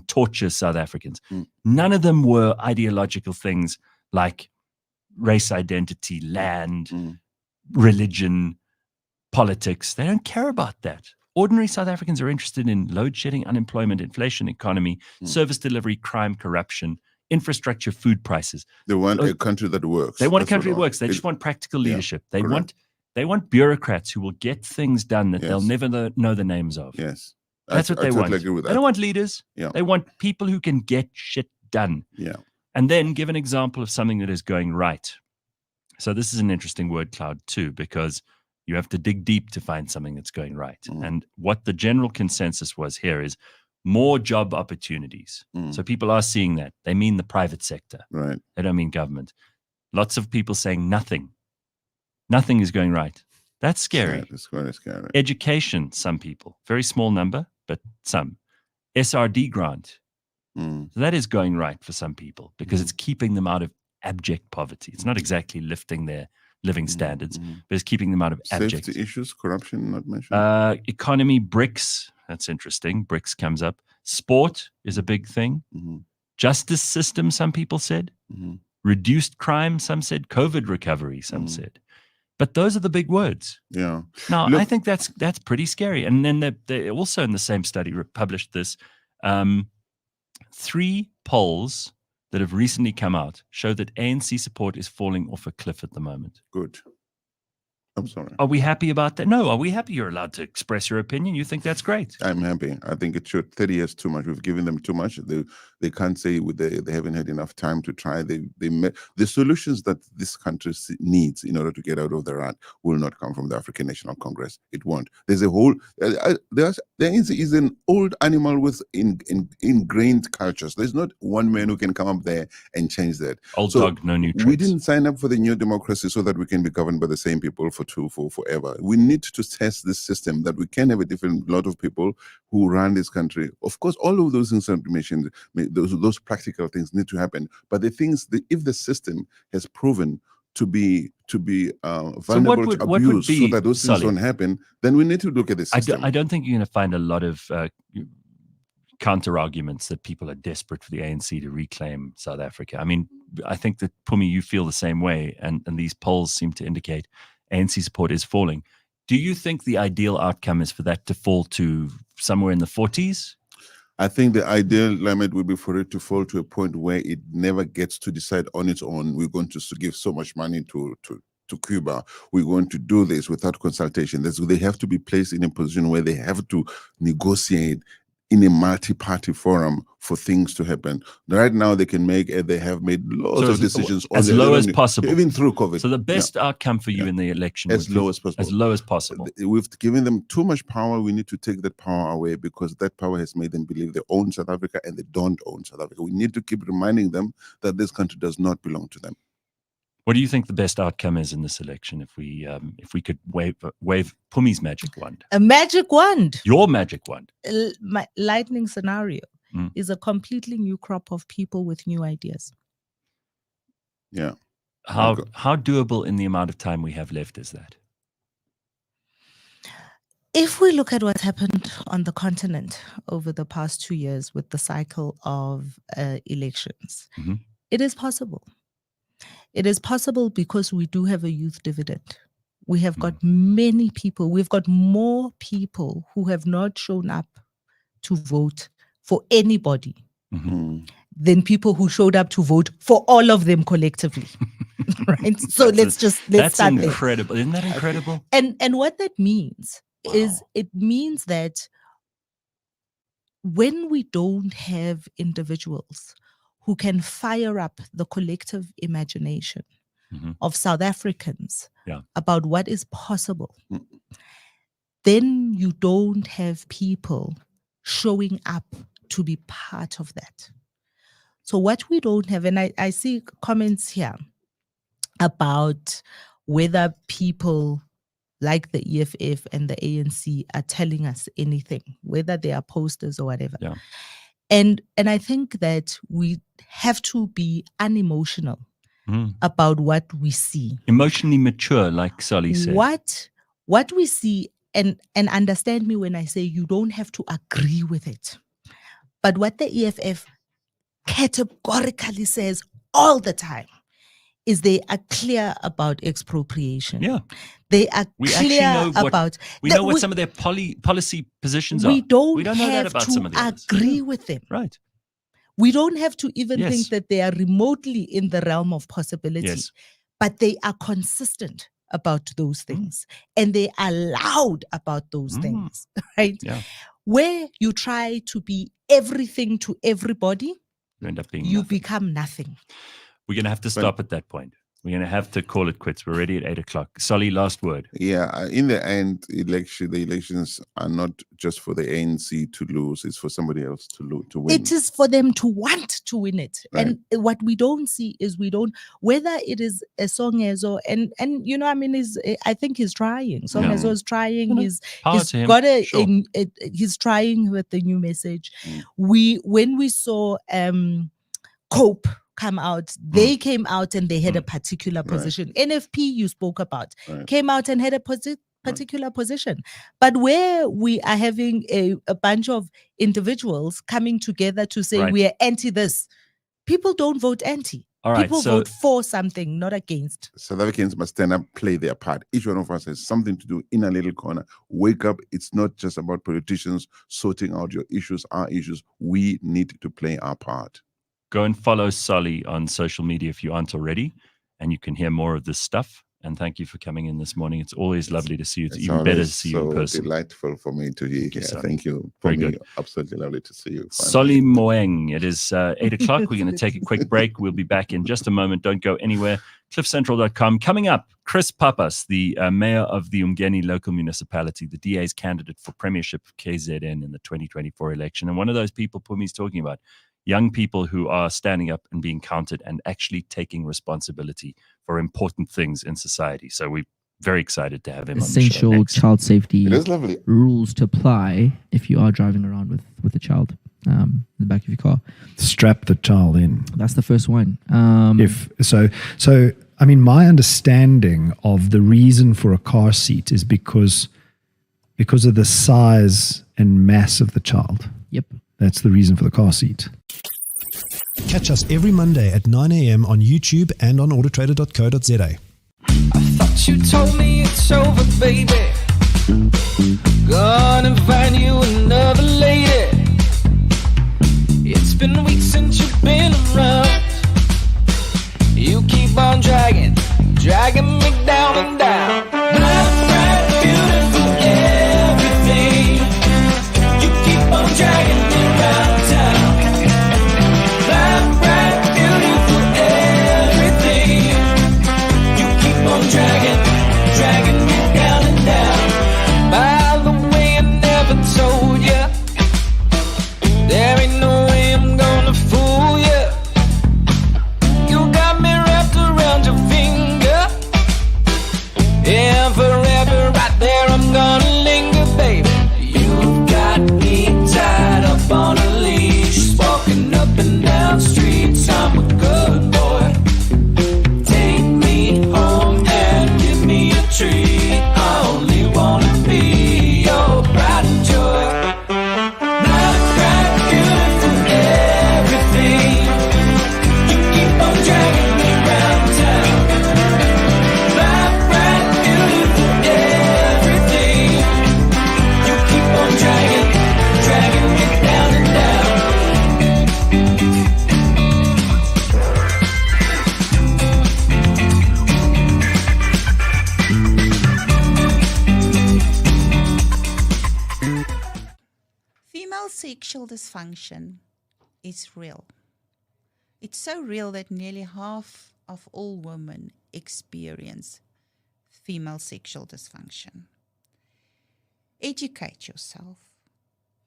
torture South Africans. None of them were ideological things like race identity, land, religion, politics. They don't care about that. Ordinary South Africans are interested in load shedding, unemployment, inflation, economy, service delivery, crime, corruption, infrastructure, food prices. They want a country that works. They want a That's country what that works. They just want practical leadership. They correct. want bureaucrats who will get things done that they'll never know the names of. Yes. That's what they totally want. agree with They that. don't want leaders. Yeah. They want people who can get shit done. Yeah. And then give an example of something that is going right. So this is an interesting word cloud too, because you have to dig deep to find something that's going right. And what the general consensus was here is more job opportunities. So people are seeing that. They mean the private sector. Right. They don't mean government. Lots of people saying nothing. Nothing is going right. That's scary. It's very scary. Education, some people. Very small number, but some. SRD grant. So that is going right for some people because it's keeping them out of abject poverty. It's not exactly lifting their living standards, but it's keeping them out of abject. Safety issues, corruption, not mentioned. Economy, BRICS. That's interesting. BRICS comes up. Sport is a big thing. Justice system, some people said. Reduced crime, some said. COVID recovery, some said. But those are the big words. Yeah. Now, Look, I think that's pretty scary. And then they also in the same study published this. 3 polls that have recently come out show that ANC support is falling off a cliff at the moment. Good. I'm sorry. Are we happy about that? No. Are we happy you're allowed to express your opinion? You think that's great? I'm happy. I think it should. 30 years too much. We've given them too much. They can't say they haven't had enough time to try. The solutions that this country needs in order to get out of the rut will not come from the African National Congress. It won't. There's a whole. There is an old animal with ingrained cultures. There's not one man who can come up there and change that. Old dog, no new tricks. We didn't sign up for the new democracy so that we can be governed by the same people for forever. We need to test this system that we can have a different lot of people who run this country. Of course, all of those things that you mentioned, those practical things need to happen. But the things, if the system has proven to be vulnerable to abuse, so that those things don't happen, then we need to look at the system. I don't think you're going to find a lot of counter arguments that people are desperate for the ANC to reclaim South Africa. I mean, I think that, Phumi, you feel the same way, and these polls seem to indicate ANC support is falling. Do you think the ideal outcome is for that to fall to somewhere in the 40s? I think the ideal limit would be for it to fall to a point where it never gets to decide on its own. We're going to give so much money to Cuba. We're going to do this without consultation. They have to be placed in a position where they have to negotiate in a multi-party forum for things to happen. Right now, they have made lots of decisions as low as possible, even through COVID. So the best outcome for you in the election as low as possible. As low as possible. We've given them too much power. We need to take that power away because that power has made them believe they own South Africa and they don't own South Africa. We need to keep reminding them that this country does not belong to them. What do you think the best outcome is in this election if we could wave Phumi's magic wand? A magic wand. Your magic wand. My lightning scenario is a completely new crop of people with new ideas. Yeah. How doable in the amount of time we have left is that? If we look at what happened on the continent over the past 2 years with the cycle of elections, it is possible. It is possible because we do have a youth dividend. We have got many people. We've got more people who have not shown up to vote for anybody than people who showed up to vote for all of them collectively. Right? So let's start there. That's incredible. Isn't that incredible? And what that means is it means that when we don't have individuals who can fire up the collective imagination of South Africans about what is possible, then you don't have people showing up to be part of that. So what we don't have, and I see comments here about whether people like the EFF and the ANC are telling us anything, whether they are posters or whatever. Yeah. And I think that we have to be unemotional about what we see. Emotionally mature, like Solly said. What we see, and understand me when I say you don't have to agree with it. But what the EFF categorically says all the time is they are clear about expropriation. Yeah. They are clear about... We know what some of their policy positions are. We don't know that have about some of the to others. agree with them. Right. We don't have to even Yes. think that they are remotely in the realm of possibility. Yes. But they are consistent about those things. And they are loud about those things. Right? Yeah. Where you try to be everything to everybody, You end up being you nothing. become nothing. We're going to have to stop at that point. We're going to have to call it quits. We're already at 8:00. Solly, last word. Yeah, in the end, the elections are not just for the ANC to lose; it's for somebody else to win. It is for them to want to win it. Right. And what we don't see is whether it is a Songezo, and you know, I mean, I think he's trying. Songezo is trying. He's to him. got Sure. he's trying with the new message. When we saw Cope come out, they came out and they had a particular position. NFP you spoke about came out and had a particular position. But where we are having a bunch of individuals coming together to say we are anti this, people don't vote anti. All right, people vote for something, not against. South Africans must stand up, play their part. Each one of us has something to do in a little corner. Wake up. It's not just about politicians sorting out your issues, our issues. We need to play our part. Go and follow Solly on social media if you aren't already, and you can hear more of this stuff. And thank you for coming in this morning. It's always lovely to see you. It's even better to see you in person. So delightful for me to hear here. Thank you. Very good. Absolutely lovely to see you. Solly Moeng. It is 8:00. We're going to take a quick break. We'll be back in just a moment. Don't go anywhere. CliffCentral.com. Coming up, Chris Papas, the mayor of the Umgeni local municipality, the DA's candidate for premiership of KZN in the 2024 election. And one of those people Phumi's talking about, young people who are standing up and being counted and actually taking responsibility for important things in society. So we're very excited to have him on the show. Essential child safety It is lovely. rules to apply if you are driving around with a child in the back of your car. Strap the child in. That's the first one. So I mean, my understanding of the reason for a car seat is because of the size and mass of the child. Yep. That's the reason for the car seat. Catch us every Monday at 9 a.m. on YouTube and on autotrader.co.za. I thought you told me it's over, baby. Gonna find you another lady. It's been weeks since you've been around. You keep on dragging me down and down. Bright, beautiful, everything. You keep on dragging me round town. Bright, beautiful, everything. You keep on dragging me down and down. By the way, I never told ya, there ain't no way I'm gonna fool ya. You got me wrapped around your finger, and forever right there I'm gonna linger, baby. You've got me tied up on a leash, walking up and down streets. I'm a good boy. Take me home and give me a treat. I only wanna be your pride and joy. Bright, beautiful, everything. You keep on dragging me round town. Bright, beautiful, everything. You keep on dragging me down and down. Female sexual dysfunction is real. It's so real that nearly half of all women experience female sexual dysfunction. Educate yourself.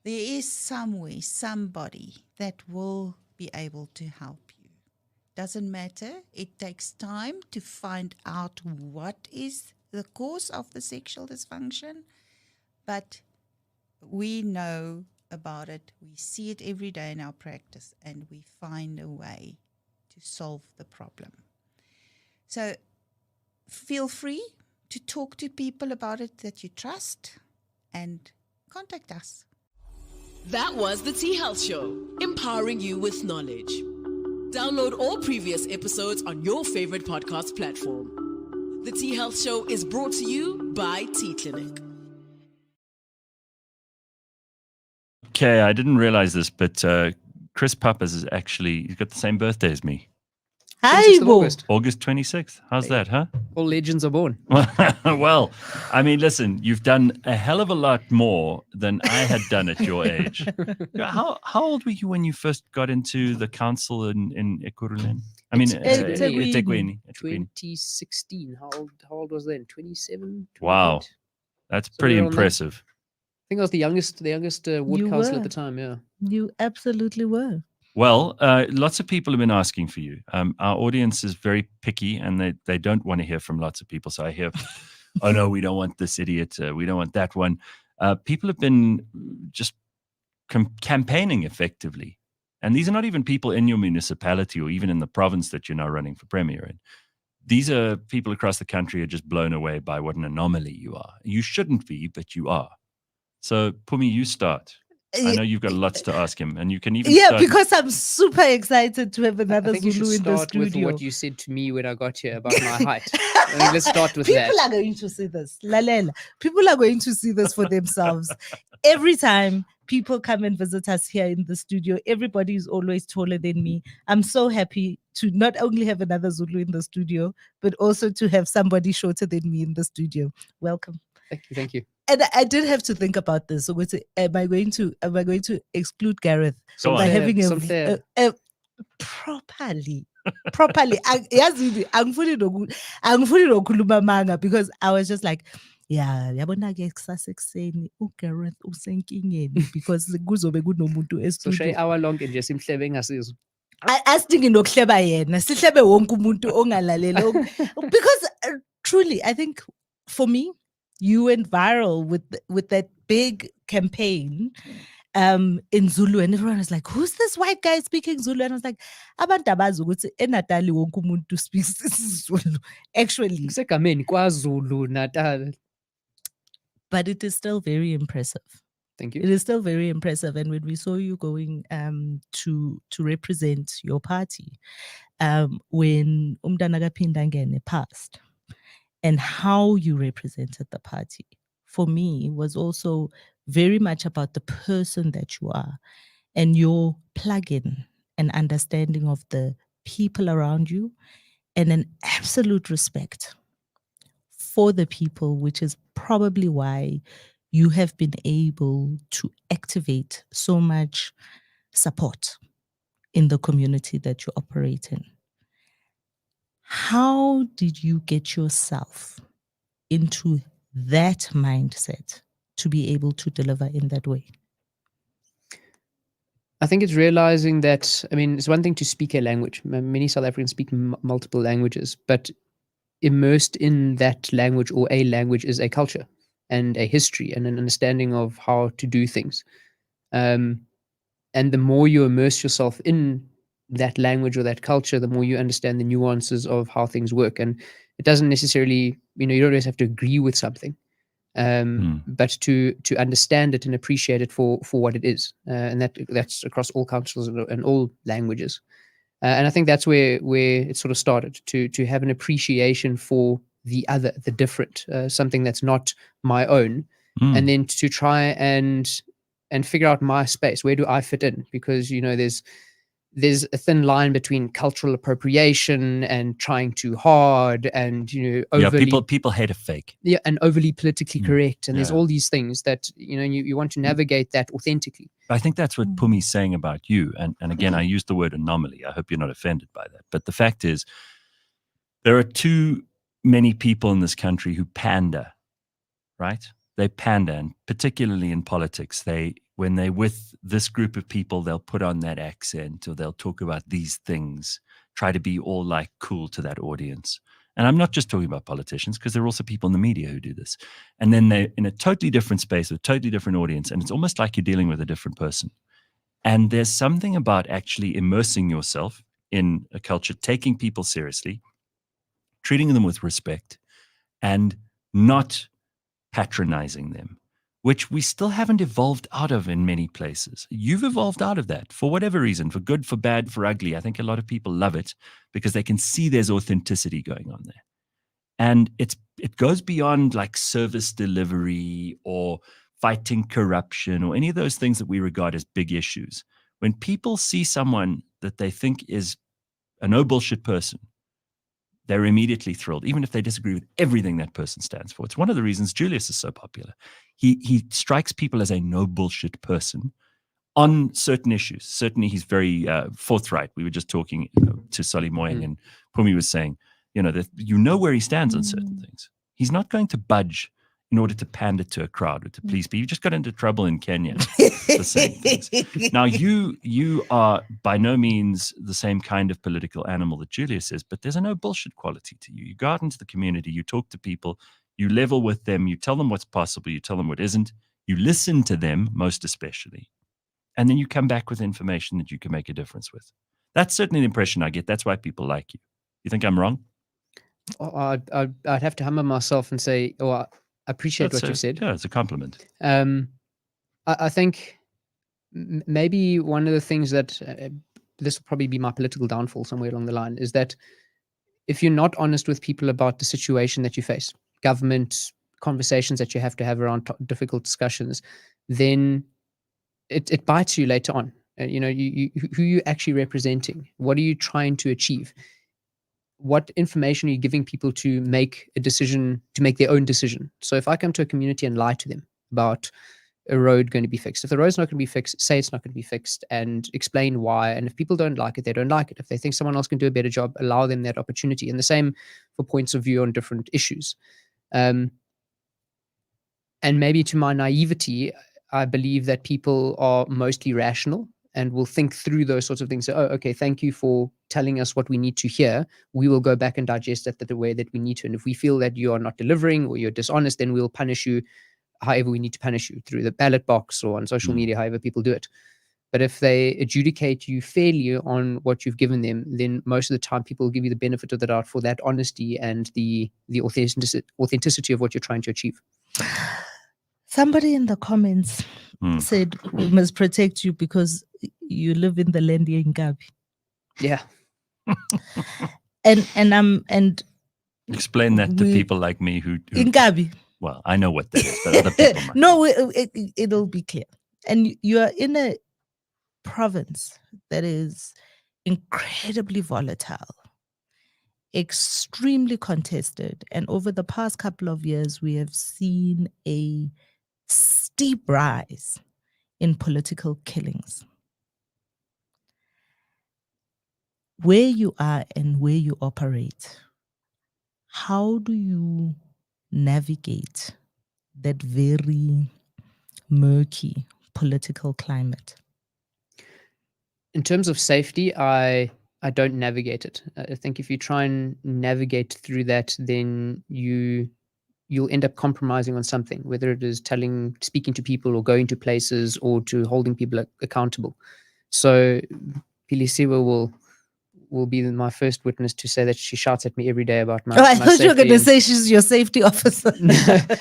There is somewhere, somebody that will be able to help you. Doesn't matter. It takes time to find out what is the cause of the sexual dysfunction, but we know about it. We see it every day in our practice, and we find a way to solve the problem. So feel free to talk to people about it that you trust and contact us. That was the Tea Health Show, empowering you with knowledge. Download all previous episodes on your favorite podcast platform. The Tea Health Show is brought to you by Tea Clinic. Okay, I didn't realize this, but Chris Pappas is actually, he's got the same birthday as me. Hi, August 26th. How's that, huh? All legends are born. Well, I mean, listen, you've done a hell of a lot more than I had done at your age. How old were you when you first got into the council in Ekurhuleni? I mean, eThekwini. 2016. How old was then? 27? Wow. That's pretty impressive. I think I was the youngest ward councillor at the time, yeah. You absolutely were. Well, lots of people have been asking for you. Our audience is very picky, and they don't want to hear from lots of people. So I hear, oh no, we don't want this idiot. We don't want that one. People have been just campaigning effectively. And these are not even people in your municipality or even in the province that you're now running for premier in. These are people across the country who are just blown away by what an anomaly you are. You shouldn't be, but you are. So, Phumi, you start. I know you've got lots to ask him, and you can even start. Because I'm super excited to have another Zulu in the studio. With what you said to me when I got here about my height. Let's start with People that. People are going to see this. Lalela. People are going to see this for themselves. Every time people come and visit us here in the studio, everybody is always taller than me. I'm so happy to not only have another Zulu in the studio, but also to have somebody shorter than me in the studio. Welcome. Thank you. And I did have to think about this. So, am I going to exclude Gareth by having a properly? Angifuni nokhuluma manga, because I was just like, yeah, yabona ke kusasa ekseni uGareth usenkingeni because kuzobe kunomuntu So estudio. shay hour long nje simhlebe engasizwe. Asidingi nokuhleba yena, sihlebe wonke umuntu ongalalela. Because truly, I think for me, you went viral with that big campaign in Zulu, and everyone was like, who's this white guy speaking Zulu? And I was like, abantu abazi ukuthi eNatali wonke umuntu speaks Zulu. Actually, Kusegameni kwaZulu Natal. But it is still very impressive. Thank you. It is still very impressive. And when we saw you going to represent your party, when Umdanaga Pindangene passed, and how you represented the party, for me, was also very much about the person that you are and your plug-in and understanding of the people around you and an absolute respect for the people, which is probably why you have been able to activate so much support in the community that you operate in. How did you get yourself into that mindset to be able to deliver in that way? I think it's realizing that, I mean, it's one thing to speak a language. Many South Africans speak multiple languages, but immersed in that language or a language is a culture and a history and an understanding of how to do things. And the more you immerse yourself in that language or that culture, the more you understand the nuances of how things work. And it doesn't necessarily, you don't always have to agree with something, but to understand it and appreciate it for what it is. And that's across all cultures and all languages. And I think that's where it sort of started, to have an appreciation for the other, the different, something that's not my own, and then to try and figure out my space. Where do I fit in? Because, there's a thin line between cultural appropriation and trying too hard and, overly... Yeah, people hate a fake. Yeah, and overly politically correct. And there's all these things that, you want to navigate that authentically. I think that's what Phumi's saying about you. And again, I use the word anomaly. I hope you're not offended by that. But the fact is, there are too many people in this country who pander, right? They pander, and particularly in politics, when they're with this group of people, they'll put on that accent or they'll talk about these things try to be all like cool to that audience. And I'm not just talking about politicians, because there are also people in the media who do this. And then they're in a totally different space with a totally different audience. And it's almost like you're dealing with a different person. And there's something about actually immersing yourself in a culture, taking people seriously, treating them with respect, and not patronizing them, which we still haven't evolved out of in many places. You've evolved out of that for whatever reason, for good, for bad, for ugly. I think a lot of people love it because they can see there's authenticity going on there. And it goes beyond like service delivery or fighting corruption or any of those things that we regard as big issues. When people see someone that they think is a no bullshit person, they're immediately thrilled, even if they disagree with everything that person stands for. It's one of the reasons Julius is so popular. He strikes people as a no bullshit person on certain issues. Certainly, he's very forthright. We were just talking to Solly Moeng, and Phumi was saying, that where he stands on certain things. He's not going to budge in order to pander to a crowd or to please people. You just got into trouble in Kenya for saying things. Now, you are by no means the same kind of political animal that Julius is, but there's a no bullshit quality to you. You go out into the community, you talk to people, you level with them, you tell them what's possible, you tell them what isn't, you listen to them, most especially, and then you come back with information that you can make a difference with. That's certainly the impression I get. That's why people like you. You think I'm wrong? I'd have to humble myself and say, I appreciate what you said. Yeah, it's a compliment. I think maybe one of the things that this will probably be my political downfall somewhere along the line is that if you're not honest with people about the situation that you face, government conversations that you have to have around difficult discussions, then it bites you later on. You who are you actually representing? What are you trying to achieve? What information are you giving people to make a decision, to make their own decision? So if I come to a community and lie to them about a road going to be fixed, if the road's not going to be fixed, say it's not going to be fixed and explain why. And if people don't like it, they don't like it. If they think someone else can do a better job, allow them that opportunity. And the same for points of view on different issues. And maybe to my naivety, I believe that people are mostly rational and will think through those sorts of things. So, okay, thank you for telling us what we need to hear. We will go back and digest that the way that we need to. And if we feel that you are not delivering or you're dishonest, then we'll punish you however we need to punish you, through the ballot box or on social media, however people do it. But if they adjudicate you fairly on what you've given them, then most of the time people will give you the benefit of the doubt for that honesty and the authenticity of what you're trying to achieve. Somebody in the comments said, we must protect you because you live in the land here in Gabi. Yeah. and explain that to people like me who in Gabi. Well, I know what that is, but other people might. No, it'll be clear. And you are in a province that is incredibly volatile, extremely contested. And over the past couple of years, we have seen a steep rise in political killings. Where you are and where you operate, how do you navigate that very murky political climate? In terms of safety, I don't navigate it. I think if you try and navigate through that, then you'll end up compromising on something, whether it is speaking to people or going to places or to holding people accountable. So Pilisiwe will be my first witness to say that she shouts at me every day about my I thought you were going to say she's your safety officer.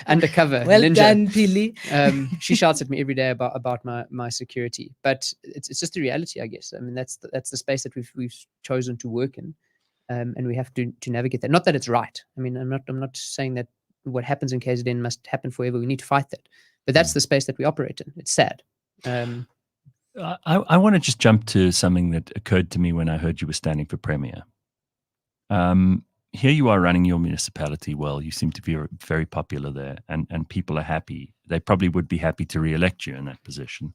Undercover. Well ninja. done, Pili. She shouts at me every day about my security. But it's just the reality, I guess. I mean, that's the space that we've chosen to work in. And we have to navigate that. Not that it's right. I mean, I'm not saying that what happens in KZN must happen forever. We need to fight that. But that's the space that we operate in. It's sad. I want to just jump to something that occurred to me when I heard you were standing for Premier. Here you are running your municipality well. You seem to be very popular there, and people are happy. They probably would be happy to re-elect you in that position.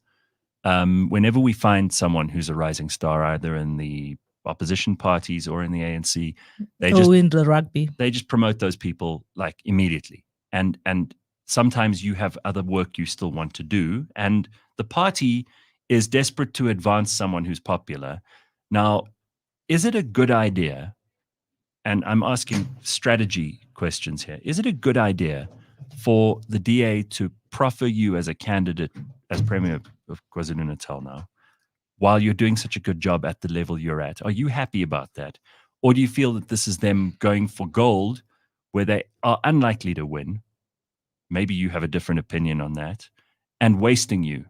Whenever we find someone who's a rising star, either in the opposition parties or in the ANC, in the rugby, they just promote those people like immediately. And sometimes you have other work you still want to do, and the party is desperate to advance someone who's popular. Now, is it a good idea? And I'm asking strategy questions here. Is it a good idea for the DA to proffer you as a candidate as Premier of KwaZulu-Natal now, while you're doing such a good job at the level you're at? Are you happy about that? Or do you feel that this is them going for gold where they are unlikely to win? Maybe you have a different opinion on that, and wasting you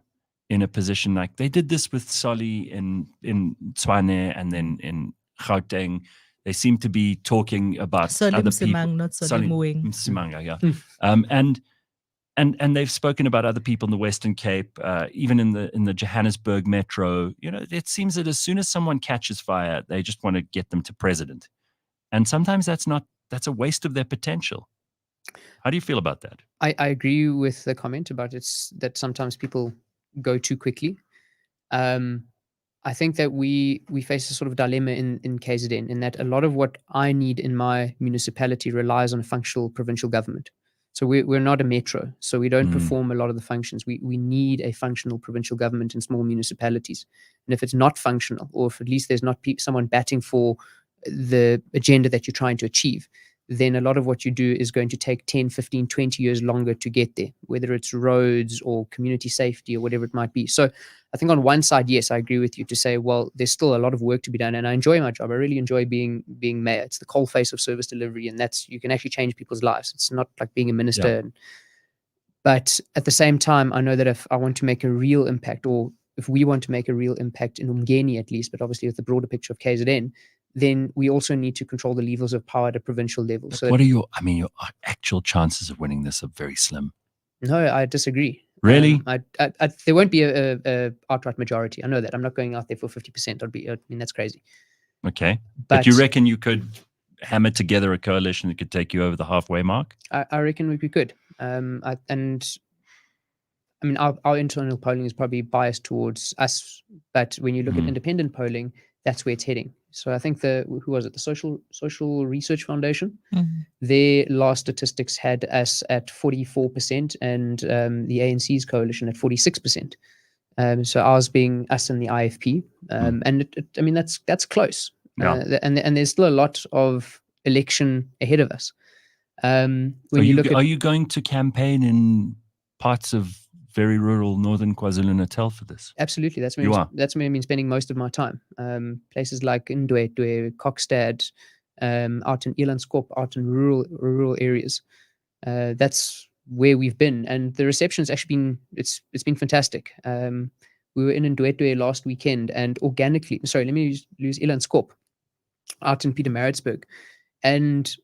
in a position like they did this with Solly in Tshwane and then in Gauteng. They seem to be talking about Solly other Msimang, people. not Solly Moeng. Msimang, yeah. And they've spoken about other people in the Western Cape, even in the Johannesburg metro. You know, it seems that as soon as someone catches fire, they just want to get them to president. And sometimes that's a waste of their potential. How do you feel about that? I agree with the comment about that sometimes people go too quickly. I think that we face a sort of dilemma in KZN, in that a lot of what I need in my municipality relies on a functional provincial government. So we're not a metro, so we don't perform a lot of the functions. We need a functional provincial government in small municipalities. And if it's not functional, or if at least there's not someone batting for the agenda that you're trying to achieve, then a lot of what you do is going to take 10, 15, 20 years longer to get there, whether it's roads or community safety or whatever it might be. So I think on one side, yes, I agree with you to say, well, there's still a lot of work to be done. And I enjoy my job. I really enjoy being mayor. It's the coalface of service delivery. And you can actually change people's lives. It's not like being a minister. Yeah. But at the same time, I know that if I want to make a real impact, or if we want to make a real impact in Umgeni at least, but obviously with the broader picture of KZN, then we also need to control the levels of power at a provincial level. So what are your actual chances of winning this are very slim. No, I disagree. Really? There won't be a outright majority. I know that. I'm not going out there for 50%. That's crazy. Okay. But you reckon you could hammer together a coalition that could take you over the halfway mark? I reckon we could. Our internal polling is probably biased towards us, but when you look at independent polling, that's where it's heading. So I think who was it? The Social Research Foundation. Their last statistics had us at 44%, and the ANC's coalition at 46%. So ours being us and the IFP, and that's close. Yeah. And there's still a lot of election ahead of us. Are you going to campaign in parts of very rural northern KwaZulu-Natal for this? Absolutely. That's where I've been spending most of my time. Places like Ndwedwe, Kokstad, out in Elandskop, out in rural areas. That's where we've been, and the reception's actually been it's been fantastic. We were in Ndwedwe last weekend, and organically, let me use Elandskop, out in Pietermaritzburg, and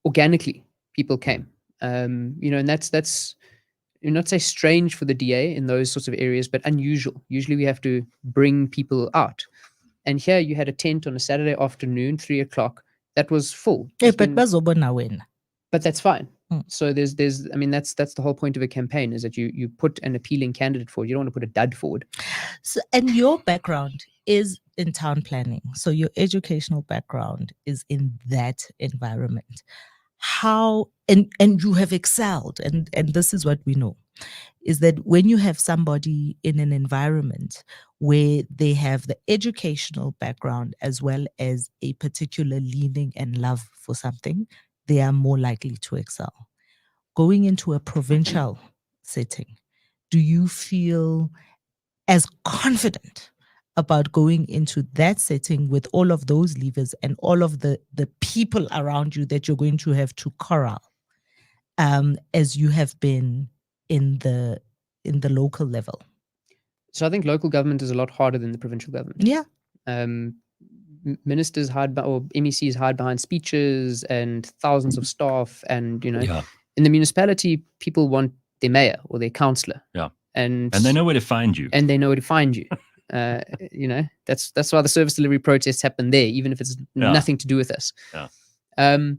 organically people came. And that's not say strange for the DA in those sorts of areas, but unusual. Usually we have to bring people out. And here you had a tent on a Saturday afternoon, 3:00, that was full. But that's fine. So that's the whole point of a campaign, is that you put an appealing candidate forward. You don't want to put a dud forward. So, and your background is in town planning. So your educational background is in that environment. And you have excelled, and this is what we know, is that when you have somebody in an environment where they have the educational background as well as a particular leaning and love for something, they are more likely to excel. Going into a provincial setting, do you feel as confident about going into that setting with all of those levers and all of the people around you that you're going to have to corral, as you have been in the local level? So I think local government is a lot harder than the provincial government. Yeah. Ministers hide or MECs hide behind speeches and thousands of staff, and in the municipality, people want their mayor or their councillor. Yeah. And they know where to find you. That's why the service delivery protests happen there, even if it's nothing to do with us. Yeah. And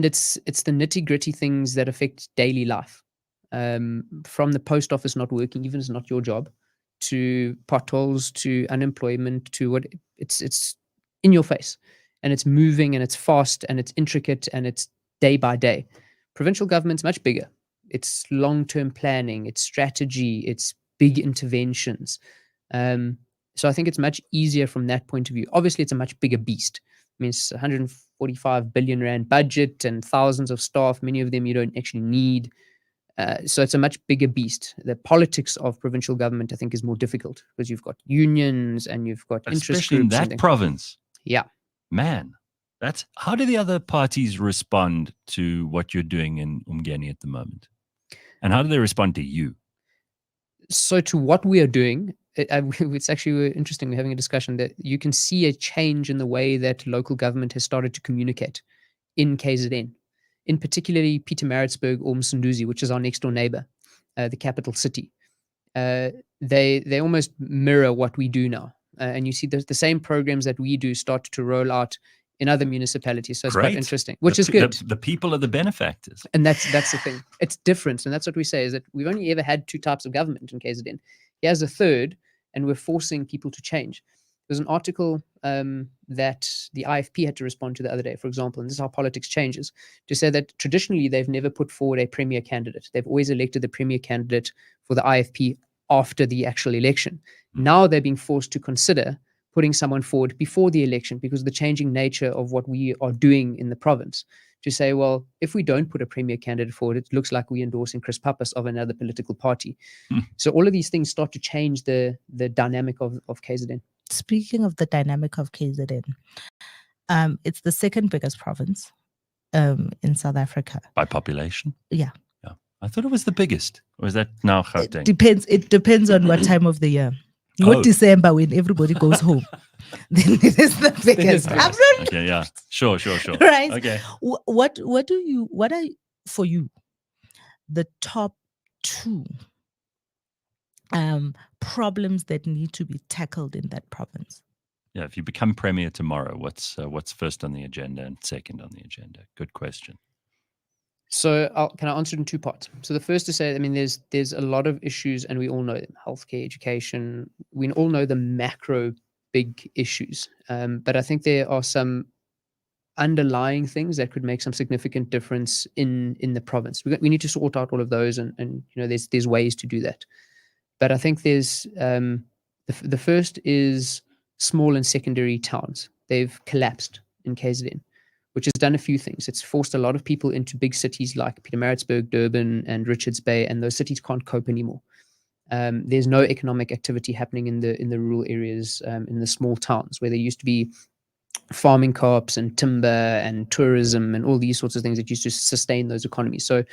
it's the nitty-gritty things that affect daily life, from the post office not working, even if it's not your job, to potholes, to unemployment, to what it's in your face, and it's moving, and it's fast, and it's intricate, and it's day by day. Provincial government's much bigger. It's long-term planning, it's strategy, it's big interventions. So I think it's much easier from that point of view. Obviously, it's a much bigger beast. I mean, it's 145 billion rand budget and thousands of staff. Many of them you don't actually need. So it's a much bigger beast. The politics of provincial government, I think, is more difficult because you've got unions and you've got interest Especially in groups. that province. Yeah. Man, how do the other parties respond to what you're doing in Umgeni at the moment? And how do they respond to you? So to what we are doing, it's actually interesting. We're having a discussion that you can see a change in the way that local government has started to communicate in KZN. In particularly Pietermaritzburg or Msunduzi, which is our next door neighbor, the capital city. They almost mirror what we do now. And you see the same programs that we do start to roll out in other municipalities. So it's quite interesting, which is good. The people are the benefactors. And that's the thing. It's different. And that's what we say, is that we've only ever had two types of government in KZN. Here's a third, and we're forcing people to change. There's an article that the IFP had to respond to the other day, for example, and this is how politics changes, to say that traditionally they've never put forward a premier candidate. They've always elected the premier candidate for the IFP after the actual election. Now they're being forced to consider putting someone forward before the election because of the changing nature of what we are doing in the province. To say, well, if we don't put a premier candidate forward, it looks like we're endorsing Chris Pappas of another political party. So all of these things start to change the dynamic of KZN. Speaking of the dynamic of KZN, it's the second biggest province in South Africa. By population? Yeah. I thought it was the biggest. Or is that now Gauteng? It depends on what time of the year. Not December when everybody goes home. Then it is the biggest. Okay, yeah. Sure. Right. Okay. What are for you the top two problems that need to be tackled in that province? Yeah, if you become premier tomorrow, what's first on the agenda and second on the agenda? Good question. So can I answer it in two parts? So the first to say, I mean, there's a lot of issues, and we all know them: healthcare, education. We all know the macro big issues, but I think there are some underlying things that could make some significant difference in the province. We need to sort out all of those, and there's ways to do that. But I think there's the first is small and secondary towns. They've collapsed in KZN, which has done a few things. It's forced a lot of people into big cities like Pietermaritzburg, Durban, and Richards Bay, and those cities can't cope anymore. There's no economic activity happening in the rural areas, in the small towns where there used to be farming co-ops and timber and tourism and all these sorts of things that used to sustain those economies. So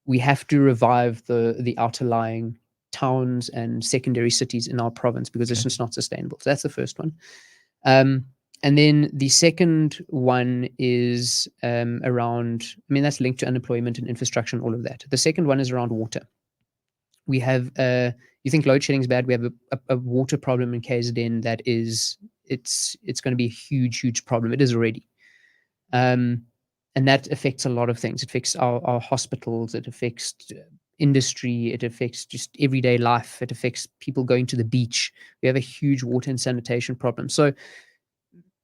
we have to revive the outerlying towns and secondary cities in our province because it's just not sustainable. So that's the first one. And then the second one is around, I mean, that's linked to unemployment and infrastructure and all of that. The second one is around water. We have, you think load shedding is bad? We have a water problem in KZN that is, it's going to be a huge, huge problem. It is already. And that affects a lot of things. It affects our hospitals. It affects industry. It affects just everyday life. It affects people going to the beach. We have a huge water and sanitation problem. So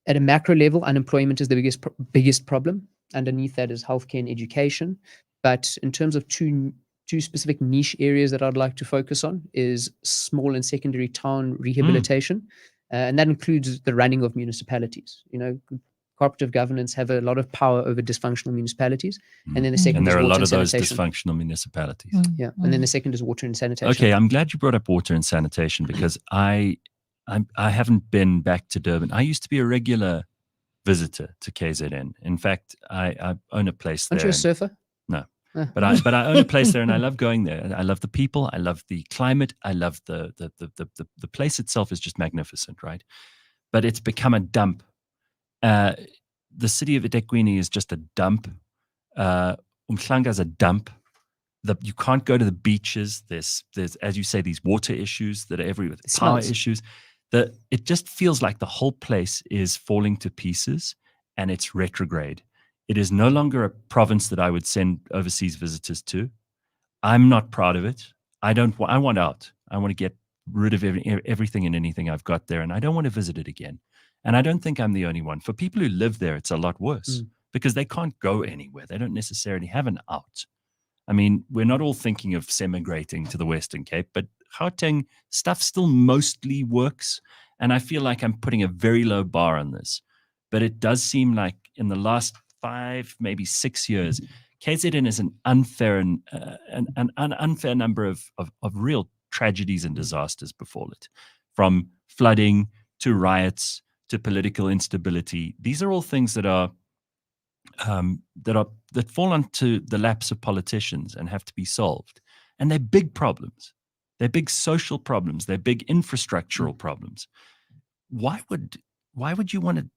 at a macro level, unemployment is the biggest problem. Underneath that is healthcare and education. But in terms of two specific niche areas that I'd like to focus on is small and secondary town rehabilitation. And that includes the running of municipalities. Cooperative governance have a lot of power over dysfunctional municipalities. And then the second and there is are a water lot of and those sanitation. dysfunctional municipalities. Yeah. And then the second is water and sanitation. Okay, I'm glad you brought up water and sanitation because I haven't been back to Durban. I used to be a regular visitor to KZN. In fact, I own a place there. Aren't you a surfer? No. But I own a place there and I love going there. I love the people. I love the climate. I love the place itself is just magnificent, right? But it's become a dump. The city of eThekwini is just a dump. Umhlanga is a dump. You can't go to the beaches. There's as you say, these water issues that are everywhere. Power issues. It just feels like the whole place is falling to pieces and it's retrograde. It is no longer a province that I would send overseas visitors to. I'm not proud of it. I want out. I want to get rid of everything and anything I've got there, and I don't want to visit it again. And I don't think I'm the only one. For people who live there, it's a lot worse because they can't go anywhere. They don't necessarily have an out. I mean, we're not all thinking of semigrating to the Western Cape, but Gauteng stuff still mostly works. And I feel like I'm putting a very low bar on this. But it does seem like in the last 5, maybe 6 years, KZN is an unfair an unfair number of real tragedies and disasters befall it, from flooding to riots to political instability. These are all things that fall onto the laps of politicians and have to be solved. And they're big problems. They're big social problems. They're big infrastructural problems. Why would you want to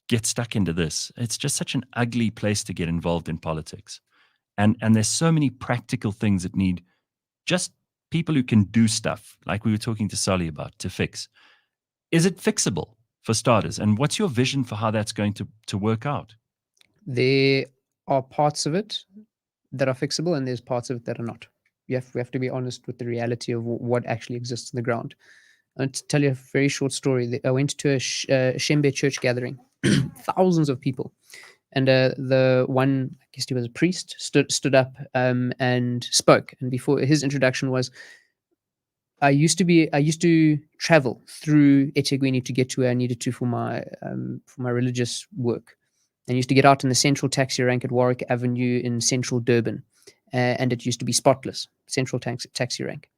get stuck into this? It's just such an ugly place to get involved in politics. And there's so many practical things that need just people who can do stuff, like we were talking to Solly about, to fix. Is it fixable, for starters? And what's your vision for how that's going to work out? There are parts of it that are fixable, and there's parts of it that are not. We have to be honest with the reality of what actually exists on the ground. I'll tell you a very short story. I went to a Shembe church gathering, thousands of people. And the one, I guess he was a priest, stood up and spoke. And before his introduction was, I used to travel through eThekwini to get to where I needed to for my religious work. I used to get out in the central taxi rank at Warwick Avenue in central Durban. And it used to be spotless, central taxi rank.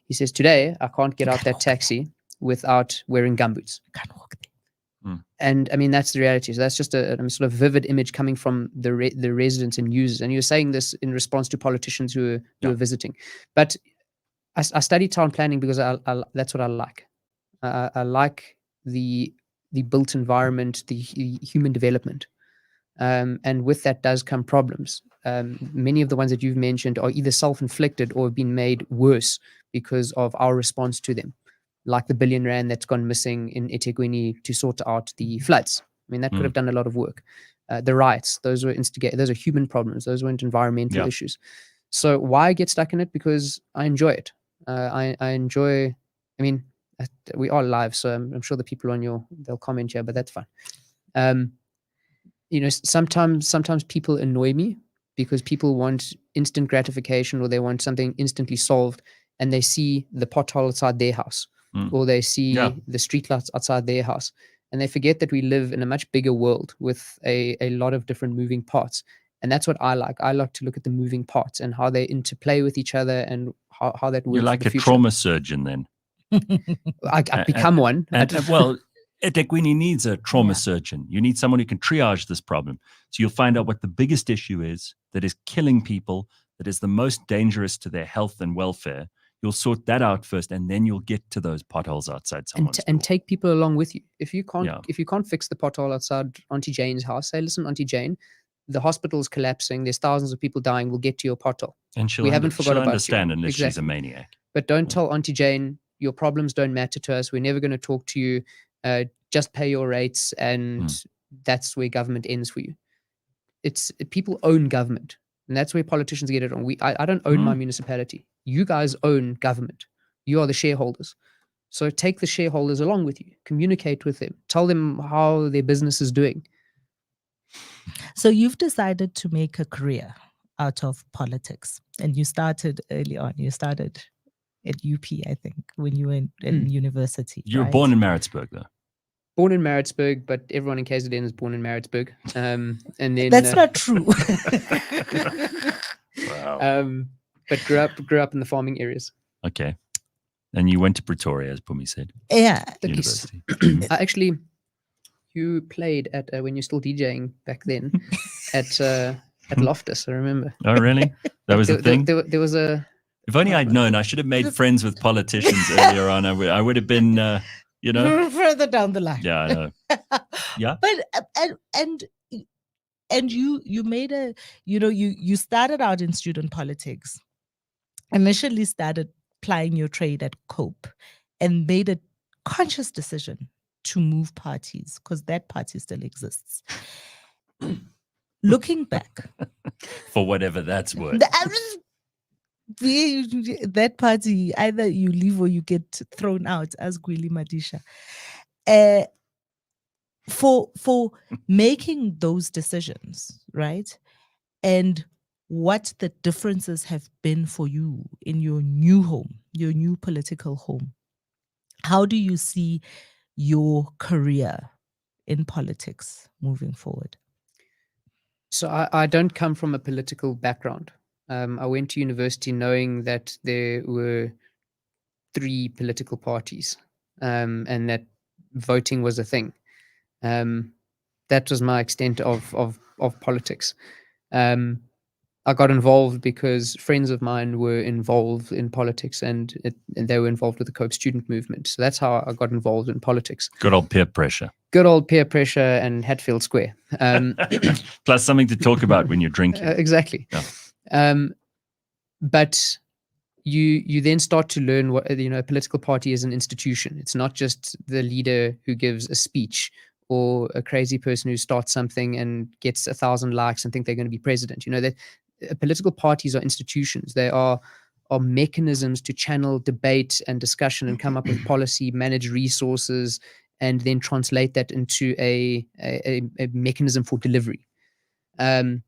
He says, today, I can't get out that taxi without wearing gumboots. I can't walk there. And I mean, that's the reality. So that's just a sort of vivid image coming from the residents and users. And you're saying this in response to politicians who are visiting. But I study town planning because that's what I like. I like the built environment, the human development. And with that does come problems. Many of the ones that you've mentioned are either self-inflicted or have been made worse because of our response to them, like the R1 billion that's gone missing in eThekwini to sort out the floods. I mean, that could have done a lot of work. The riots, those were those are human problems. Those weren't environmental issues. So why get stuck in it? Because I enjoy it. I enjoy, I mean, we are live, so I'm sure the people they'll comment here, but that's fine. Sometimes people annoy me because people want instant gratification or they want something instantly solved, and they see the pothole outside their house or they see the streetlights outside their house, and they forget that we live in a much bigger world with a lot of different moving parts. And that's what I like. I like to look at the moving parts and how they interplay with each other and how that works. You're like a trauma surgeon then. I've become one. Well, eThekwini needs a trauma surgeon. You need someone who can triage this problem. So you'll find out what the biggest issue is that is killing people, that is the most dangerous to their health and welfare. You'll sort that out first, and then you'll get to those potholes outside someone's door. And take people along with you. If you can't fix the pothole outside Auntie Jane's house, say, listen, Auntie Jane, the hospital's collapsing. There's thousands of people dying. We'll get to your pothole. And we haven't forgot about understand you. Unless she's a maniac. But don't tell Auntie Jane your problems don't matter to us. We're never going to talk to you. Just pay your rates, and that's where government ends for you. It's people own government, and that's where politicians get it wrong. I don't own my municipality. You guys own government. You are the shareholders. So take the shareholders along with you. Communicate with them. Tell them how their business is doing. So you've decided to make a career out of politics, and you started early on. You started at UP, I think, when you were in university. You were born in Maritzburg, though. Born in Maritzburg, but everyone in KZN is born in Maritzburg. And then that's not true. Wow. But grew up in the farming areas. Okay. And you went to Pretoria, as Phumi said. Yeah. University. Actually, you played at when you're still DJing back then at Loftus, I remember. Oh, really? That was the thing? There was a... If only I'd known. I should have made friends with politicians earlier on. I would have been, further down the line. Yeah, I know. Yeah. But and you made you started out in student politics. Initially started plying your trade at Cope, and made a conscious decision to move parties because that party still exists. Looking back, for whatever that's worth. That party, either you leave or you get thrown out, as Gwili Madisha. For making those decisions, right? And what the differences have been for you in your new home, your new political home. How do you see your career in politics moving forward? So I don't come from a political background. I went to university knowing that there were 3 political parties, and that voting was a thing. That was my extent of politics. I got involved because friends of mine were involved in politics, and they were involved with the Cope student movement. So that's how I got involved in politics. Good old peer pressure. Good old peer pressure and Hatfield Square. Plus something to talk about when you're drinking. Exactly. Yeah. But you then start to learn what a political party is an institution. It's not just the leader who gives a speech or a crazy person who starts something and gets 1,000 likes and think they're going to be president. That political parties are institutions. They are mechanisms to channel debate and discussion and come up with policy, manage resources, and then translate that into a mechanism for delivery. And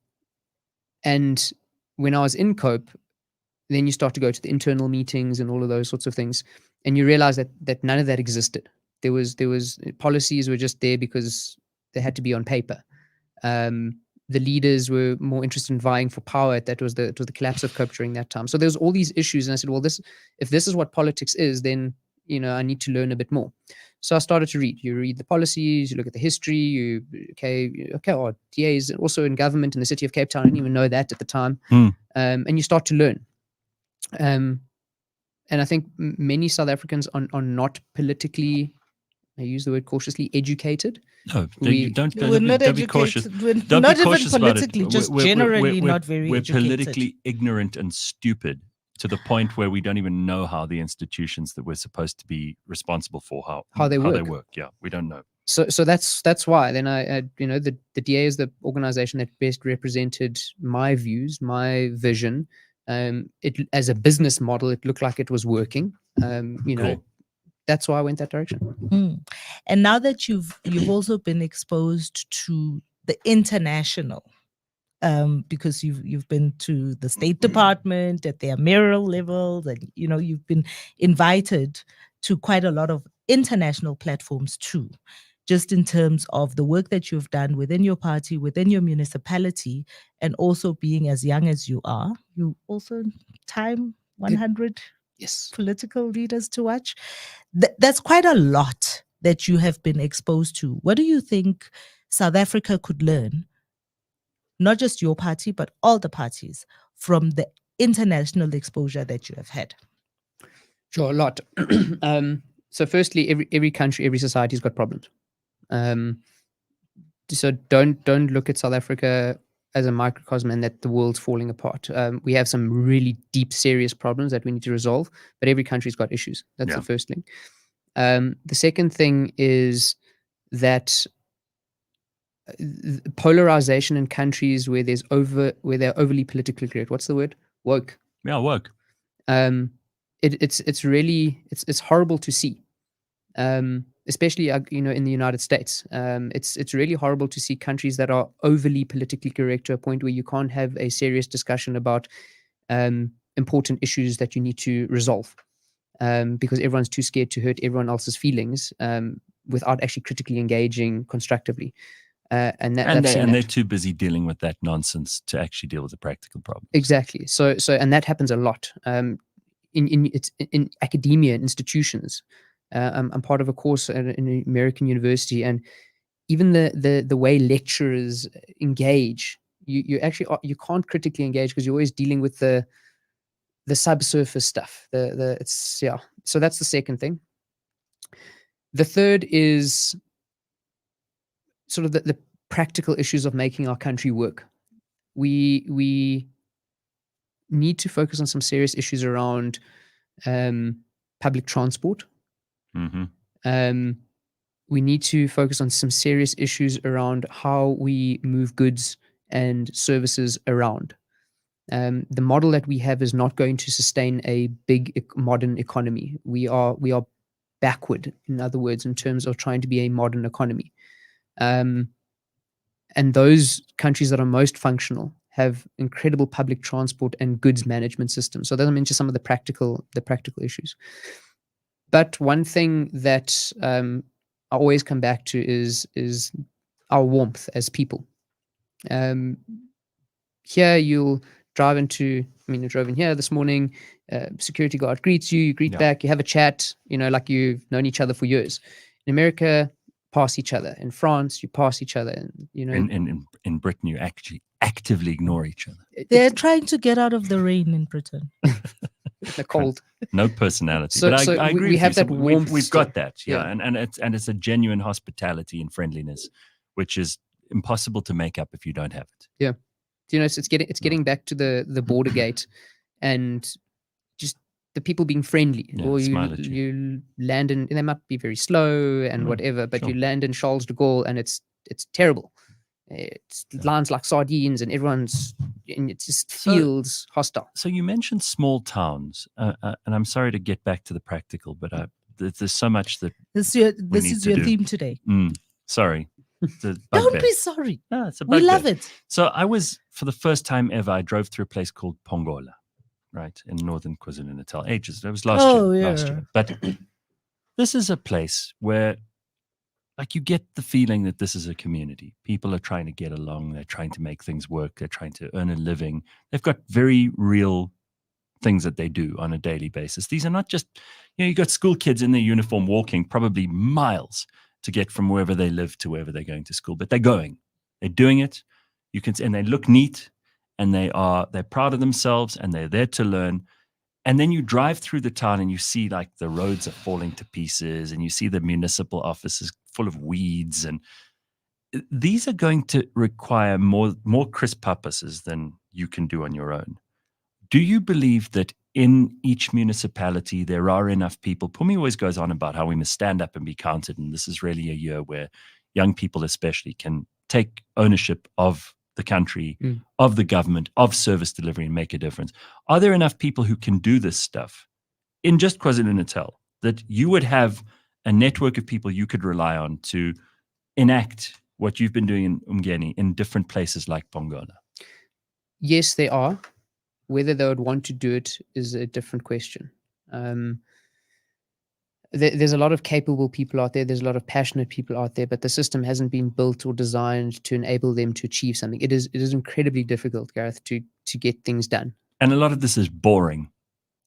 when I was in Cope, then you start to go to the internal meetings and all of those sorts of things, and you realize that none of that existed. There was policies were just there because they had to be on paper. The leaders were more interested in vying for power. That was the collapse of Cope during that time. So there's all these issues, and I said, well, if this is what politics is, then I need to learn a bit more. So I started to read. You read the policies, you look at the history. DAs also in government in the city of Cape Town. I didn't even know that at the time. And you start to learn. And I think many South Africans are not politically, I use the word cautiously, educated. No, we're not be cautious. We're Don't not be cautious even about politically, it. just generally not very We're educated. politically ignorant and stupid to the point where we don't even know how the institutions that we're supposed to be responsible for how they work. Yeah, we don't know. So that's why then I the DA is the organization that best represented my views, my vision. It as a business model, it looked like it was working. Cool. That's why I went that direction. And now that you've also been exposed to the international, because you've been to the State Department at their mayoral level, and you've been invited to quite a lot of international platforms too. Just in terms of the work that you've done within your party, within your municipality, and also being as young as you are, you also time 100 political leaders to watch. That's quite a lot that you have been exposed to. What do you think South Africa could learn, not just your party, but all the parties, from the international exposure that you have had? Sure, a lot. So firstly, every country, every society's got problems. So don't look at South Africa as a microcosm and that the world's falling apart. We have some really deep, serious problems that we need to resolve, but every country's got issues. That's the first thing. The second thing is that polarization in countries where they're overly politically correct. What's the word? Woke. Yeah, woke. It's really horrible to see. Especially in the United States, it's really horrible to see countries that are overly politically correct to a point where you can't have a serious discussion about important issues that you need to resolve, because everyone's too scared to hurt everyone else's feelings without actually critically engaging constructively. And they're too busy dealing with that nonsense to actually deal with the practical problem. Exactly. So and that happens a lot in academia and institutions. I'm part of a course in an American university, and even the way lecturers engage, you can't critically engage because you're always dealing with the subsurface stuff. So that's the second thing. The third is sort of the practical issues of making our country work. We need to focus on some serious issues around public transport. Mm-hmm. We need to focus on some serious issues around how we move goods and services around. The model that we have is not going to sustain a big modern economy. We are backward, in other words, in terms of trying to be a modern economy. And those countries that are most functional have incredible public transport and goods management systems. So that I mentioned some of the practical issues. But one thing that I always come back to is our warmth as people. Here you'll drive into, I drove in here this morning, security guard greets you, you greet back, you have a chat, like you've known each other for years. In America, pass each other. In France, you pass each other. And, in Britain, you actually actively ignore each other. They're trying to get out of the rain in Britain. The cold. No personality. So, but I agree we with have you. that warmth. We've got that, Yeah. And it's a genuine hospitality and friendliness, which is impossible to make up if you don't have it. Yeah. It's getting back to the border gate and just the people being friendly. Or you land in, and they might be very slow and whatever, but you land in Charles de Gaulle and it's terrible. It's lines like sardines and it just feels hostile. So you mentioned small towns, and I'm sorry to get back to the practical, but there's so much that this is your theme today. Sorry. Don't be sorry. No, it's a we love it. So I was, for the first time ever, I drove through a place called Pongola, right, in northern KwaZulu-Natal. Ages. That was last year. But this is a place where, like, you get the feeling that this is a community. People are trying to get along. They're trying to make things work. They're trying to earn a living. They've got very real things that they do on a daily basis. These are not just, you got school kids in their uniform walking probably miles to get from wherever they live to wherever they're going to school, but they're doing it. You can, and they look neat, and they're proud of themselves, and they're there to learn. And then you drive through the town and you see like the roads are falling to pieces, and you see the municipal offices full of weeds, and these are going to require more crisp purposes than you can do on your own. Do you believe that in each municipality there are enough people? Phumi always goes on about how we must stand up and be counted, and this is really a year where young people especially can take ownership of the country, of the government, of service delivery, and make a difference. Are there enough people who can do this stuff in just KwaZulu-Natal that you would have a network of people you could rely on to enact what you've been doing in Umgeni in different places like Pongola? Yes, they are. Whether they would want to do it is a different question. There's a lot of capable people out there. There's a lot of passionate people out there, but the system hasn't been built or designed to enable them to achieve something. It is incredibly difficult, Gareth, to get things done. And a lot of this is boring.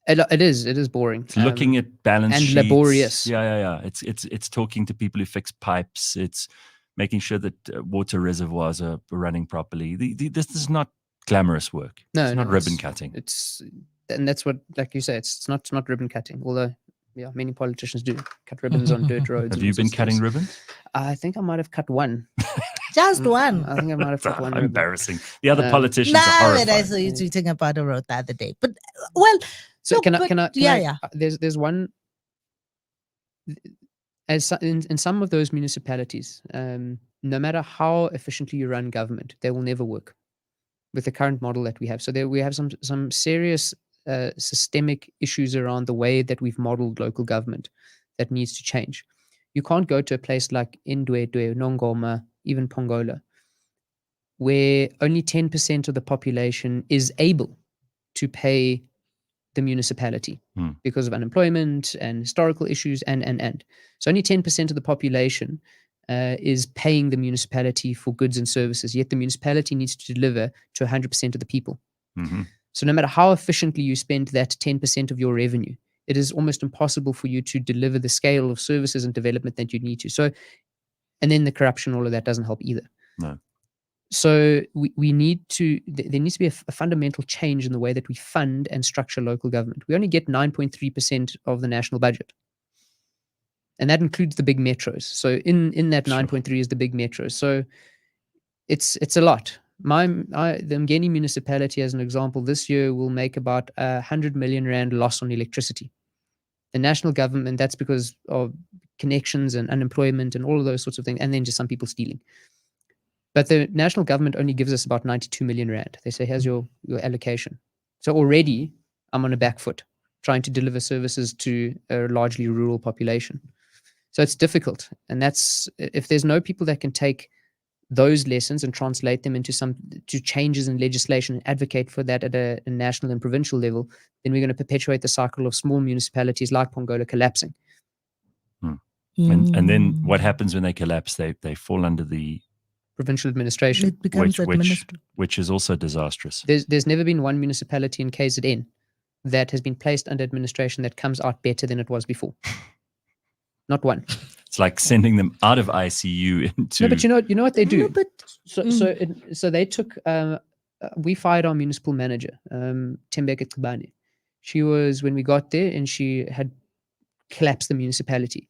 It is boring. It's looking at balance and sheets. laborious. Yeah. It's talking to people who fix pipes. It's making sure that water reservoirs are running properly. This is not glamorous work. No, it's not ribbon cutting. And that's what, like you say, it's not ribbon cutting. Although, many politicians do cut ribbons on dirt roads. Have you been cutting ribbons? I think I might have cut one. Just one. I think I might have cut one. Embarrassing. The other politicians are horrified. I saw you tweeting about a road the other day. But so can I? Yeah. There's one. As in some of those municipalities, no matter how efficiently you run government, they will never work with the current model that we have. So we have some serious systemic issues around the way that we've modeled local government that needs to change. You can't go to a place like Indwedwe, Nongoma, even Pongola, where only 10% of the population is able to pay the municipality because of unemployment and historical issues and. So only 10% of the population is paying the municipality for goods and services, yet the municipality needs to deliver to 100% of the people. Mm-hmm. So no matter how efficiently you spend that 10% of your revenue, it is almost impossible for you to deliver the scale of services and development that you need to. So, and then the corruption, all of that doesn't help either. No. So we need to, there needs to be a fundamental change in the way that we fund and structure local government. We only get 9.3% of the national budget. And that includes the big metros. So in that 9.3 is the big metros. So it's a lot. The Umgeni municipality, as an example, this year will make about 100 million rand loss on electricity. The national government, that's because of connections and unemployment and all of those sorts of things, and then just some people stealing. But the national government only gives us about 92 million rand. They say, here's your allocation. So already I'm on a back foot trying to deliver services to a largely rural population. So it's difficult. And that's, if there's no people that can take those lessons and translate them into to changes in legislation and advocate for that at a national and provincial level, then we're going to perpetuate the cycle of small municipalities like Pongola collapsing. And then what happens when they collapse? They fall under the provincial administration. It becomes which is also disastrous. There's never been one municipality in KZN that has been placed under administration that comes out better than it was before. Not one. It's like sending them out of ICU into. No, but you know what they do. No, but So they took. We fired our municipal manager, Tembeke Kibane. She was when we got there, and she had collapsed the municipality.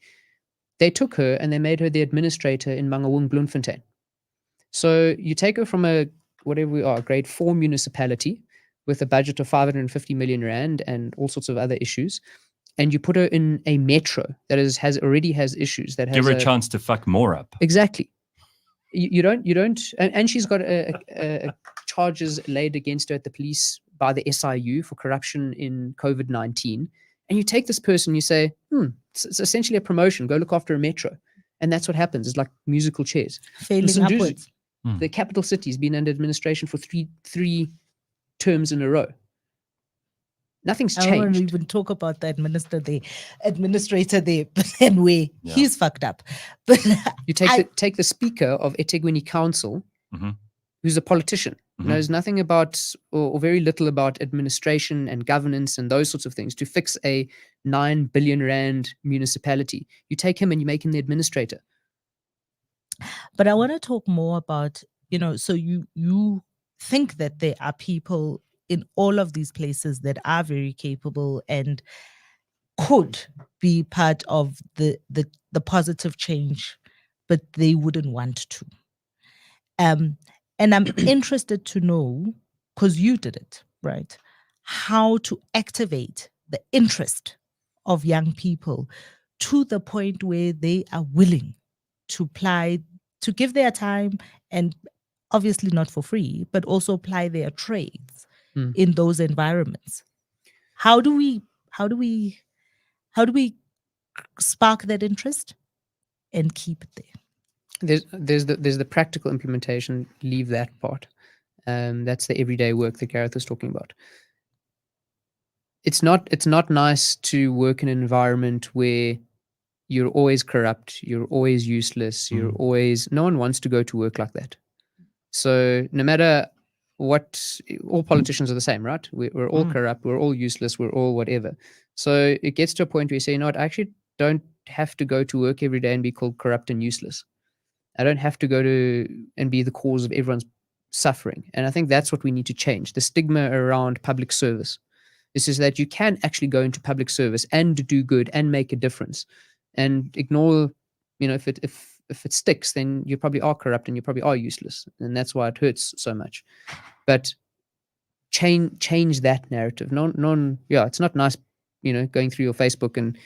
They took her and they made her the administrator in Mangaung Bloemfontein. So you take her from a whatever we are, grade 4 municipality with a budget of 550 million rand and all sorts of other issues, and you put her in a metro that already has issues. That has give her a chance to fuck more up. Exactly. You don't, and she's got charges laid against her at the police by the SIU for corruption in COVID-19. And you take this person, you say, it's essentially a promotion. Go look after a metro, and that's what happens. It's like musical chairs. Failing upwards. The capital city has been under administration for three terms in a row. Nothing's changed. I don't even talk about the administrator there, but then he's fucked up. But you take the speaker of eThekwini Council, who's a politician, knows nothing about or very little about administration and governance and those sorts of things to fix a 9 billion rand municipality. You take him and you make him the administrator. But I want to talk more about, so you think that there are people in all of these places that are very capable and could be part of the positive change, but they wouldn't want to. And I'm interested to know, because you did it, right? How to activate the interest of young people to the point where they are willing to give their time, and obviously not for free, but also apply their trades in those environments. How do we spark that interest and keep it there? There's the practical implementation. Leave that part. That's the everyday work that Gareth was talking about. It's not nice to work in an environment where you're always corrupt, you're always useless, no one wants to go to work like that. So no matter what, all politicians are the same, right? We're all corrupt, we're all useless, we're all whatever. So it gets to a point where you say, I actually don't have to go to work every day and be called corrupt and useless. I don't have to go to and be the cause of everyone's suffering. And I think that's what we need to change. The stigma around public service. This is that you can actually go into public service and do good and make a difference, and ignore, if it sticks, then you probably are corrupt and you probably are useless, and that's why it hurts so much. But change that narrative. It's not nice, going through your Facebook and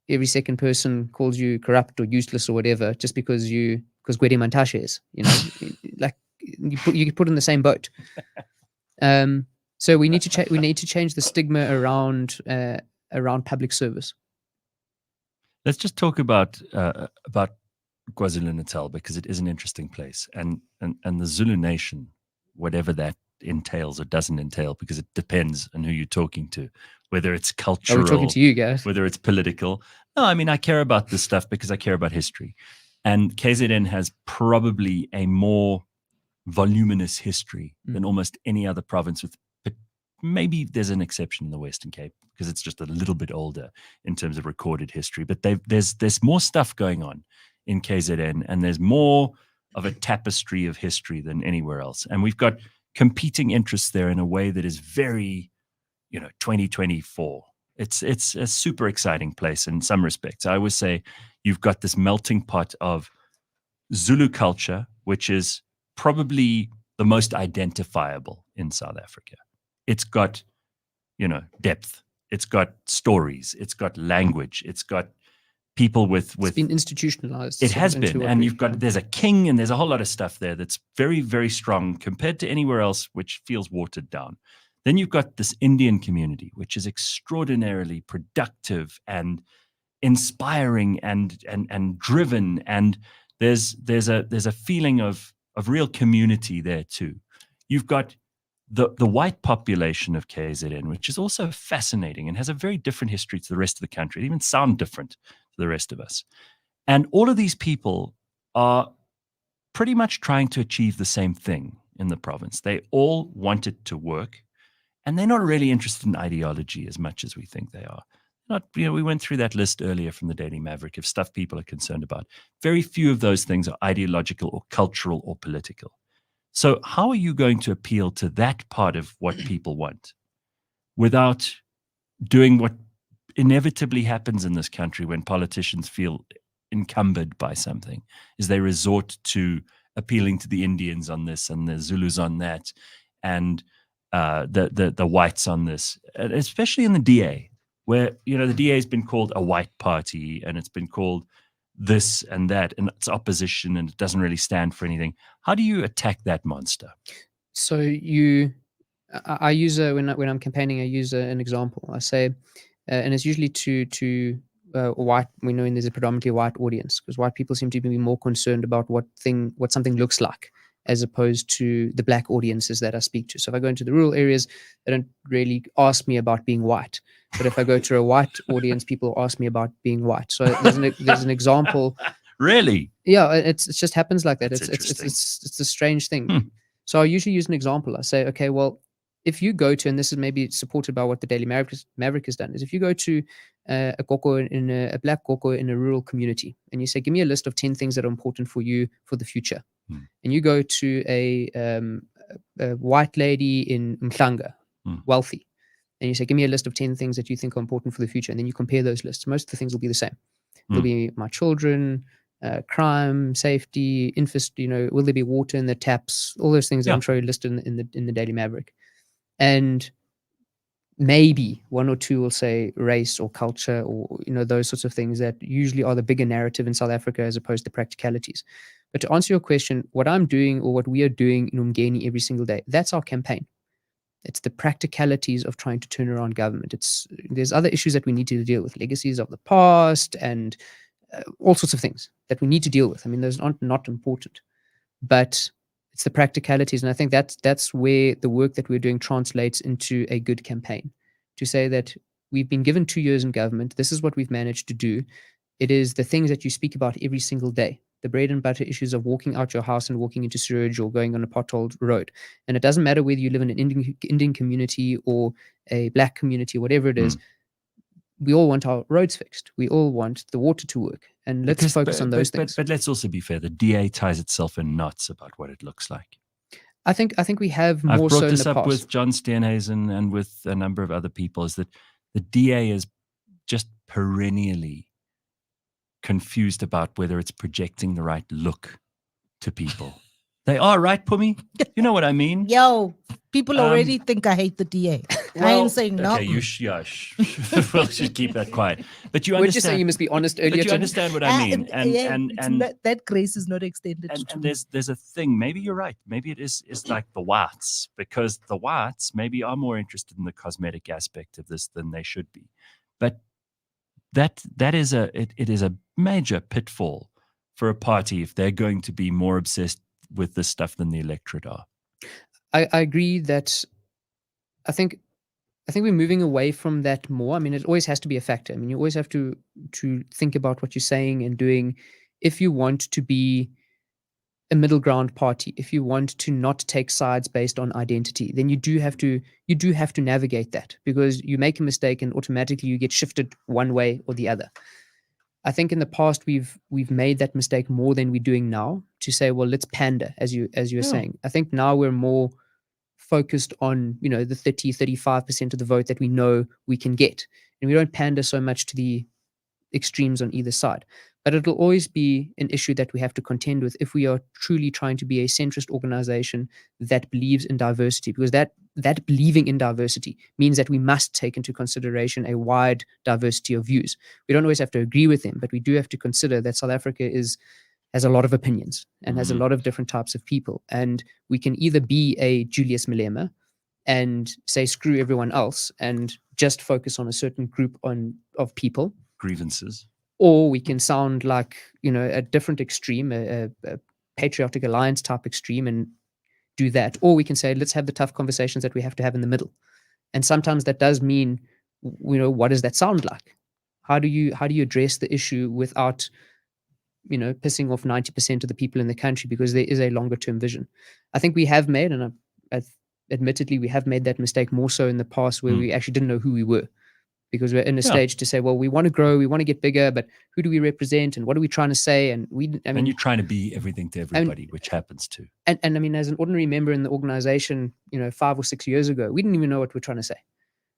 every second person calls you corrupt or useless or whatever just because Gwede Mantashe is, like you get put in the same boat. So we need to change the stigma around public service. Let's just talk about KwaZulu-Natal, because it is an interesting place, and the Zulu nation, whatever that entails or doesn't entail, because it depends on who you're talking to, whether it's cultural, we're talking to you guys, whether it's political. No, I mean, I care about this stuff because I care about history, and KZN has probably a more voluminous history than almost any other province, but maybe there's an exception in the Western Cape because it's just a little bit older in terms of recorded history. But there's more stuff going on in KZN, and there's more of a tapestry of history than anywhere else. And we've got competing interests there in a way that is very, 2024. It's a super exciting place in some respects. I always say you've got this melting pot of Zulu culture, which is probably the most identifiable in South Africa. It's got, depth. It's got stories. It's got language. It's got people with it's been institutionalized. It has been. And there's a king and there's a whole lot of stuff there that's very, very strong compared to anywhere else, which feels watered down. Then you've got this Indian community, which is extraordinarily productive and inspiring and driven. And there's a feeling of real community there too. You've got the white population of KZN, which is also fascinating and has a very different history to the rest of the country. It even sounds different to the rest of us. And all of these people are pretty much trying to achieve the same thing in the province. They all want it to work, and they're not really interested in ideology as much as we think they are. Not, we went through that list earlier from the Daily Maverick of stuff people are concerned about. Very few of those things are ideological or cultural or political. So how are you going to appeal to that part of what people want without doing what inevitably happens in this country when politicians feel encumbered by something, is they resort to appealing to the Indians on this and the Zulus on that and the whites on this, especially in the DA, where the DA has been called a white party and it's been called this and that and it's opposition and it doesn't really stand for anything. How do you attack that monster? So I use when I'm campaigning, I use an example. I say, and it's usually to white. We know there's a predominantly white audience because white people seem to be more concerned about what something looks like, as opposed to the black audiences that I speak to. So if I go into the rural areas, they don't really ask me about being white. But if I go to a white audience, people ask me about being white. So there's an example. Really? Yeah, it just happens like that. That's It's a strange thing. So I usually use an example. I say, okay, well, if you go to, and this is maybe supported by what the Daily Maverick has done, is if you go to a black koko in a rural community, and you say, give me a list of 10 things that are important for you for the future, and you go to a white lady in Mhlanga, wealthy, and you say, give me a list of 10 things that you think are important for the future, and then you compare those lists, most of the things will be the same. There'll be my children, crime, safety, will there be water in the taps, all those things that I'm sure you listed in the Daily Maverick. And maybe one or two will say race or culture or those sorts of things that usually are the bigger narrative in South Africa as opposed to practicalities. But to answer your question, what I'm doing or what we are doing in Umgeni every single day, that's our campaign. It's the practicalities of trying to turn around government. There's other issues that we need to deal with, legacies of the past and all sorts of things that we need to deal with. I mean, those aren't not important, but it's the practicalities. And I think that's where the work that we're doing translates into a good campaign. To say that we've been given 2 years in government, this is what we've managed to do. It is the things that you speak about every single day, the bread and butter issues of walking out your house and walking into sewage or going on a potholed road. And it doesn't matter whether you live in an Indian community or a black community, whatever it is. We all want our roads fixed. We all want the water to work. And let's focus on those things. But let's also be fair. The DA ties itself in knots about what it looks like. I think we have more so in the past. I've brought this up with John Steenhuisen and with a number of other people, is that the DA is just perennially confused about whether it's projecting the right look to people. They are, right, Phumi? You know what I mean? Yo, people already think I hate the DA. I ain't saying no. Okay, you we'll just keep that quiet. But you understand. We're just saying you must be honest earlier. But you understand what I mean. And that grace is not extended to and there's a thing. Maybe you're right. Maybe it is like the whites, because the whites maybe are more interested in the cosmetic aspect of this than they should be. But it is a major pitfall for a party if they're going to be more obsessed with this stuff than the electorate are. I agree that I think we're moving away from that more. I mean, it always has to be a factor. I mean, you always have to think about what you're saying and doing. If you want to be a middle ground party, if you want to not take sides based on identity, then you do have to navigate that, because you make a mistake and automatically you get shifted one way or the other. I think in the past we've made that mistake more than we're doing now, to say, well, let's pander, as you were saying. I think now we're more focused on, the 30-35% of the vote that we know we can get, and we don't pander so much to the extremes on either side. But it'll always be an issue that we have to contend with if we are truly trying to be a centrist organization that believes in diversity, because that believing in diversity means that we must take into consideration a wide diversity of views. We don't always have to agree with them, but we do have to consider that South Africa has a lot of opinions and has a lot of different types of people. And we can either be a Julius Malema and say, screw everyone else and just focus on a certain group of people. Grievances. Or we can sound like, a different extreme, a patriotic alliance type extreme, and do that. Or we can say, let's have the tough conversations that we have to have in the middle. And sometimes that does mean, what does that sound like? How do you address the issue without pissing off 90% of the people in the country, because there is a longer term vision. I think we have made, and admittedly, we have made that mistake more so in the past, where we actually didn't know who we were, because we're in a stage to say, well, we want to grow, we want to get bigger, but who do we represent and what are we trying to say? And and you're trying to be everything to everybody, which happens too. And I mean, as an ordinary member in the organization, 5 or 6 years ago, we didn't even know what we're trying to say.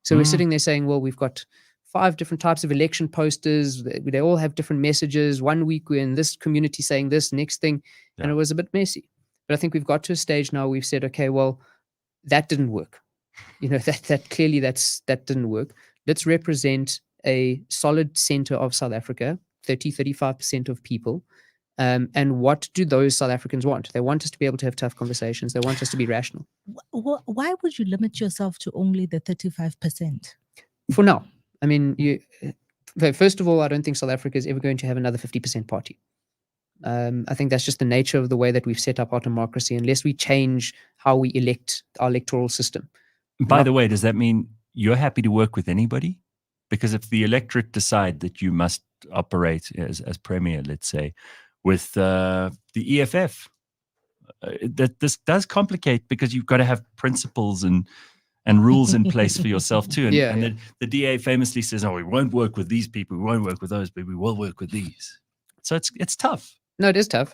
So we're sitting there saying, well, we've got 5 different types of election posters. They all have different messages. One week we're in this community saying this, next thing, and it was a bit messy. But I think we've got to a stage now, we've said, okay, well, that didn't work. That clearly that didn't work. Let's represent a solid center of South Africa, 35% of people. And what do those South Africans want? They want us to be able to have tough conversations. They want us to be rational. Why would you limit yourself to only the 35%? For now. I mean, first of all, I don't think South Africa is ever going to have another 50% party. I think that's just the nature of the way that we've set up our democracy, unless we change how we elect our electoral system. By the way, does that mean you're happy to work with anybody? Because if the electorate decide that you must operate as premier, let's say, with the EFF, that this does complicate, because you've got to have principles and rules in place for yourself too. And the DA famously says, "Oh, we won't work with these people, we won't work with those, but we will work with these." So it's tough. No, it is tough.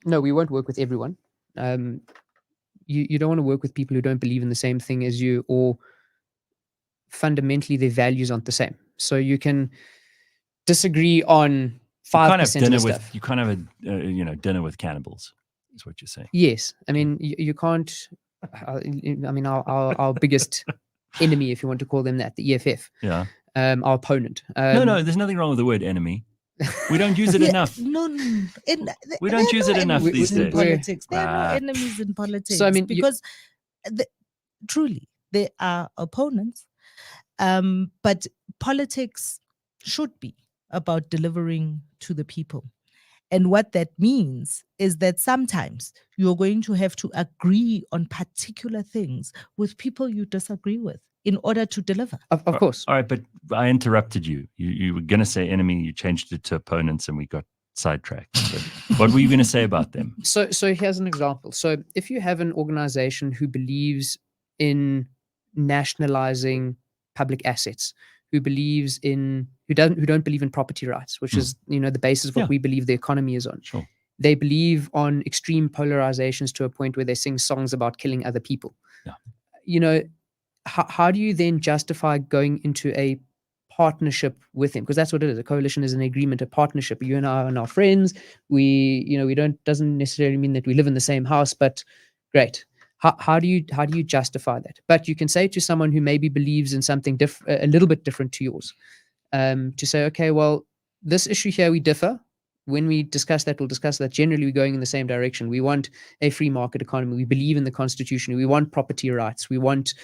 No, we won't work with everyone. You don't want to work with people who don't believe in the same thing as you, or fundamentally their values aren't the same. So you can disagree on 5% of the stuff. You can't have a dinner with cannibals, is what you're saying. Yes. I mean, you can't. I mean, our biggest enemy, if you want to call them that, the EFF. Yeah. Our opponent. No, there's nothing wrong with the word enemy. We don't use it enough. No. We don't use it enough these days. Politics. There are no enemies in politics. So I mean, because truly they are opponents. But politics should be about delivering to the people. And what that means is that sometimes you're going to have to agree on particular things with people you disagree with in order to deliver. Of course. All right, but I interrupted you. You were going to say enemy, you changed it to opponents, and we got sidetracked. What were you going to say about them? So here's an example. So if you have an organization who believes in nationalizing public assets, who don't believe in property rights, which is the basis of what we believe the economy is on. Sure. They believe on extreme polarizations to a point where they sing songs about killing other people. Yeah. How do you then justify going into a partnership with them? Because that's what it is. A coalition is an agreement, a partnership. You and I are our friends. Doesn't necessarily mean that we live in the same house, but great. How do you justify that? But you can say to someone who maybe believes in something a little bit different to yours, to say, okay, well, this issue here we differ. When we discuss that, we'll discuss that. Generally, we're going in the same direction. We want a free market economy. We believe in the Constitution. We want property rights. We want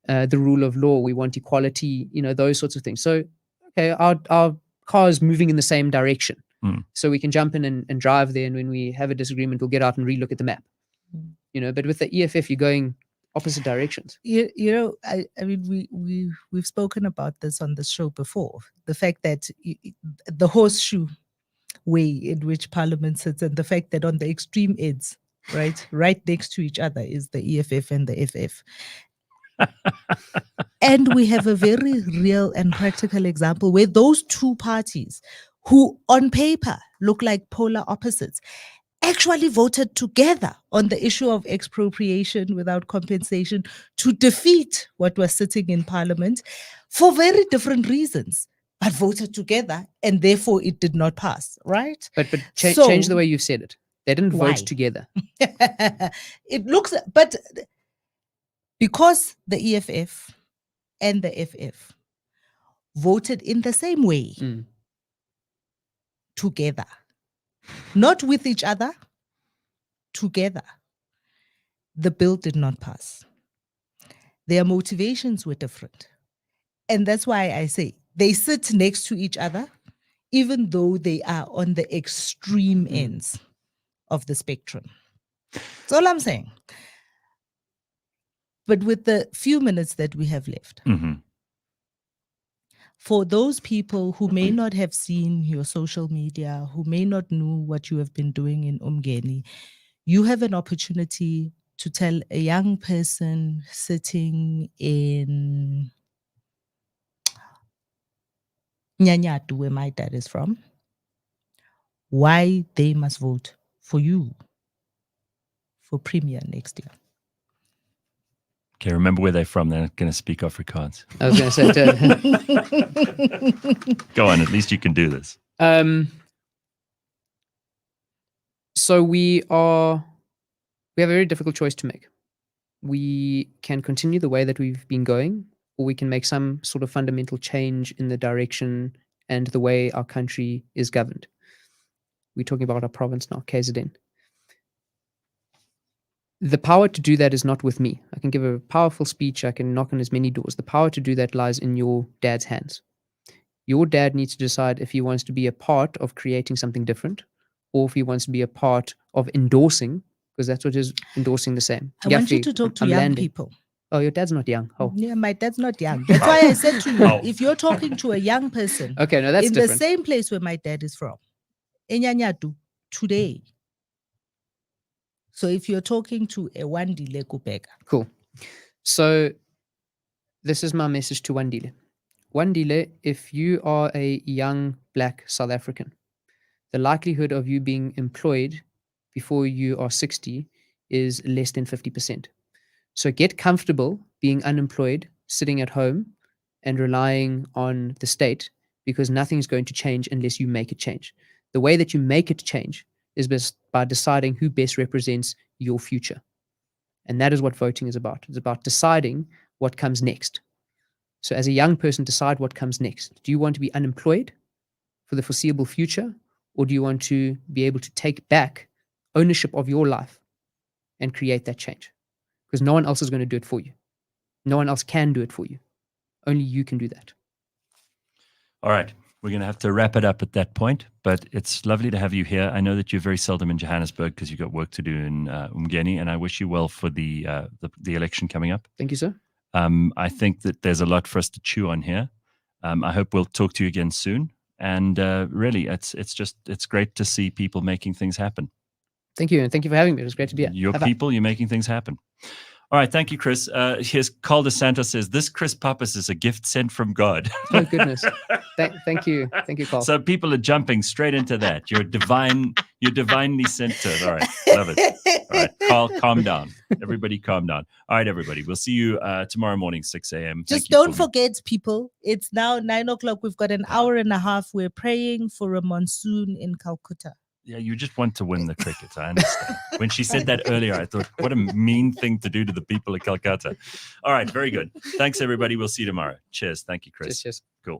the rule of law. We want equality. Those sorts of things. So, okay, our car is moving in the same direction. So we can jump in and drive there. And when we have a disagreement, we'll get out and relook at the map. But with the EFF, you're going opposite directions. I mean, we've spoken about this on the show before. The fact that the horseshoe way in which Parliament sits, and the fact that on the extreme ends, right next to each other, is the EFF and the FF. And we have a very real and practical example where those two parties, who on paper look like polar opposites, actually voted together on the issue of expropriation without compensation to defeat what was sitting in Parliament for very different reasons, but voted together, and therefore it did not pass, right? But change the way you've said it. They didn't vote together. It looks, but because the EFF and the FF voted in the same way together, not with each other, together, the bill did not pass. Their motivations were different. And that's why I say they sit next to each other, even though they are on the extreme ends of the spectrum. That's all I'm saying. But with the few minutes that we have left, For those people who may not have seen your social media, who may not know what you have been doing in Umgeni, you have an opportunity to tell a young person sitting in Nyanyatu, where my dad is from, why they must vote for you for Premier next year. Okay, remember where they're from. They're not going to speak Afrikaans. I was going to say, go on. At least you can do this. So we have a very difficult choice to make. We can continue the way that we've been going, or we can make some sort of fundamental change in the direction and the way our country is governed. We're talking about our province now, KZN. The power to do that is not with me. I can give a powerful speech. I can knock on as many doors. The power to do that lies in your dad's hands. Your dad needs to decide if he wants to be a part of creating something different, or if he wants to be a part of endorsing, because that's what is endorsing the same. I want you to talk to young people. Oh, your dad's not young. Oh. Yeah, my dad's not young. That's why I said to you, if you're talking to a young person, okay, no, that's in different. The same place where my dad is from, Enyanyatu, today. So if you're talking to a Wandile Kubeka. Cool. So this is my message to Wandile. Wandile, if you are a young black South African, the likelihood of you being employed before you are 60 is less than 50%. So get comfortable being unemployed, sitting at home and relying on the state, because nothing's going to change unless you make it change. The way that you make it change is by deciding who best represents your future. And that is what voting is about. It's about deciding what comes next. So as a young person, decide what comes next. Do you want to be unemployed for the foreseeable future? Or do you want to be able to take back ownership of your life and create that change? Because no one else is going to do it for you. No one else can do it for you. Only you can do that. All right. We're going to have to wrap it up at that point, but it's lovely to have you here. I know that you're very seldom in Johannesburg because you've got work to do in Umgeni, and I wish you well for the election coming up. Thank you, sir. I think that there's a lot for us to chew on here. I hope we'll talk to you again soon. And really, it's great to see people making things happen. Thank you, and thank you for having me. It was great to be here. You're making things happen. All right, thank you, Chris. Here's Carl DeSantos says, this Chris Pappas is a gift sent from God. Oh, goodness. Thank you. Thank you, Carl. So people are jumping straight into that. You're divinely sent to it. All right, love it. All right, Carl, calm down. Everybody calm down. All right, everybody. We'll see you tomorrow morning, 6 a.m. Just don't forget, people, it's now 9 o'clock. We've got an hour and a half. We're praying for a monsoon in Calcutta. Yeah, you just want to win the cricket. I understand. When she said that earlier, I thought, what a mean thing to do to the people of Calcutta. All right, very good. Thanks, everybody. We'll see you tomorrow. Cheers. Thank you, Chris. Cheers. Cool.